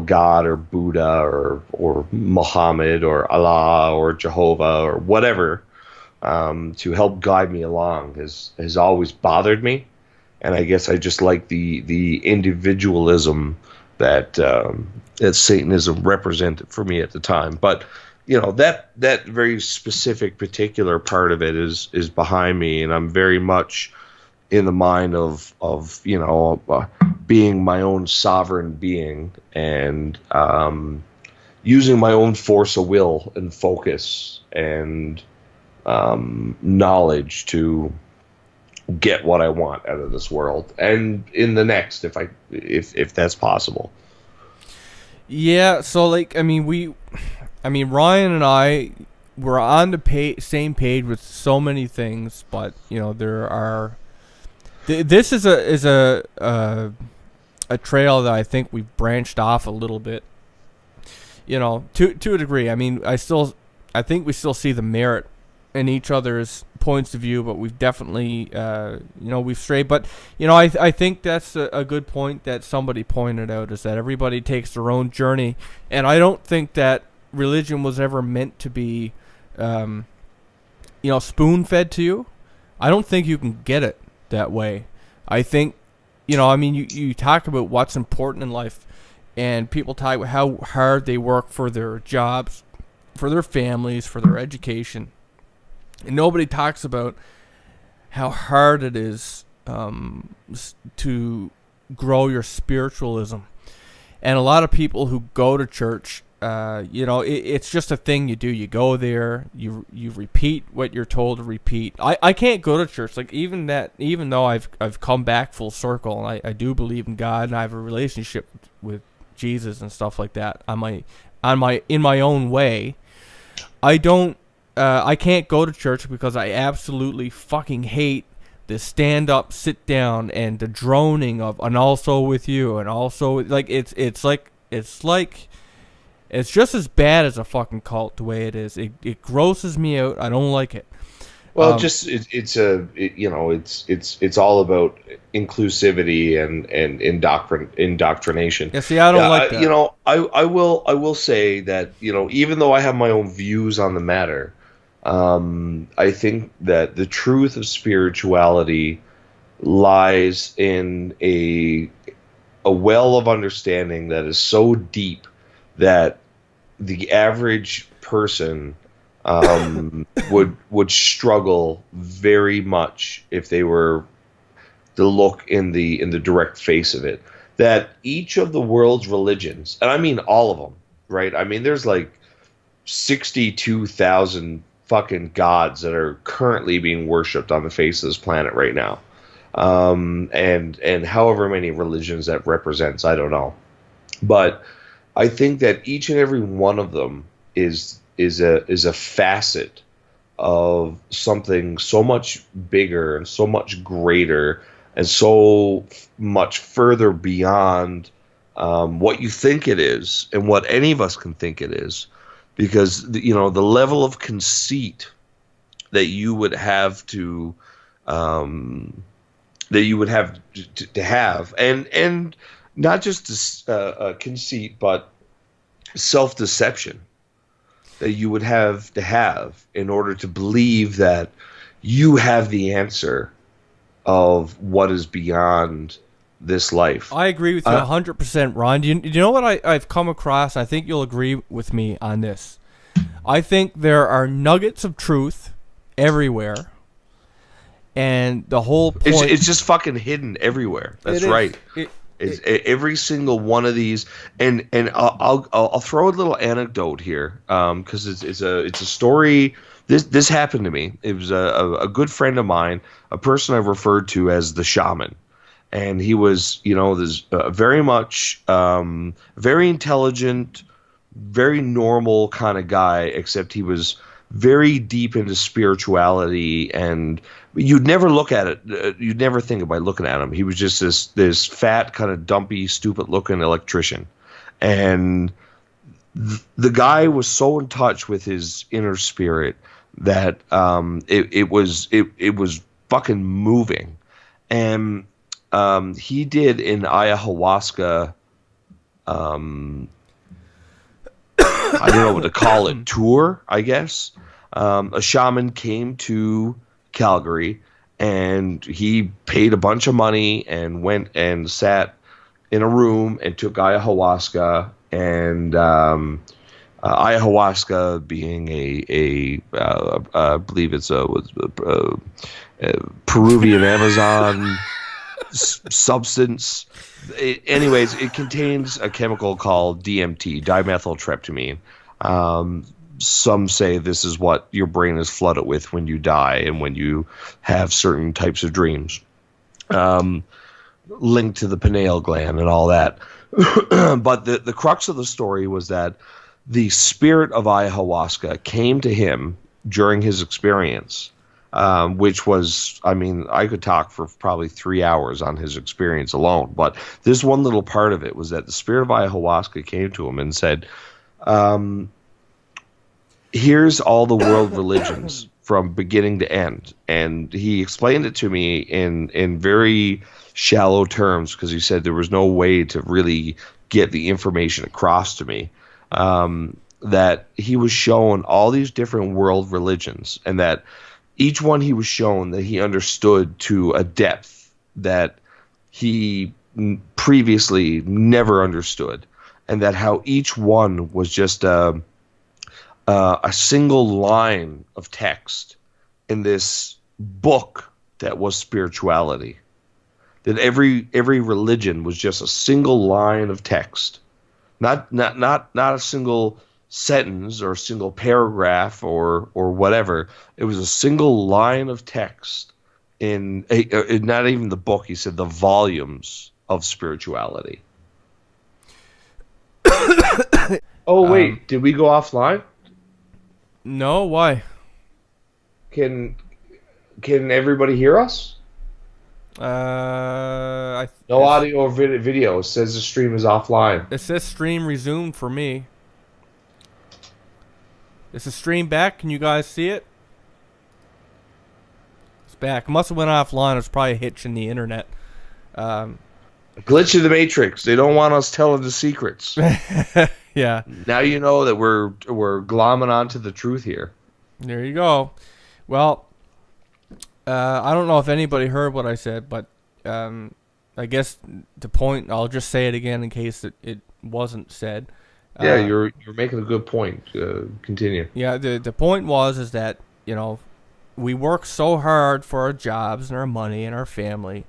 God or Buddha or Muhammad or Allah or Jehovah or whatever, to help guide me along has always bothered me. And I guess I just like the individualism that Satanism represented for me at the time. But that very specific particular part of it is behind me, and I'm very much in the mind of being my own sovereign being and using my own force of will and focus and knowledge to get what I want out of this world and in the next, if that's possible. Yeah. So Ryan and I were on the same page with so many things, but there are. This is a trail that I think we've branched off a little bit. To a degree. I think we still see the merit in each other's points of view, but we've definitely, we've strayed. But, I think that's a good point that somebody pointed out, is that everybody takes their own journey. And I don't think that religion was ever meant to be, spoon-fed to you. I don't think you can get it that way. I think, you talk about what's important in life, and people talk about how hard they work for their jobs, for their families, for their education. And nobody talks about how hard it is to grow your spiritualism. And a lot of people who go to church, it's just a thing you do. You go there, you repeat what you're told to repeat. I can't go to church, even though I've come back full circle, and I do believe in God, and I have a relationship with Jesus and stuff like that. In my own way, I can't go to church because I absolutely fucking hate the stand up, sit down, and the droning of "and also with you," and also it's just as bad as a fucking cult the way it is. It grosses me out. I don't like it. Well, it's all about inclusivity and indoctrination. Yeah, see, I don't like that. I will say that even though I have my own views on the matter, I think that the truth of spirituality lies in a well of understanding that is so deep that the average person would struggle very much if they were to look in the direct face of it. That each of the world's religions, and I mean all of them, right? I mean, there's like 62,000 fucking gods that are currently being worshipped on the face of this planet right now, and however many religions that represents, I don't know, but I think that each and every one of them is a facet of something so much bigger and so much greater and so much further beyond what you think it is and what any of us can think it is, because the level of conceit that you would have to have and not just conceit, but self-deception that you would have to have in order to believe that you have the answer of what is beyond this life. I agree with you 100%, Ron. Do you know what I've come across? I think you'll agree with me on this. I think there are nuggets of truth everywhere, and the whole point... It's just fucking hidden everywhere. That's right. Every single one of these, and I'll throw a little anecdote here, because it's a story. This happened to me. It was a good friend of mine, a person I've referred to as the shaman, and he was, this very much very intelligent, very normal kind of guy, except he was very deep into spirituality, and you'd never look at it. You'd never think about looking at him. He was just this fat, kind of dumpy, stupid-looking electrician, and the guy was so in touch with his inner spirit that it was fucking moving, and he did an ayahuasca. I don't know what to call it, tour, I guess. A shaman came to Calgary, and he paid a bunch of money and went and sat in a room and took ayahuasca. And ayahuasca being I believe it's a Peruvian Amazon substance. Anyways, it contains a chemical called DMT, dimethyltryptamine. Some say this is what your brain is flooded with when you die and when you have certain types of dreams, linked to the pineal gland and all that. But the crux of the story was that the spirit of ayahuasca came to him during his experience, which was, I could talk for probably 3 hours on his experience alone. But this one little part of it was that the spirit of ayahuasca came to him and said, here's all the world religions from beginning to end. And he explained it to me in very shallow terms, because he said there was no way to really get the information across to me. That he was shown all these different world religions, and that each one he was shown that he understood to a depth that he previously never understood, and that how each one was just a single line of text in this book that was spirituality. That every religion was just a single line of text, not a single sentence or a single paragraph or whatever. It was a single line of text in not even the book. He said the volumes of spirituality. Oh wait, did we go offline? No, why? Can everybody hear us? No audio or video. It says the stream is offline. It says stream resumed for me. Is the stream back? Can you guys see it? It's back. It must have went offline. It was probably a hitch in the internet. Glitch in the Matrix. They don't want us telling the secrets. Yeah. Now you know that we're glomming onto the truth here. There you go. Well, I don't know if anybody heard what I said, but I guess the point, I'll just say it again in case it wasn't said. Yeah, you're making a good point. Continue. Yeah, the point is that, we work so hard for our jobs and our money and our family,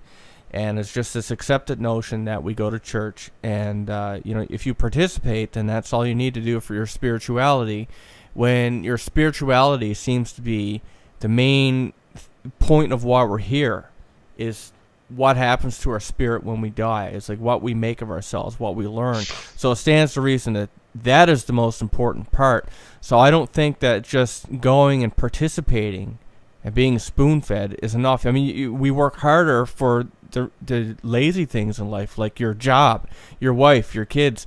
and it's just this accepted notion that we go to church, and if you participate, then that's all you need to do for your spirituality, when your spirituality seems to be the main point of why we're here, is what happens to our spirit when we die. It's like what we make of ourselves, what we learn. So it stands to reason that is the most important part. So I don't think that just going and participating and being spoon-fed is enough. I mean, we work harder for the lazy things in life, like your job, your wife, your kids.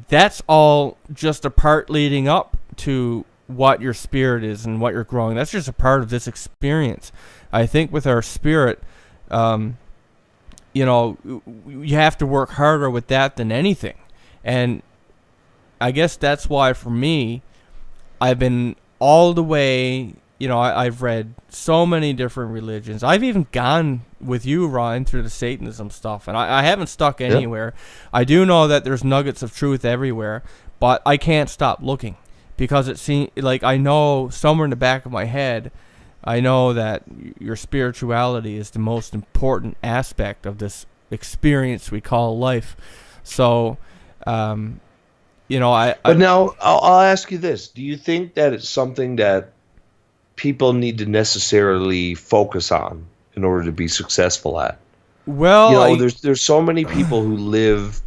That's all just a part leading up to what your spirit is and what you're growing. That's just a part of this experience. I think with our spirit, you know, you have to work harder with that than anything. And I guess that's why for me, I've been all the way, you know, I've read so many different religions. I've even gone with you, Ryan, through the Satanism stuff, and I haven't stuck anywhere. I do know that there's nuggets of truth everywhere, but I can't stop looking because it seems like I know somewhere in the back of my head, I know that your spirituality is the most important aspect of this experience we call life. So, you know, But now I'll ask you this: do you think that it's something that people need to necessarily focus on in order to be successful at? Well, You know, there's so many people who live.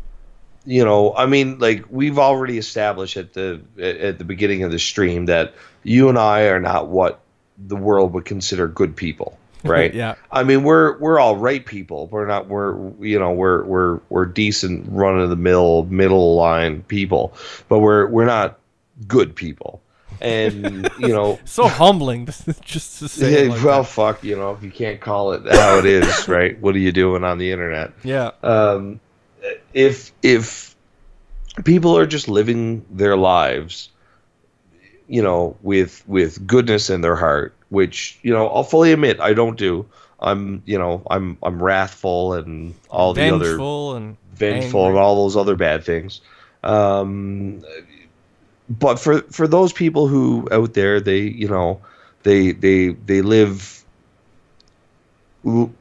You know, I mean, like we've already established at the beginning of the stream that you and I are not what the world would consider good people, right? Yeah. I mean, we're all right people. We're decent, run of the middle line people, but we're not good people. And so humbling just to say. Yeah, Like well, that. fuck, if you can't call it how it is, right? What are you doing on the internet? Yeah. If people are just living their lives, with goodness in their heart, which I'll fully admit I don't do. I'm wrathful and all the other vengeful and all those other bad things. But for those people who out there, they live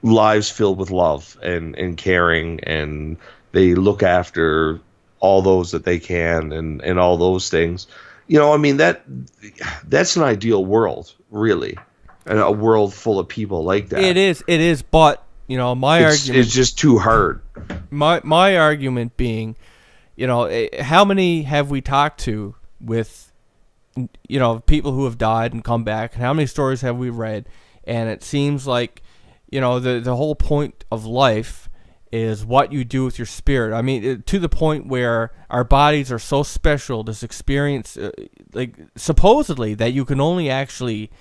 lives filled with love and caring, and they look after all those that they can and all those things. I mean, that's an ideal world, really, and a world full of people like that. It is, but my argument, it's just too hard. My argument being, how many have we talked to with people who have died and come back, and how many stories have we read? And it seems like the whole point of life is what you do with your spirit. I mean, to the point where our bodies are so special, this experience, like supposedly that you can only actually,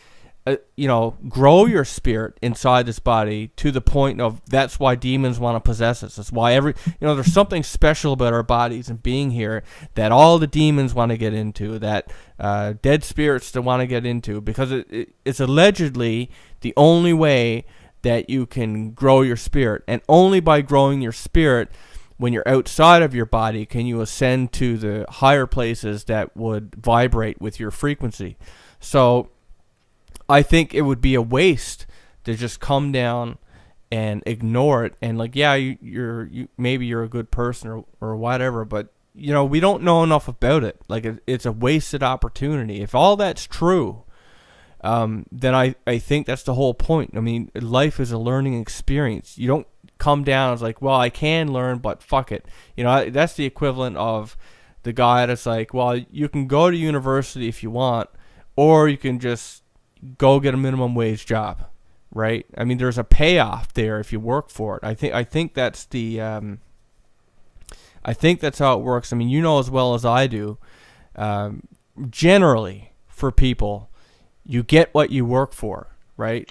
grow your spirit inside this body to the point of that's why demons want to possess us. That's why there's something special about our bodies and being here that all the demons want to get into, that dead spirits that want to get into, because it's allegedly the only way that you can grow your spirit, and only by growing your spirit when you're outside of your body can you ascend to the higher places that would vibrate with your frequency. So I think it would be a waste to just come down and ignore it and maybe you're a good person or whatever, but we don't know enough about it. Like it's a wasted opportunity. If all that's true, then I think that's the whole point. I mean, life is a learning experience. You don't come down as like, well, I can learn, but fuck it. That's the equivalent of the guy that's like, well, you can go to university if you want, or you can just go get a minimum wage job, right? I mean, there's a payoff there if you work for it. I think that's the I think that's how it works. I mean, as well as I do. Generally, for people, you get what you work for, right?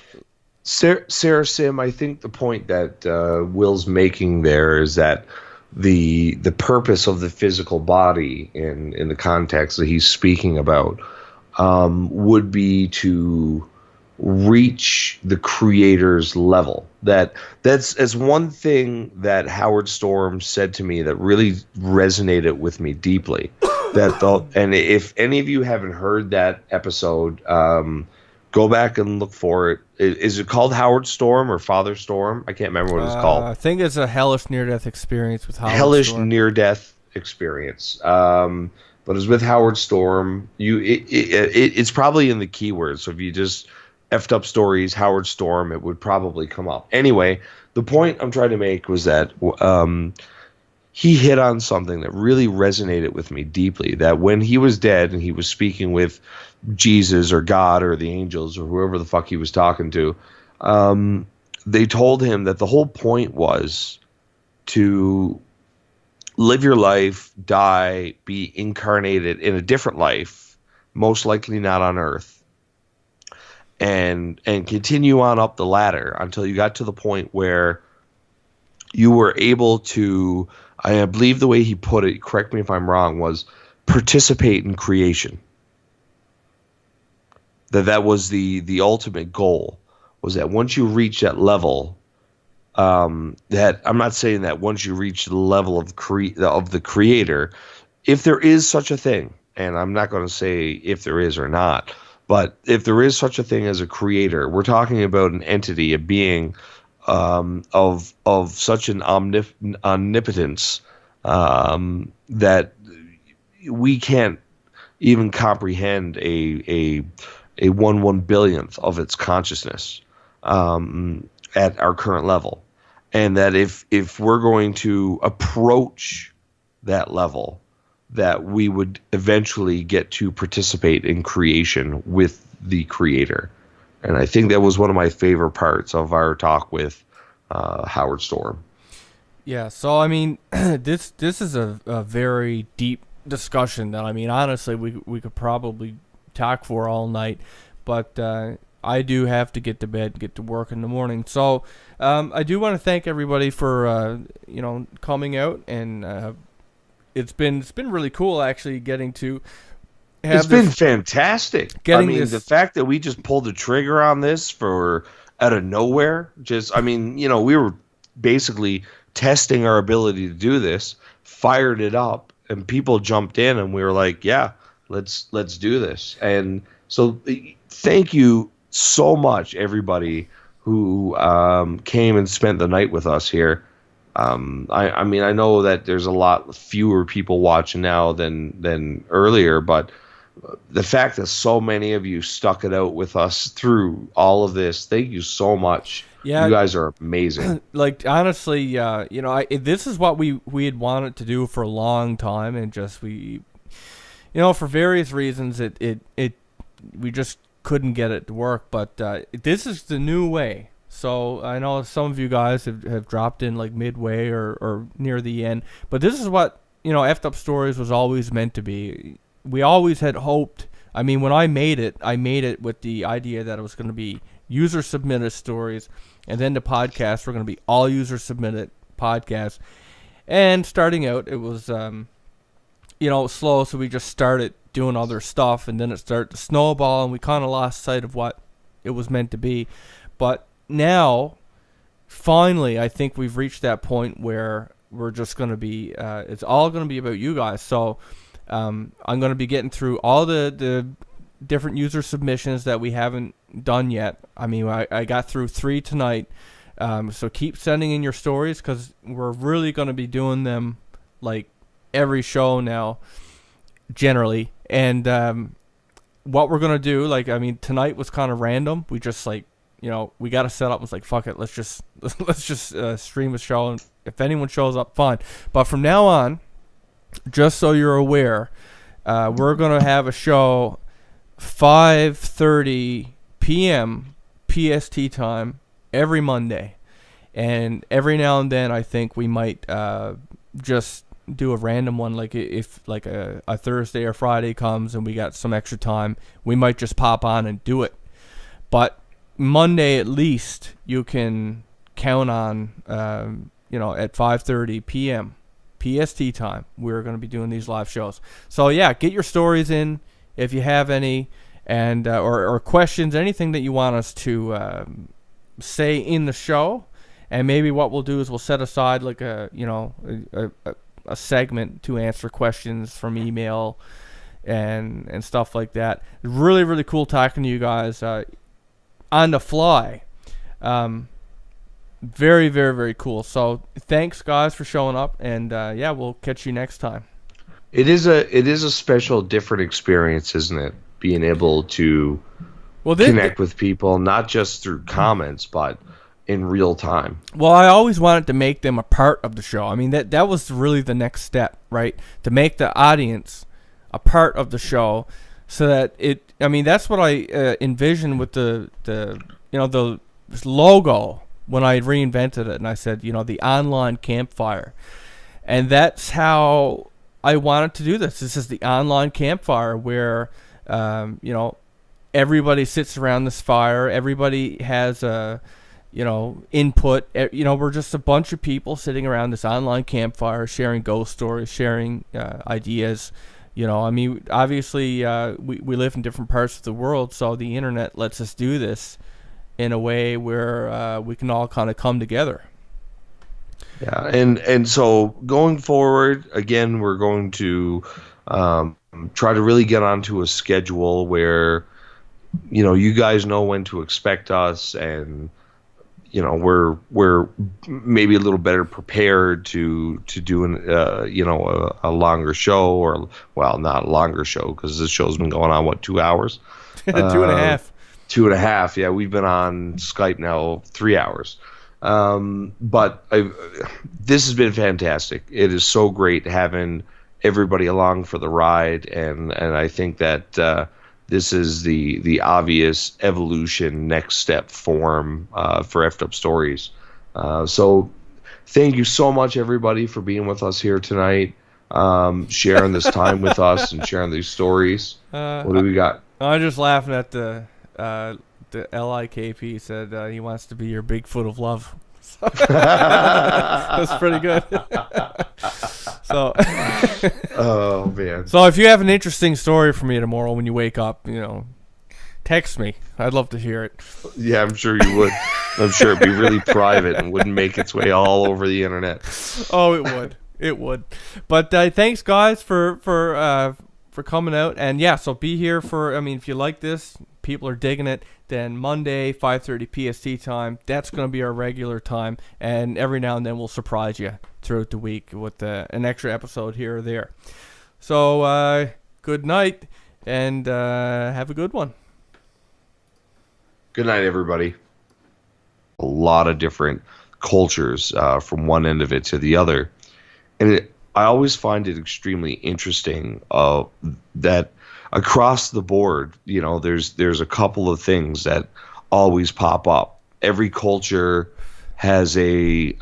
Sarah Sim, I think the point that Will's making there is that the purpose of the physical body in the context that he's speaking about would be to reach the creator's level. That's one thing that Howard Storm said to me that really resonated with me deeply. And if any of you haven't heard that episode, go back and look for it. Is it called Howard Storm or Father Storm? I can't remember what it's called. I think it's a hellish near-death experience with Howard Hellish Storm. near-death experience. But it's with Howard Storm. It's probably in the keywords. So if you just effed up stories, Howard Storm, it would probably come up. Anyway, the point I'm trying to make was that he hit on something that really resonated with me deeply, that when he was dead and he was speaking with Jesus or God or the angels or whoever the fuck he was talking to, they told him that the whole point was to live your life, die, be incarnated in a different life, most likely not on Earth, and continue on up the ladder until you got to the point where you were able to, I believe the way he put it, correct me if I'm wrong, was participate in creation. That was the ultimate goal, was that once you reach that level, that I'm not saying that once you reach the level of the creator, if there is such a thing, and I'm not going to say if there is or not, but if there is such a thing as a creator, we're talking about an entity, a being, of such an omnipotence, that we can't even comprehend a 1/1 billionth of its consciousness, at our current level. And that if we're going to approach that level, that we would eventually get to participate in creation with the creator. And I think that was one of my favorite parts of our talk with Howard Storm. Yeah, so I mean, this is a very deep discussion that, I mean, honestly, we could probably talk for all night, but I do have to get to bed, get to work in the morning. So I do want to thank everybody for coming out, and it's been really cool actually getting to have. It's been fantastic. I mean, the fact that we just pulled the trigger on this for out of nowhere, we were basically testing our ability to do this, fired it up, and people jumped in, and we were like, yeah, let's do this. And so thank you so much, everybody who came and spent the night with us here. I mean, I know that there's a lot fewer people watching now than earlier, but the fact that so many of you stuck it out with us through all of this, thank you so much. Yeah, you guys are amazing. Like, honestly, this is what we had wanted to do for a long time, and just for various reasons, we just couldn't get it to work. But this is the new way. So I know some of you guys have dropped in like midway or near the end, but this is what Effed Up Stories was always meant to be. We always had hoped. I mean, when I made it with the idea that it was going to be user submitted stories, and then the podcasts were going to be all user submitted podcasts. And starting out, it was slow, so we just started doing other stuff, and then it started to snowball, and we kind of lost sight of what it was meant to be. But now, finally, I think we've reached that point where we're just going to be, it's all going to be about you guys. So I'm going to be getting through all the different user submissions that we haven't done yet. I mean, I got through 3 tonight. So keep sending in your stories, because we're really going to be doing them like every show now, generally. And what we're going to do, tonight was kind of random. We just we got to set up. It's like, fuck it, let's just stream a show, and if anyone shows up, fine. But from now on, just so you're aware, we're gonna have a show 5:30 p.m. PST time every Monday, and every now and then I think we might just do a random one, like if like a Thursday or Friday comes and we got some extra time, we might just pop on and do it. But Monday, at least, you can count on, at 5:30 p.m. PST time, we're going to be doing these live shows. So, yeah, get your stories in if you have any, and or questions, anything that you want us to say in the show. And maybe what we'll do is we'll set aside like a segment to answer questions from email and stuff like that. Really, really cool talking to you guys on the fly. Very, very, very cool. So thanks, guys, for showing up, and we'll catch you next time. It is a special, different experience, isn't it? Being able to connect with people, not just through comments, but in real time. Well, I always wanted to make them a part of the show. I mean, that was really the next step, right? To make the audience a part of the show, so that that's what I envisioned with the logo when I reinvented it, and I said, the online campfire. And that's how I wanted to do this. This is the online campfire where, everybody sits around this fire. Everybody has input. We're just a bunch of people sitting around this online campfire, sharing ghost stories, sharing ideas. Obviously, we live in different parts of the world, so the internet lets us do this in a way where we can all kind of come together. Yeah, and so going forward, again, we're going to try to really get onto a schedule where, you guys know when to expect us, and we're maybe a little better prepared to do a longer show, or, well, not a longer show, because this show's been going on 2 hours. 2.5. 2.5. Yeah, we've been on Skype now 3 hours. But this has been fantastic. It is so great having everybody along for the ride, and I think that this is the obvious evolution, next step form for Effed Up Stories. So thank you so much, everybody, for being with us here tonight, sharing this time with us and sharing these stories. What do we got? I'm just laughing at the LIKP said he wants to be your Bigfoot of love. That's pretty good. So, oh man. So if you have an interesting story for me tomorrow when you wake up, text me. I'd love to hear it. Yeah, I'm sure you would. I'm sure it'd be really private and wouldn't make its way all over the internet. Oh, it would. It would. But thanks, guys, for coming out. And yeah, so be here for. If you like this, people are digging it, then Monday 5:30 PST time, that's going to be our regular time, and every now and then we'll surprise you throughout the week with an extra episode here or there. So good night, and have a good one. Good night, everybody. A lot of different cultures from one end of it to the other, and I always find it extremely interesting that across the board, there's a couple of things that always pop up. Every culture has a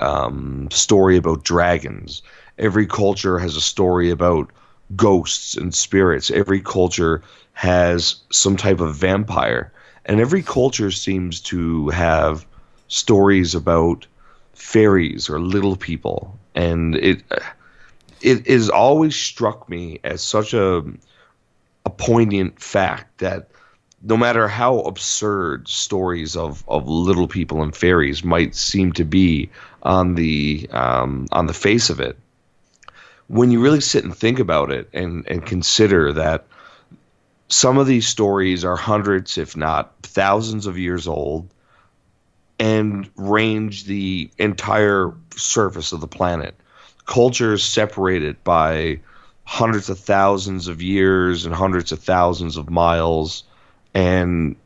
story about dragons. Every culture has a story about ghosts and spirits. Every culture has some type of vampire. And every culture seems to have stories about fairies or little people. And it has always struck me as such a poignant fact that no matter how absurd stories of little people and fairies might seem to be on the face of it, when you really sit and think about it and consider that some of these stories are hundreds, if not thousands of years old, and range the entire surface of the planet, cultures separated by hundreds of thousands of years and hundreds of thousands of miles, and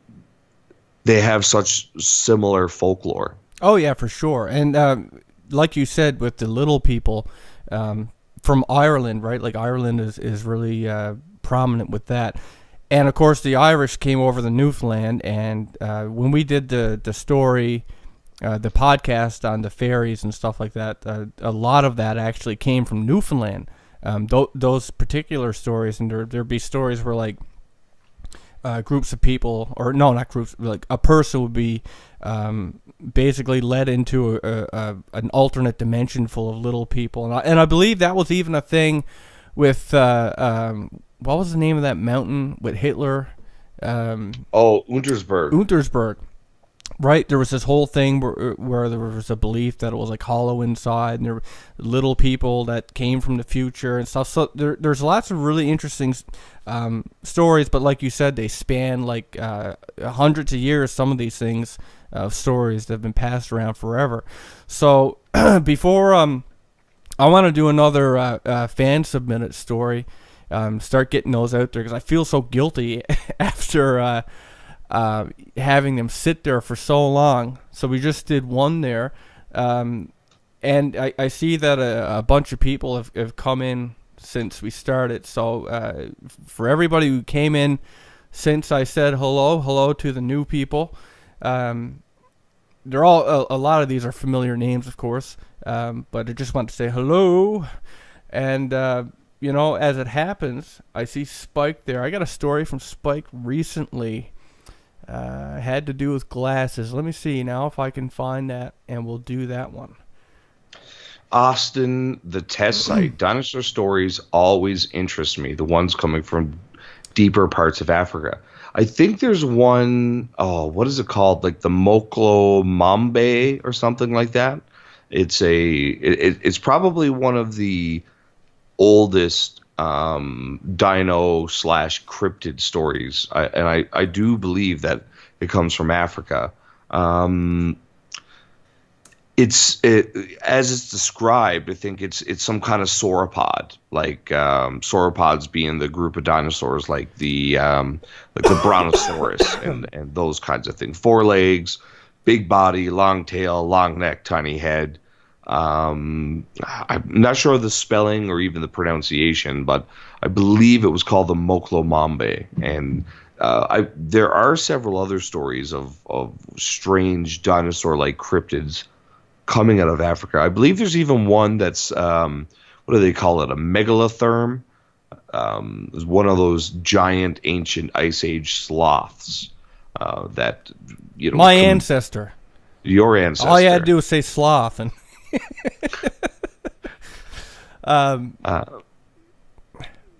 they have such similar folklore. Oh yeah, for sure. And like you said, with the little people from Ireland, right? Like Ireland is really prominent with that. And of course, the Irish came over to Newfoundland, and when we did the story, the podcast on the fairies and stuff like that, a lot of that actually came from Newfoundland. Those particular stories, and there'd be stories where like groups of people, or no, not groups, like a person would be basically led into an alternate dimension full of little people, and I believe that was even a thing with what was the name of that mountain with Hitler? Untersberg. Untersberg. Right, there was this whole thing where there was a belief that it was like hollow inside, and there were little people that came from the future and stuff. So there's lots of really interesting stories, but like you said, they span like hundreds of years. Some of these things, stories that have been passed around forever. So before I want to do another fan submitted story, start getting those out there because I feel so guilty after. Having them sit there for so long. So we just did one there. And I see that a bunch of people have come in since we started. So for everybody who came in since I said hello to the new people, they're all, a lot of these are familiar names, of course, but I just want to say hello. And, as it happens, I see Spike there. I got a story from Spike recently. Had to do with glasses. Let me see now if I can find that, and we'll do that one. Austin, the test site. Dinosaur stories always interest me. The ones coming from deeper parts of Africa. I think there's one, oh, what is it called? Like the Moklo Mambe or something like that. It's probably one of the oldest dino slash cryptid stories. I do believe that it comes from Africa. As it's described, I think it's some kind of sauropod, like sauropods being the group of dinosaurs, like the Brontosaurus and those kinds of things. 4 legs, big body, long tail, long neck, tiny head. I'm not sure of the spelling or even the pronunciation, but I believe it was called the Moklo Mambe. And there are several other stories of strange dinosaur-like cryptids coming out of Africa. I believe there's even one that's what do they call it? A megalotherm. It's one of those giant ancient ice age sloths that my ancestor. Your ancestor. All you had to do was say sloth, and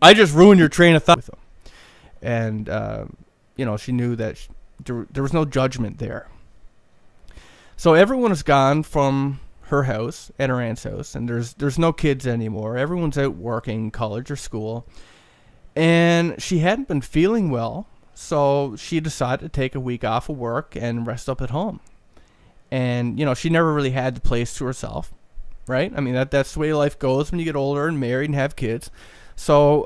I just ruined your train of thought with him. And she knew that there was no judgment there. So everyone is gone from her house at her aunt's house, and there's no kids anymore. Everyone's out working, college or school, and she hadn't been feeling well, so she decided to take a week off of work and rest up at home. And she never really had the place to herself, right? I mean that's the way life goes when you get older and married and have kids. So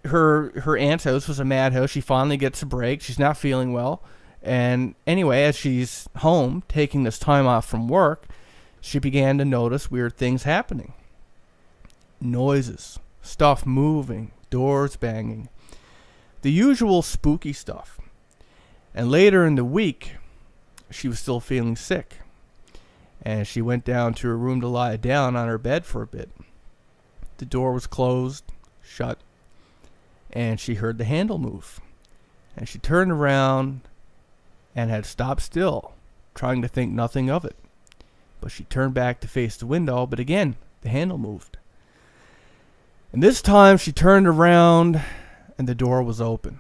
her aunt's house was a madhouse. She finally gets a break. She's not feeling well. And anyway, as she's home taking this time off from work, she began to notice weird things happening. Noises, stuff moving, doors banging. The usual spooky stuff. And later in the week, she was still feeling sick. And she went down to her room to lie down on her bed for a bit. The door was closed, shut, and she heard the handle move. And she turned around and had stopped still, trying to think nothing of it. But she turned back to face the window, but again, the handle moved. And this time she turned around and the door was open.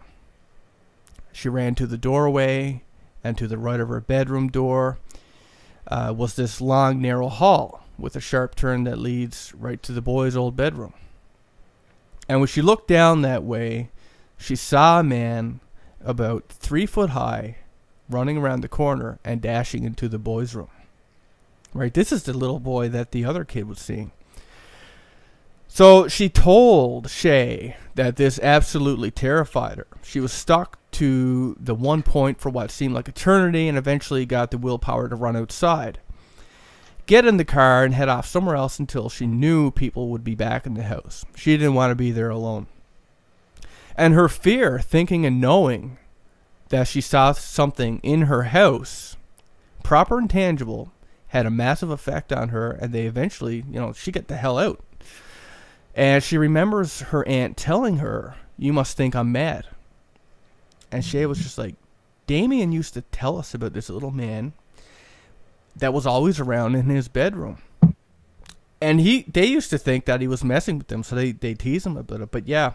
She ran to the doorway, and to the right of her bedroom door was this long, narrow hall with a sharp turn that leads right to the boys' old bedroom. And when she looked down that way, she saw a man about 3 foot high running around the corner and dashing into the boys' room. Right, this is the little boy that the other kid was seeing. So she told Shay that this absolutely terrified her. She was stuck to the one point for what seemed like eternity, and eventually got the willpower to run outside, get in the car, and head off somewhere else until she knew people would be back in the house. She didn't want to be there alone. And her fear, thinking and knowing that she saw something in her house, proper and tangible, had a massive effect on her, and they eventually, she got the hell out. And she remembers her aunt telling her, "You must think I'm mad." And Shay was just like, Damien used to tell us about this little man that was always around in his bedroom. And they used to think that he was messing with them, so they tease him about it. But yeah,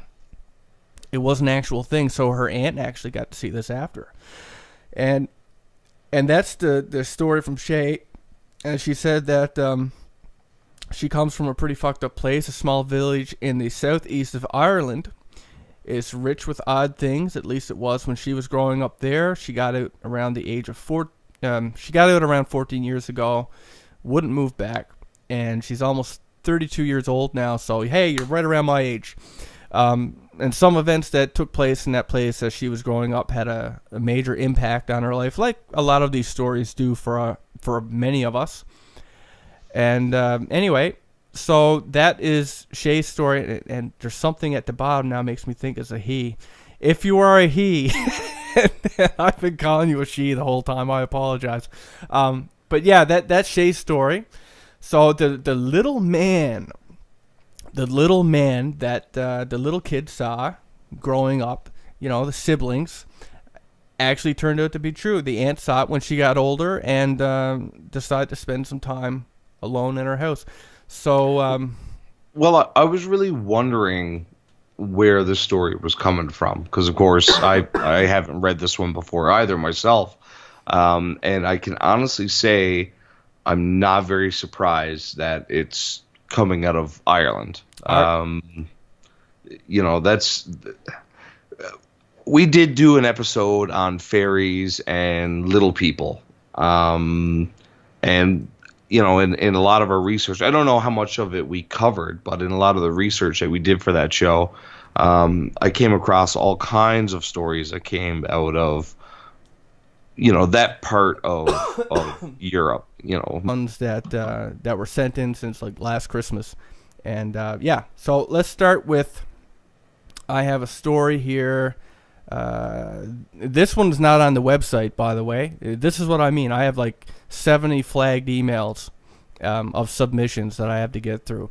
it was an actual thing. So her aunt actually got to see this after. And that's the story from Shay. And she said that she comes from a pretty fucked up place, a small village in the southeast of Ireland. It's rich with odd things. At least it was when she was growing up there. She got out around the age of 14 years ago. Wouldn't move back. And she's almost 32 years old now. So, hey, you're right around my age. And some events that took place in that place as she was growing up had a major impact on her life, like a lot of these stories do for many of us. And anyway, so that is Shay's story, and there's something at the bottom now makes me think it's a he. If you are a he, I've been calling you a she the whole time. I apologize. But yeah, that's Shay's story. So the little man that the little kid saw growing up, the siblings, actually turned out to be true. The aunt saw it when she got older and decided to spend some time alone in her house. So, well, I was really wondering where the story was coming from because, of course, I haven't read this one before either myself, and I can honestly say I'm not very surprised that it's coming out of Ireland. That's we did do an episode on fairies and little people, and in a lot of our research, I don't know how much of it we covered, but in a lot of the research that we did for that show, I came across all kinds of stories that came out of, that part of Europe, ones that were sent in since like last Christmas. And so let's start with, I have a story here. This one's not on the website, by the way. This is what I mean. I have like 70 flagged emails of submissions that I have to get through.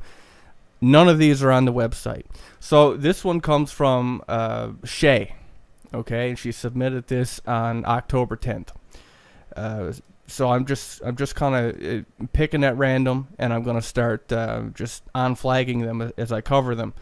None of these are on the website. So this one comes from Shay. Okay, and she submitted this on October 10th. So I'm just kind of picking at random, and I'm going to start just unflagging them as I cover them.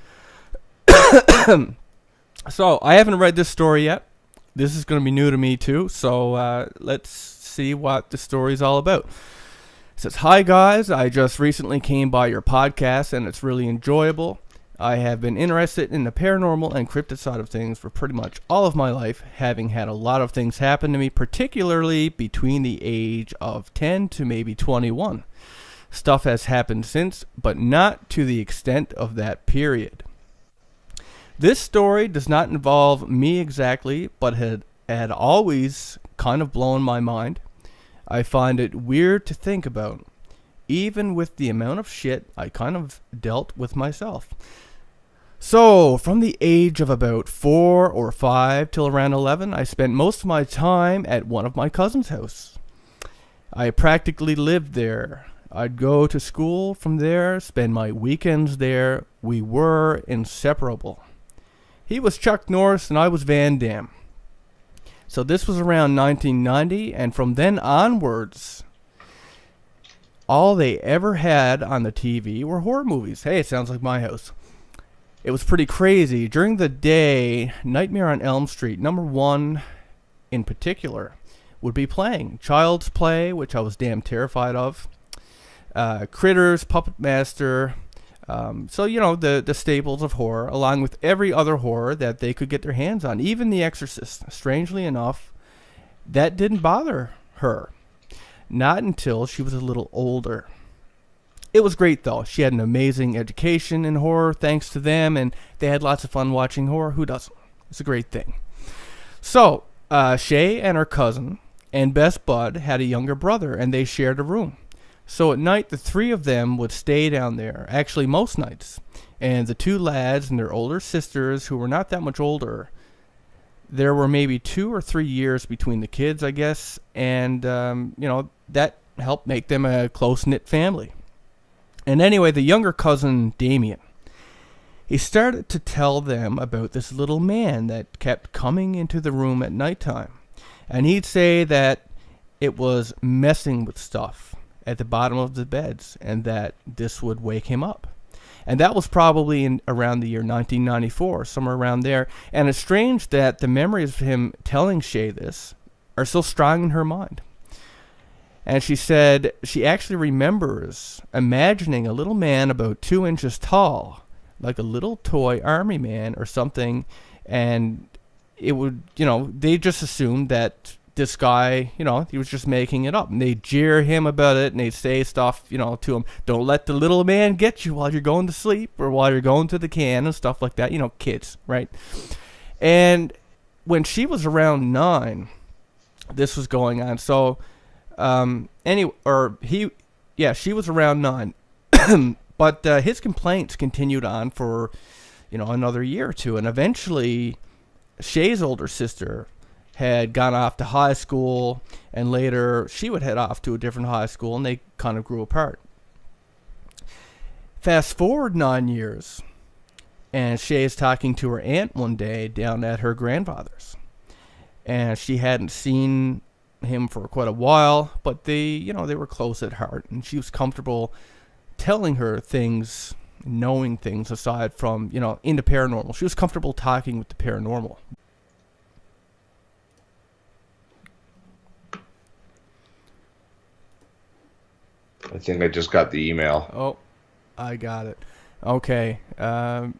So I haven't read this story yet. This is going to be new to me too. So let's see what the story's all about. It says, "Hi guys, I just recently came by your podcast and it's really enjoyable. I have been interested in the paranormal and cryptid side of things for pretty much all of my life, having had a lot of things happen to me, particularly between the age of 10 to maybe 21. Stuff has happened since, but not to the extent of that period. This story does not involve me exactly, but had always kind of blown my mind. I find it weird to think about, even with the amount of shit I kind of dealt with myself. So, from the age of about 4 or 5 till around 11, I spent most of my time at one of my cousin's house. I practically lived there. I'd go to school from there, spend my weekends there. We were inseparable. He was Chuck Norris and I was Van Damme. So this was around 1990, and from then onwards, all they ever had on the TV were horror movies. Hey, it sounds like my house. It was pretty crazy. During the day, Nightmare on Elm Street, number 1 in particular, would be playing. Child's Play, which I was damn terrified of. Critters, Puppet Master. So, the staples of horror, along with every other horror that they could get their hands on. Even The Exorcist, strangely enough, that didn't bother her. Not until she was a little older. It was great, though. She had an amazing education in horror, thanks to them, and they had lots of fun watching horror. Who doesn't? It's a great thing. So, Shay and her cousin and best bud had a younger brother, and they shared a room. So at night, the three of them would stay down there, actually most nights. And the two lads and their older sisters, who were not that much older, there were maybe 2 or 3 years between the kids, I guess. And, that helped make them a close-knit family. And anyway, the younger cousin, Damien, he started to tell them about this little man that kept coming into the room at nighttime. And he'd say that it was messing with stuff at the bottom of the beds, and that this would wake him up. And that was probably in around the year 1994, somewhere around there. And it's strange that the memories of him telling Shay this are so strong in her mind. And she said she actually remembers imagining a little man about 2 inches tall, like a little toy army man or something. And it would, they just assumed that this guy, he was just making it up. And they'd jeer him about it, and they'd say stuff, to him. Don't let the little man get you while you're going to sleep or while you're going to the can and stuff like that. Kids, right? And when she was around 9, this was going on. So, she was around 9. But his complaints continued on for, another year or two. And eventually, Shay's older sister had gone off to high school, and later she would head off to a different high school, and they kind of grew apart. Fast forward 9 years, and Shay is talking to her aunt one day down at her grandfather's. and she hadn't seen him for quite a while, but they were close at heart, and she was comfortable telling her things, knowing things aside from, into paranormal. She was comfortable talking with the paranormal. I think I just got the email. Oh, I got it. Okay. It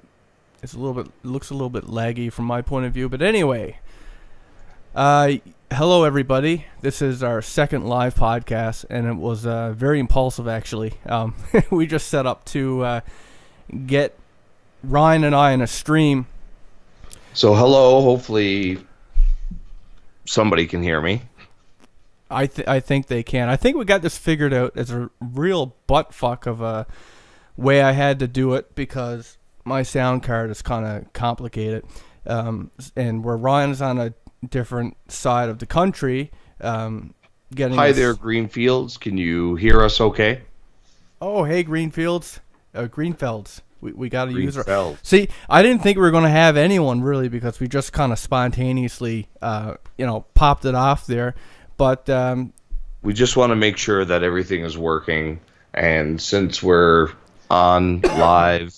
looks a little bit laggy from my point of view, but anyway. Hello everybody. This is our second live podcast, and it was very impulsive actually. We just set up to get Ryan and I in a stream. So hello, hopefully somebody can hear me. I think they can. I think we got this figured out as a real buttfuck of a way I had to do it because my sound card is kind of complicated. And where Ryan's on a different side of the country, getting Hi there, Greenfields. Can you hear us okay? Oh, hey, Greenfields. Greenfelds. We got a user. See, I didn't think we were going to have anyone really because we just kind of spontaneously, popped it off there. But we just want to make sure that everything is working. And since we're on live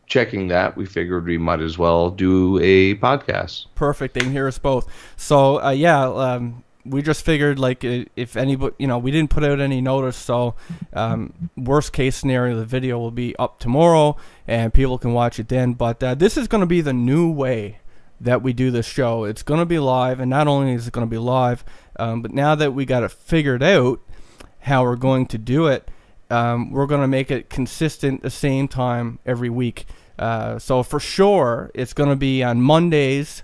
checking that, we figured we might as well do a podcast. Perfect. They can hear us both. So, we just figured, like, if anybody, we didn't put out any notice. So, worst case scenario, the video will be up tomorrow and people can watch it then. But this is going to be the new way that we do this show. It's going to be live, and not only is it going to be live, but now that we got it figured out how we're going to do it, we're going to make it consistent the same time every week. So for sure, it's going to be on Mondays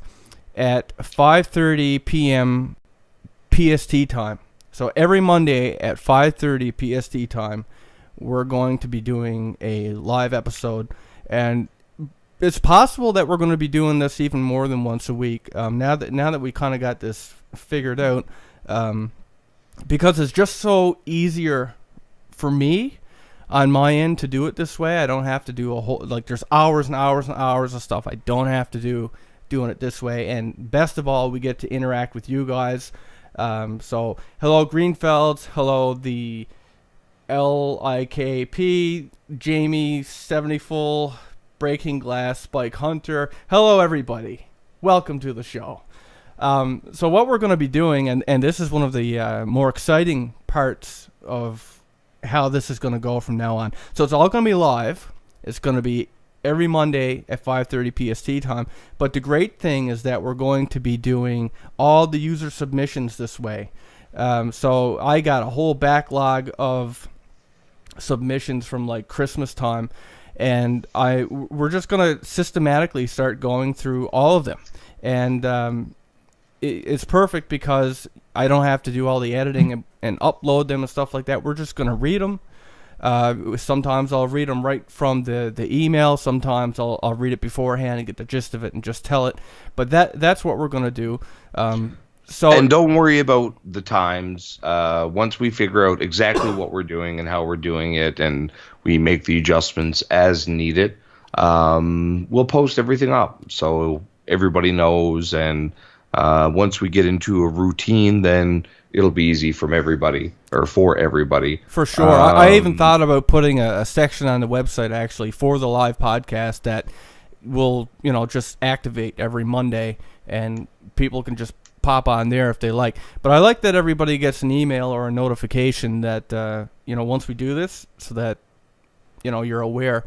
at 5:30 p.m. PST time. So every Monday at 5:30 PST time, we're going to be doing a live episode, and it's possible that we're going to be doing this even more than once a week. Now that we kind of got this figured out, because it's just so easier for me on my end to do it this way. I don't have to do a whole, there's hours and hours and hours of stuff I don't have to do doing it this way. And best of all, we get to interact with you guys. So hello Greenfelds, hello the LIKP, Jamie 70 full, Breaking Glass, Spike Hunter. Hello everybody, welcome to the show. So what we're going to be doing, and this is one of the more exciting parts of how this is going to go from now on. So it's all going to be live. It's going to be every Monday at 5:30 PST time. But the great thing is that we're going to be doing all the user submissions this way. So I got a whole backlog of submissions from like Christmas time, and we're just going to systematically start going through all of them. And it's perfect because I don't have to do all the editing and upload them and stuff like that. We're just going to read them. Sometimes I'll read them right from the email. Sometimes I'll read it beforehand and get the gist of it and just tell it. But that's what we're going to do. And don't worry about the times. Once we figure out exactly what we're doing and how we're doing it, and we make the adjustments as needed, we'll post everything up so everybody knows. And once we get into a routine, then it'll be easy for everybody. For sure. I even thought about putting a section on the website actually for the live podcast that will, just activate every Monday, and people can just pop on there if they like. But I like that everybody gets an email or a notification that, once we do this, so that, you're aware.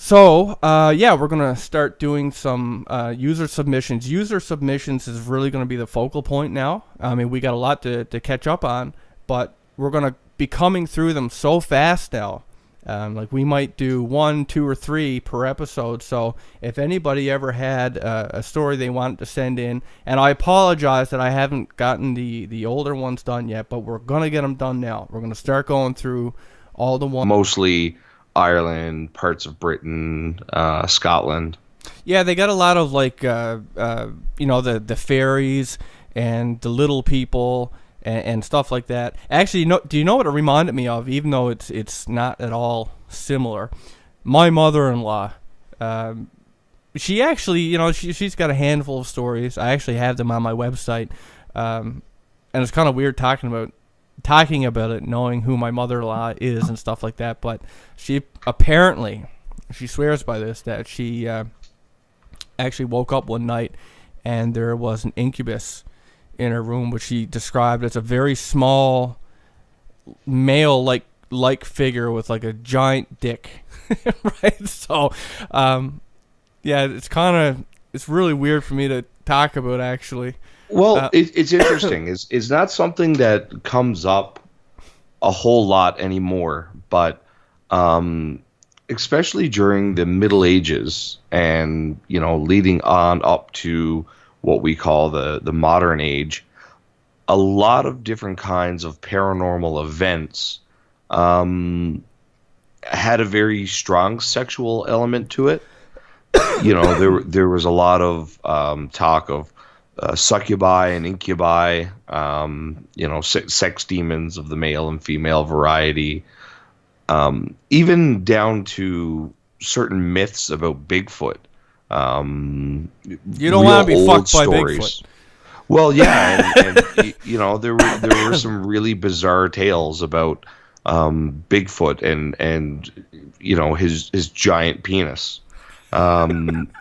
So, we're going to start doing some user submissions. User submissions is really going to be the focal point now. I mean, we got a lot to catch up on, but we're going to be coming through them so fast now. We might do 1, 2, or 3 per episode. So if anybody ever had a story they wanted to send in, and I apologize that I haven't gotten the older ones done yet, but we're going to get them done now. We're going to start going through all the ones. Mostly Ireland, parts of Britain, Scotland. Yeah, they got a lot of the fairies and the little people and stuff like that. Actually, do you know what it reminded me of? Even though it's not at all similar, my mother-in-law she actually, she's got a handful of stories. I actually have them on my website, and it's kind of weird talking about it, knowing who my mother-in-law is and stuff like that. But she apparently, she swears by this, that she actually woke up one night and there was an incubus in her room, which she described as a very small male like figure with like a giant dick. Right? So yeah, it's really weird for me to talk about, actually. Well, it's interesting. It's not something that comes up a whole lot anymore, but especially during the Middle Ages and, leading on up to what we call the modern age, a lot of different kinds of paranormal events had a very strong sexual element to it. There was a lot of talk of succubi and incubi, sex demons of the male and female variety, even down to certain myths about Bigfoot. You don't want to be fucked by Bigfoot. Well, yeah, and there were some really bizarre tales about Bigfoot and his giant penis. And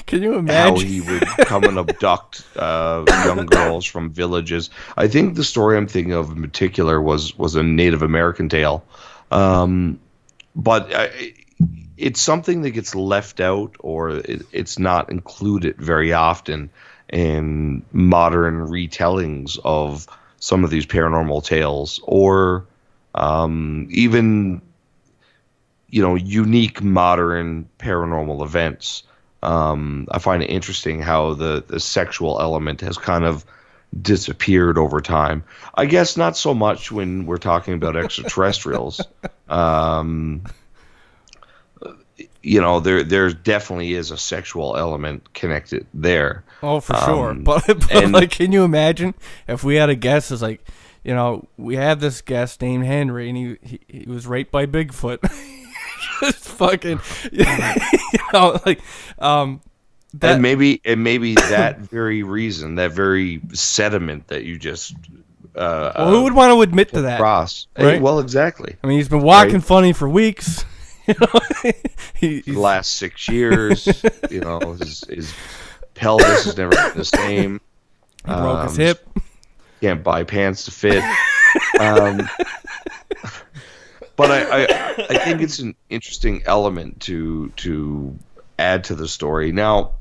can you imagine how he would come and abduct young girls from villages? I think the story I'm thinking of in particular was a Native American tale, but it's something that gets left out, or it's not included very often in modern retellings of some of these paranormal tales, or even unique modern paranormal events. I find it interesting how the sexual element has kind of disappeared over time. I guess not so much when we're talking about extraterrestrials. There definitely is a sexual element connected there. Oh, for sure. But like, can you imagine if we had a guest as like, we had this guest named Henry, and he was raped by Bigfoot. Just fucking, that. And maybe that very reason, that very sediment that you just. Who would want to admit to that? Cross. Right? Hey, well, exactly. I mean, he's been walking funny for weeks. The last 6 years, his pelvis has never been the same. He broke his hip. Can't buy pants to fit. But I think it's an interesting element to add to the story. Now,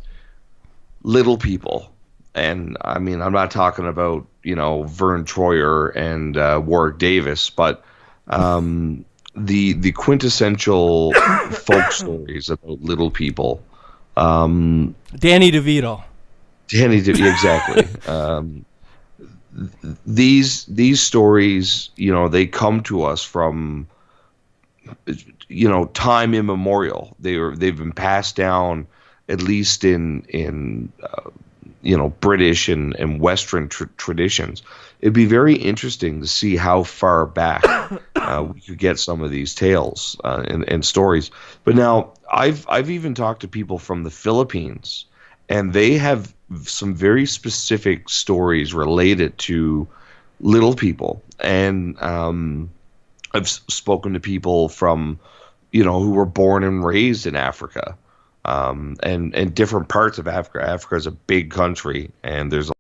little people, and I mean, I'm not talking about Vern Troyer and Warwick Davis, but the quintessential folk stories about little people. Danny DeVito. Exactly. These stories, they come to us from time immemorial. They've been passed down, at least in British and Western traditions. It'd be very interesting to see how far back we could get some of these tales and stories. But now I've even talked to people from the Philippines, and they have some very specific stories related to little people. And I've spoken to people from, who were born and raised in Africa, and different parts of Africa. Africa is a big country, and there's